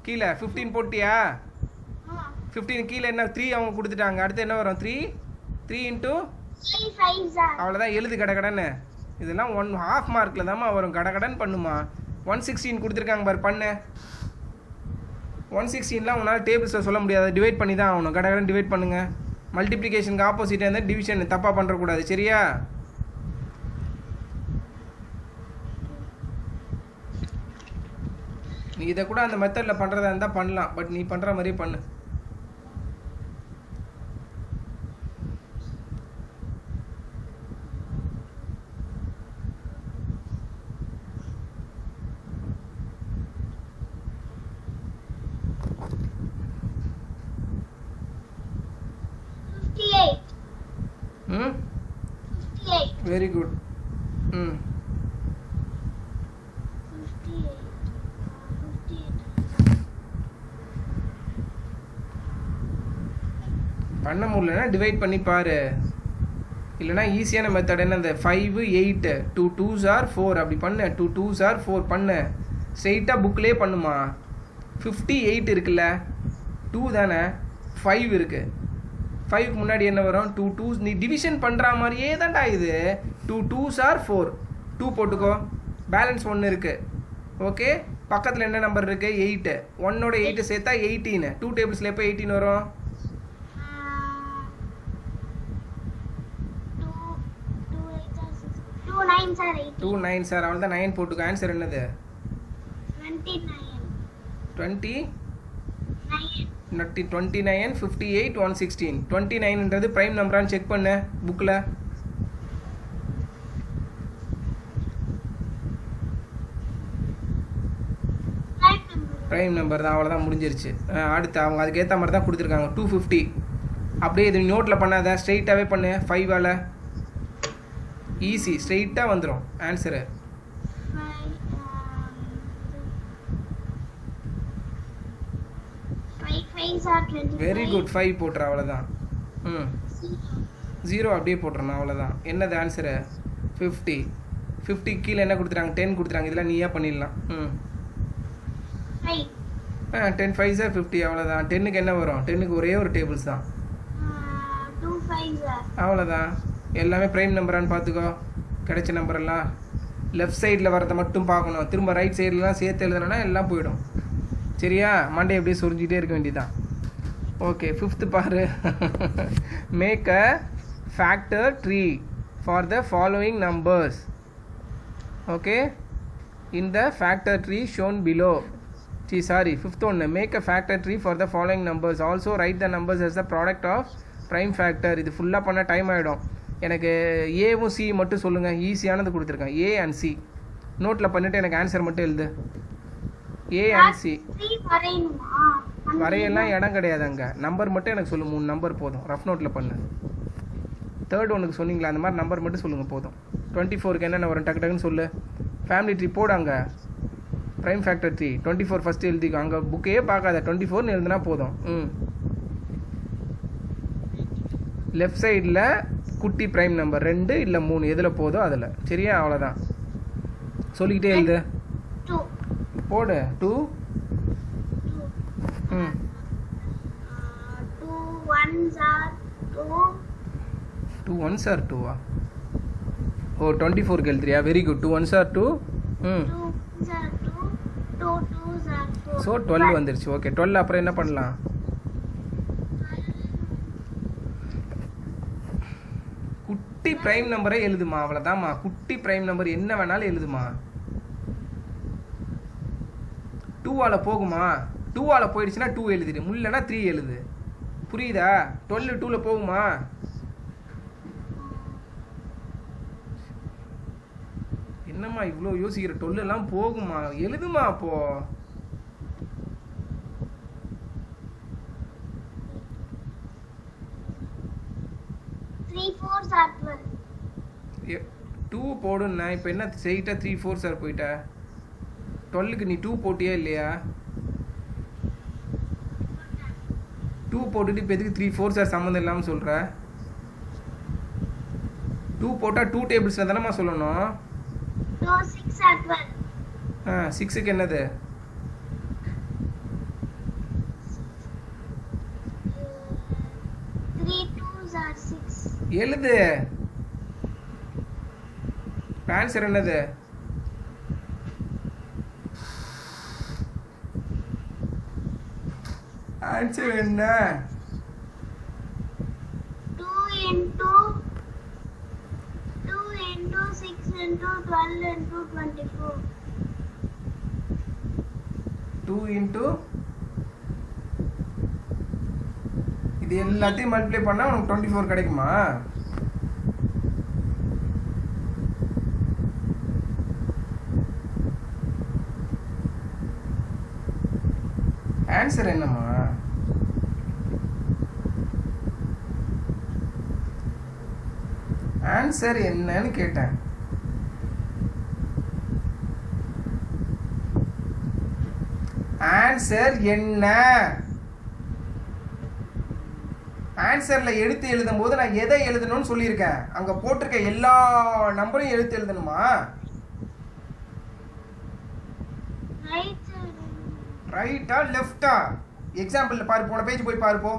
Speaker 1: கீழே? 15 போட்டியா? 15 கீழே என்ன 3 அவங்க கொடுத்துட்டாங்க, அடுத்து என்ன வரும்? 3 இன்ட்டு அவ்வளோதான். எழுது கடகடன்னு. இதெல்லாம் 1/2 மார்க்கில் தான்மா வரும், கடகடன் பண்ணுமா. 116 கொடுத்துருக்காங்க பாரு, பண்ணு. 116லாம் உன்னால் டேபிள்ஸில் சொல்ல முடியாது, டிவைட் பண்ணி தான் ஆகணும். கடகடன் டிவைட் பண்ணுங்க. மல்டிப்ளிகேஷனுக்கு ஆப்போசிட்டாக இருந்தால் டிவிஷன் தப்பாக பண்ணுறக்கூடாது, சரியா? நீ இதை கூட அந்த மெத்தடில் பண்ணுறதா இருந்தால் பண்ணலாம், பட் நீ பண்ணுற மாதிரியே பண்ணு. Very good. பண்ண முடியலன்னா டிவைட் பண்ணி பாரு. இல்லைனா ஈஸியான மெத்தட் என்ன, இந்த 5 8 2 2s are 4 அப்படி பண்ணு. 2 2s are 4 பண்ணு. ஸ்ட்ரெயிட்டாக புக்லேயே பண்ணுமா. 58 இருக்குல்ல, 2 தானே, 5 இருக்குது. 5க்கு முன்னாடி என்ன வரும்? 2 2s. நீ டிவிஷன் பண்ணுற மாதிரியே தான்டா இது. 2 2s are 4, 2 போட்டுக்கோ. பேலன்ஸ் 1 இருக்குது, ஓகே. பக்கத்தில் என்ன நம்பர் இருக்குது? 8. 1ஓட 8 சேர்த்தா 18. 2 டேபிள்ஸில் எப்போ 18 வரும்? 2 9s are அவன் தான் 9 போட்டுக்கோ. ஆன்சர் என்னது? 29 58 116. 29ன்றது ப்ரைம் நம்பரான்னு செக் பண்ணு புக்கில். ப்ரைம் நம்பர் தான், அவ்வளோதான், முடிஞ்சிருச்சு. அடுத்து அவங்க அதுக்கேற்ற மாதிரி தான் கொடுத்துருக்காங்க. 250. அப்படியே இது நோட்டில் பண்ணாத, ஸ்ட்ரெயிட்டாகவே பண்ணு. 5ஆல் ஈஸி, ஸ்ட்ரெயிட்டாக வந்துடும் ஆன்சரு. Very good. 5 போட்டுற, அவ்வளோதான். 0 அப்படியே போட்டுறணும், அவ்வளோதான். என்னது ஆன்சரு? 50. 50 கீழே என்ன கொடுத்துட்டாங்க? 10 கொடுத்துட்டாங்க. இதெல்லாம் நீயா பண்ணிடலாம். 10 5s are 50, அவ்வளோதான். 10க்கு என்ன வரும்? 10க்கு ஒரே ஒரு டேபிள்ஸ் தான், அவ்வளோதான். எல்லாமே ப்ரைம் நம்பரான்னு பார்த்துக்கோ. கிடைச்ச நம்பரெல்லாம் லெஃப்ட் சைடில் வரதை மட்டும் பார்க்கணும். திரும்ப ரைட் சைட்லலாம் சேர்த்து எழுதுனா எல்லாம் போயிடும், சரியா? மண்டே அப்படியே சொரிஞ்சிக்கிட்டே இருக்க வேண்டியதான். ஓகே ஃபிஃப்த்து பாரு. Make a factor tree for the following numbers. Okay in the factor tree shown below. Fifth ஒன்று. Make a factor tree for the following numbers. Also write the numbers as the product of prime factor. இது ஃபுல்லாக பண்ண time ஆகிடும். எனக்கு ஏவும் C மட்டும் சொல்லுங்கள். ஈஸியானது கொடுத்துருக்கேன். ஏ அண்ட் சி நோட்டில் பண்ணிவிட்டு எனக்கு ஆன்சர் மட்டும் எழுது. A and C. வரையெல்லாம் இடம் கிடையாது அங்கே. நம்பர் மட்டும் எனக்கு சொல்லு. 3 நம்பர் போதும். ரஃப் நோட்டில் பண்ணு. தேர்ட் ஒன்றுக்கு சொன்னீங்களா அந்த மாதிரி நம்பர் மட்டும் சொல்லுங்கள் போதும். 24க்கு என்னென்ன வரும் டக்கு டக்குன்னு சொல்லு. ஃபேமிலி ட்ரீ போடு அங்கே. ப்ரைம் ஃபேக்டர் ட்ரீ 24 ஃபஸ்ட்டு எழுதிக்கோ. அங்கே புக்கையே பார்க்காத 24ன்னு எழுதுனா போதும். லெஃப்ட் சைடில் குட்டி ப்ரைம் நம்பர் 2 இல்லை 3 எதில் போதோ அதில். சரியா? அவ்வளோதான். சொல்லிக்கிட்டே எழுது. போடு. 2 2 1s are 2 ஓ 24க்கு எழுதுறியா? Very good. 2 1s are 2. So 12 வந்துருச்சு. ஓகே 12 அப்புறம் என்ன பண்ணலாம்? குட்டி ப்ரைம் நம்பரே எழுதுமா. அவ்வளோதாம்மா. குட்டி ப்ரைம் நம்பர் என்ன வேணாலும் எழுதுமா. 2ஆல் போகுமா? 2ஆல் போயிடுச்சுன்னா 2 எழுதிடு. முள்ளனா 3 எழுது. புரியுதா? 12 2ல் போகுமா? என்னம்மா இவ்வளோ யோசிக்கிற? 12 எல்லாம் போகுமா? எழுதுமா அப்போ. டூ போடுன்னா இப்போ என்ன செய்யிட்டா 3 4s are போயிட்டா. 12க்கு நீ 2 போட்டியா இல்லையா? 2 போட்டுட்டு இப்போ எதுக்கு 3 4s are சம்மந்தம் இல்லாமல் சொல்கிற? 2 போட்டால் 2 டேபிள்ஸில் தானேம்மா சொல்லணும். 6க்கு என்னது?
Speaker 2: 3 2s are 6.
Speaker 1: எழுது. ஆன்சர் என்னது? ஆன்சர் என்ன?
Speaker 2: 2 into 6 into 12 into 24.
Speaker 1: 2 into இது எல்லாத்தையும் மல்டிப்ளை பண்ணால் உனக்கு 24 கிடைக்குமா? ஆன்சர் என்னம்மா? ஆன்சர் என்னன்னு கேட்டேன். ஆன்சர் என்ன? ஆன்சர்ல எழுத்து எழுதும் போது நான் எதை எழுதணும்னு சொல்லியிருக்கேன். அங்க போட்டிருக்க எல்லா நம்பரையும் எழுத்து எழுதணுமா? ரைட்டா லெஃப்டா? எக்ஸாம்பிள் பாரு. போன பேஜ் போய் பாரு. போ.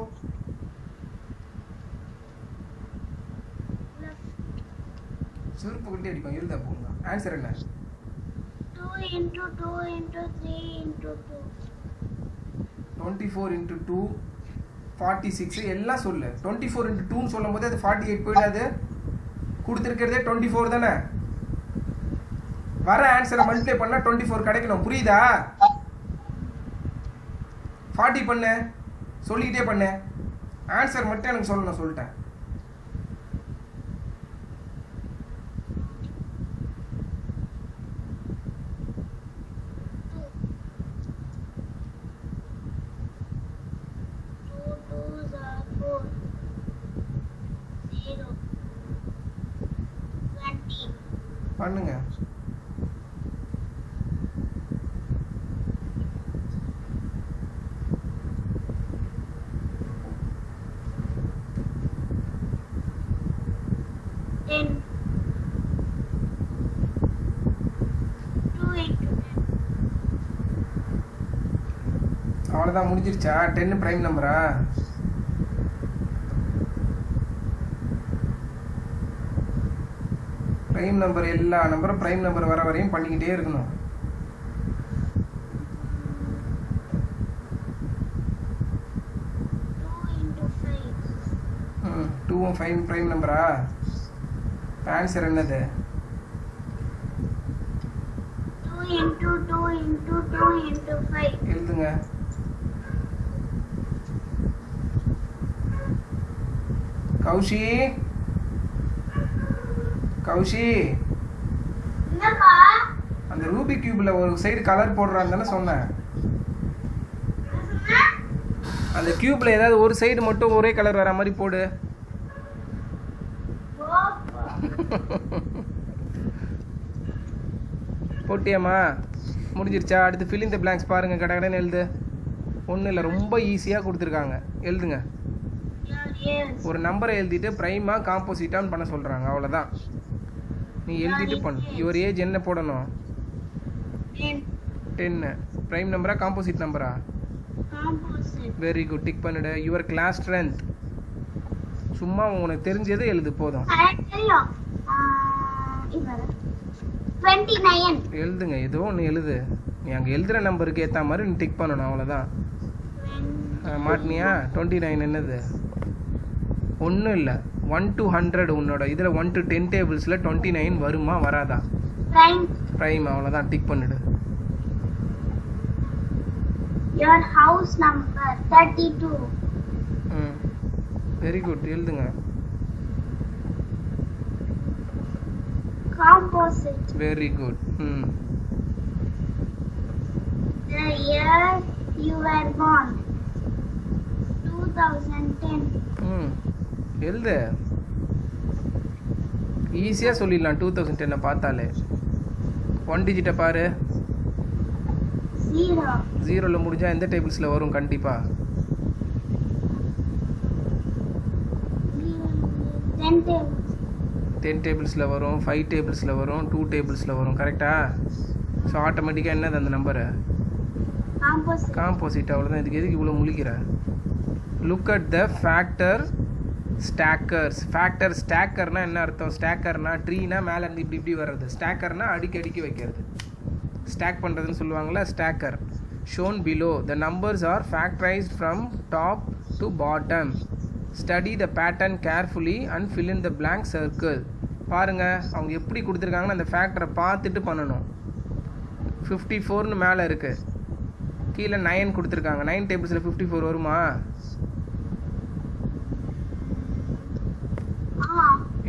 Speaker 1: சுருப்பு கிட்டே அடிக்கும். எழுத போங்க. ஆன்சர் என்ன?
Speaker 2: 2 into 2 into 3 into 2.
Speaker 1: 24 into 2 46 எல்லாம் சொல்லு. 24 into 2ன்னு சொல்லும் போது அது 48 போயிடாது. கொடுத்துருக்கிறதே 24 தானே. வர ஆன்சரை மல்டிப்ளை பண்ணா 24 கிடைக்கணும். புரியுதா? 40 பண்ணு. சொல்லிக்கிட்டே பண்ணு. ஆன்சர் மட்டும் எனக்கு சொல்லணும். சொல்லிட்டேன். பண்ணுங்க. அவ்வளோதான். முடிஞ்சிருச்சா? 10 ப்ரைம் நம்பரா? ப்ரைம் நம்பர் எல்லா நம்பரும் ப்ரைம் நம்பர் வர வரையும் பண்ணிக்கிட்டே இருக்கணும். 2வும் ப்ரைம் நம்பரா? ஆன்சர் என்னது?
Speaker 2: 2 into 2 into 2 into 5.
Speaker 1: எழுதுங்க. கௌஷி
Speaker 2: என்னப்பா?
Speaker 1: அந்த ரூபிக் கியூப்ல ஒரு சைடு கலர் போடுறான்னு தானே சொன்னேன். அந்த கியூப்ல ஏதாவது ஒரு சைடு மட்டும் ஒரே கலர் வர மாதிரி போடு. போட்டியாம்மா? முடிஞ்சிருச்சா? அடுத்து fill in the blanks பாருங்க. கடகடன்னு எழுது. ஒன்றும் இல்லை, ரொம்ப ஈஸியாக கொடுத்துருக்காங்க. எழுதுங்க. ஒரு நம்பரை எழுதிட்டு ப்ரைமா காம்போசிட்டான்னு பண்ண சொல்கிறாங்க, அவ்வளோதான். நீ எழுதிட்டு பண்ணு. யுவர் ஏஜ் என்ன போடணும்? 10. ப்ரைம் நம்பரா காம்போசிட் நம்பரா? வெரி குட், டிக் பண்ணிடு. யுவர் கிளாஸ் ஸ்ட்ரென்த் சும்மா உனக்கு தெரிஞ்சது எழுது போதும்.
Speaker 2: 29.
Speaker 1: எழுதுங்க, ஏதோ ஒன்று எழுது. நீ அங்கே எழுதுகிற நம்பருக்கு ஏற்ற மாதிரி நீ டிக் பண்ணணும், அவ்வளோதான். மாட்டினியா? 29 என்னது? ஒன்றும் இல்லை, 1 to 100 உன்னோட இதில் 1 to 10 டேபிள்ஸில் 29 வருமா வராதா? ப்ரைம், அவ்வளோதான், டிக் பண்ணிடு.
Speaker 2: Your house number 32.
Speaker 1: Very good, எழுதுங்க.
Speaker 2: Composite.
Speaker 1: Very good.
Speaker 2: The year you were born 2010.
Speaker 1: எழுது. ஈஸியாக சொல்லிடலாம். 2010 பார்த்தாலே 1 டிஜிட்டை பாரு.
Speaker 2: 0.
Speaker 1: 0ல் முடிஞ்சா எந்த டேபிள்ஸில் வரும்? கண்டிப்பாக
Speaker 2: 10 tables.
Speaker 1: 10 டேபிள்ஸில் வரும், 5 டேபிள்ஸில் வரும், 2 டேபிள்ஸில் வரும். கரெக்டா? ஸோ ஆட்டோமேட்டிக்காக என்னது அந்த நம்பரு?
Speaker 2: Composite.
Speaker 1: காம்போசிட், அவ்வளோதான். இதுக்கு எதுக்கு இவ்வளோ முழிக்கிற? Look at the factor stackers. Factor ஸ்டாக்கர்னா என்ன அர்த்தம்? ஸ்டாக்கர்னா ட்ரீனா மேலே இருந்து இப்படி இப்படி வர்றது. ஸ்டாக்கர்னா அடுக்கி வைக்கிறது. ஸ்டாக் பண்ணுறதுன்னு சொல்லுவாங்களா, stacker. Shown below the numbers are factorized from top to bottom. Study the pattern carefully and fill in the blank circle. பாருங்கள், அவங்க எப்படி கொடுத்துருக்காங்கன்னு அந்த ஃபேக்டரை பார்த்துட்டு பண்ணணும். 54ன்னு மேலே இருக்குது, கீழே 9 கொடுத்துருக்காங்க. 9 டேபிள்ஸில் 54 வருமா?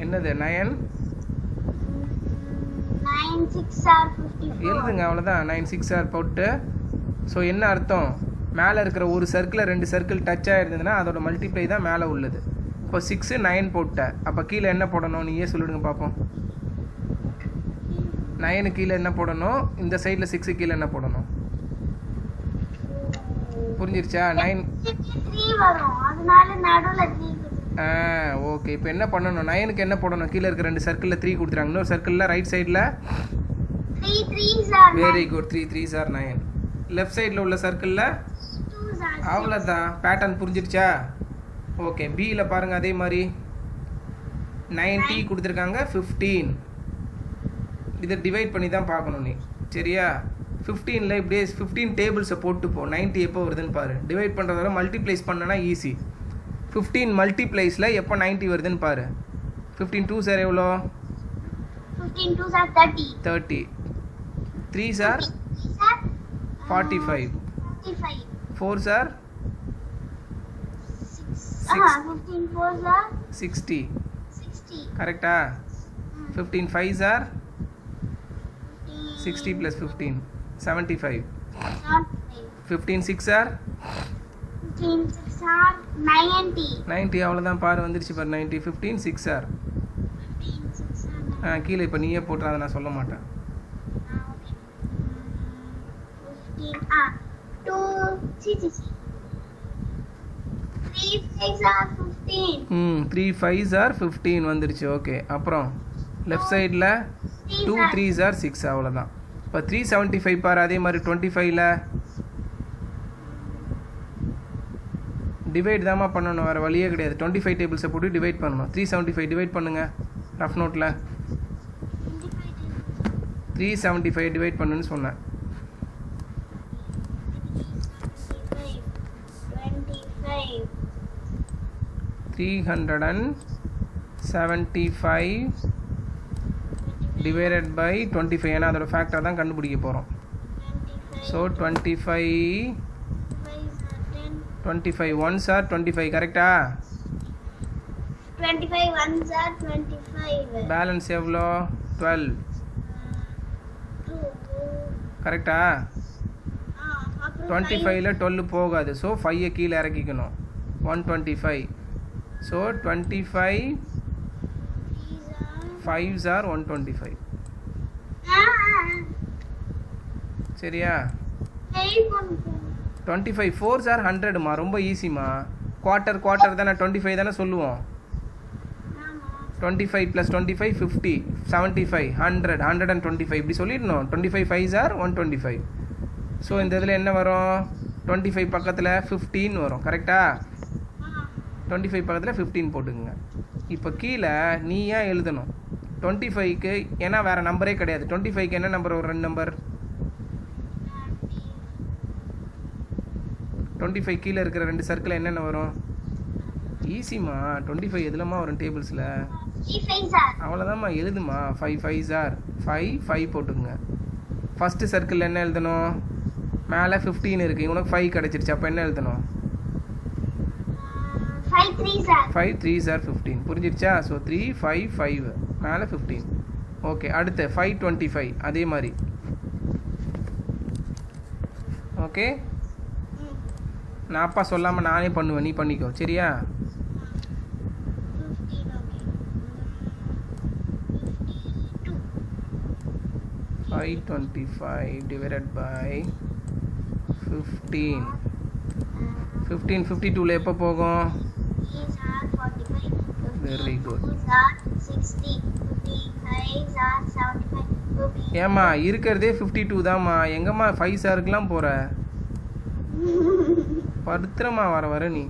Speaker 1: என்னது 9?
Speaker 2: 9 6 are 54.
Speaker 1: எழுதுங்க, அவ்வளோதான். 9 6 ஆர் போட்டு. ஸோ என்ன அர்த்தம்? மேலே இருக்கிற ஒரு சர்க்கிளில் 2 சர்க்கிள் டச் ஆகிருந்ததுன்னா அதோட மல்டிப்ளை தான் மேலே உள்ளது. இப்போ 6 9 போட்டேன். அப்போ கீழே என்ன போடணும்? நீயே சொல்லிடுங்க பார்ப்போம். 9 கீழே என்ன போடணும்? இந்த சைடில் 6 கீழே என்ன போடணும்? புரிஞ்சிருச்சா? 9
Speaker 2: 3 வரும், அதனால நடுவுல 3.
Speaker 1: ஓகே. இப்போ என்ன பண்ணணும்? 9க்கு என்ன போடணும்? கீழே இருக்கிற 2 சர்க்கிளில் 3 கொடுத்துறாங்க. இன்னொரு சர்க்கிளில் ரைட் சைடில்
Speaker 2: 3 3s are 9.
Speaker 1: Very good, 3 3s are 9. Left சைடில் உள்ள சர்க்கிளில்
Speaker 2: 2s are 6.
Speaker 1: அவ்வளோதான். பேட்டர்ன் புரிஞ்சிருச்சா? ஓகே. பியில் பாருங்கள், அதே மாதிரி 90 கொடுத்துருக்காங்க, 15. இதை டிவைட் பண்ணி தான் பார்க்கணும் நீ, சரியா? 15ல் இப்படியே 15 டேபிள்ஸை போட்டு போ. 90 எப்போ வருதுன்னு பாரு. டிவைட் பண்ணுறதோட மல்டிப்ளைஸ் பண்ணனா ஈஸி. 15 மல்டிப்ளைஸில் எப்போ 90 வருதுன்னு பாரு. 15 2s are எவ்வளோ?
Speaker 2: 15 2s are 30.
Speaker 1: 30. 3s are 45. 4s are
Speaker 2: 15 4s are
Speaker 1: 60.
Speaker 2: 60.
Speaker 1: கரெக்டா? 15 5s are 60 plus 15 75. 15 6 are
Speaker 2: 15 6 are 90.
Speaker 1: 90. அவ்வளோதான், பாரு வந்துருச்சு பாரு. 90. 15 6 are
Speaker 2: 15 6 are
Speaker 1: கீழே இப்போ நீயே போட்டுற, அதை நான் சொல்ல மாட்டேன்.
Speaker 2: 15 2 3 5s are 15.
Speaker 1: 3 5s are 15 வந்துருச்சு. ஓகே. அப்புறம் லெஃப்ட் சைடில் 2 3s are 6. அவ்வளோதான். இப்போ 375 பாரு. அதே மாதிரி 25ல் டிவைட் தாம்மா பண்ணணும், வேறு வழியே கிடையாது. 25 டேபிள்ஸை போட்டு டிவைட் பண்ணணும். 375 டிவைட் பண்ணுங்கள் ரஃப் நோட்டில். 375 டிவைட் பண்ணுன்னு சொன்னேன்.
Speaker 2: 25 25
Speaker 1: 375 75 டிவைடட் பை 25. ஏன்னா அதோட ஃபேக்டர் தான் கண்டுபிடிக்க போகிறோம். ஸோ 25 ஒன்ஸ் ஆர் 25 கரெக்டா?
Speaker 2: 25 ones are 25.
Speaker 1: பேலன்ஸ் எவ்வளோ? 12 கரெக்டா? 25ல் 12 போகாது. ஸோ 5 கீழே இறக்கிக்கணும். 125. So 25 5s are 125. சரியா? 25 4s are 100மா. ரொம்ப ஈஸிமா. குவார்ட்டர் தானே 25 தானே சொல்லுவோம். 25 + 25 50 75 100 125 இப்படி சொல்லிடணும். 25 5s are 125. ஸோ இந்த இதில் என்ன வரும்? 25 பக்கத்தில் 15 வரும். கரெக்டா? 25 பக்கத்தில் 15 போட்டுக்குங்க. இப்போ கீழே நீயா எழுதணும் 25க்கு. ஏன்னா வேறு நம்பரே கிடையாது. 25க்கு என்ன நம்பர் வரும்? 2 நம்பர். 25 கீழே இருக்கிற 2 சர்க்கிள் என்னென்ன வரும்? ஈஸிமா. 25 எதுலமா வரும் டேபிள்ஸில்? அவ்வளோதாம்மா. எழுதுமா. 5 5s are 5 போட்டுக்குங்க. ஃபஸ்ட்டு சர்க்கிள் என்ன எழுதணும்? மேலே 15 இருக்குது. உனக்கு 5 கிடச்சிருச்சு. அப்போ என்ன எழுதணும்? 5 3s are 15. புரிஞ்சிருச்சா? ஸோ 3 5 5 மேலே 15. ஓகே. அடுத்து 525 அதே மாதிரி. ஓகே. நான் அப்பா சொல்லாமல் நானே பண்ணுவேன், நீ பண்ணிக்கோ. சரியா? 525 divided by 15. 52ல எப்போ போகும்? Very good. ஏம்மா இருக்கிறதே 52 தாம்மா. எங்கம்மா 5 சாருக்குலாம் போகிற? படுத்துறமா வர நீ.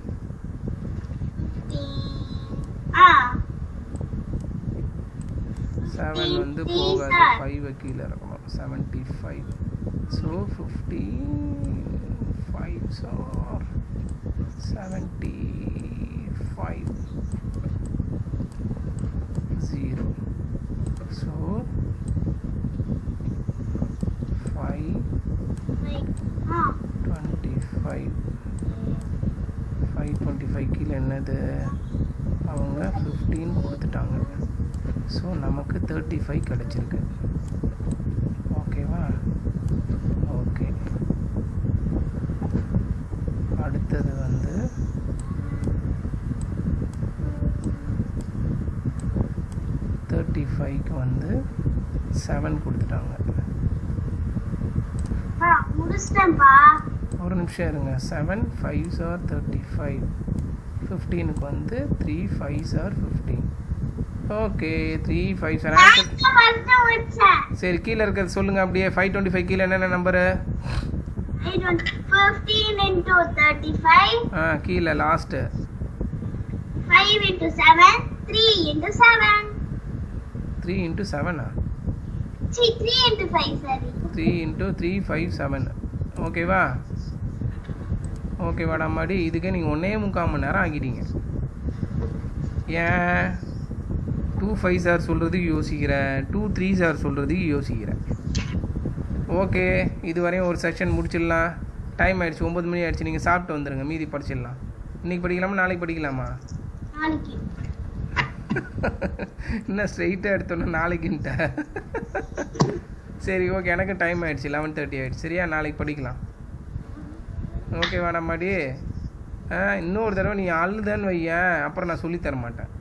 Speaker 1: 7 வந்து போகாது. 5 கீழே இறக்கணும். 75. So 55s are 75 0. ஸோ 525 கீழே என்னது? அவங்க 15 கொடுத்துட்டாங்க. ஸோ நமக்கு 35 கிடச்சிருக்கு. ஓகேவா? ஓகே. அடுத்தது வந்து 35க்கு வந்து 7 கொடுத்துட்டாங்க. ஒரு நிமிஷம் இருங்க. 7 5s are 35. 15க்கு வந்து 3 5s are 15. ஓகே. 3 5 சரி. கீழே இருக்கிறது சொல்லுங்க அப்படியே. 525 கீழே என்னென்ன நம்பரு?
Speaker 2: 15 into 35.
Speaker 1: கீழே last
Speaker 2: 5 into 7. 3 into 7.
Speaker 1: 3 into 7
Speaker 2: 3 into 5 sorry.
Speaker 1: 3 into 3 5 7. ஓகேவா? ஓகேவாடா மாடி. இதுக்கே நீங்கள் 1.25 மணி நேரம் ஆகிட்டீங்க. ஏன் 2 5s are சொல்கிறதுக்கு யோசிக்கிறேன், 2 3s are சொல்கிறதுக்கு யோசிக்கிறேன். ஓகே. இது வரையும் ஒரு செக்ஷன் முடிச்சிடலாம். டைம் ஆகிடுச்சு. 9 மணி ஆகிடுச்சு. நீங்கள் சாப்பிட்டு வந்துடுங்க. மீதி படிச்சிடலாம். இன்றைக்கி படிக்கலாமா நாளைக்கு படிக்கலாமா?
Speaker 2: நாளைக்கு.
Speaker 1: இன்னும் ஸ்ட்ரெயிட்டாக எடுத்தோன்னா நாளைக்குன்ட்ட. சரி ஓகே. எனக்கு டைம் ஆகிடுச்சு. 11:30 ஆகிடுச்சு. சரியா? நாளைக்கு படிக்கலாம். ஓகே வாடாமாடி. இன்னொரு தடவை நீ அழுதன்னு வையேன், அப்புறம் நான் சொல்லித்தர மாட்டேன்.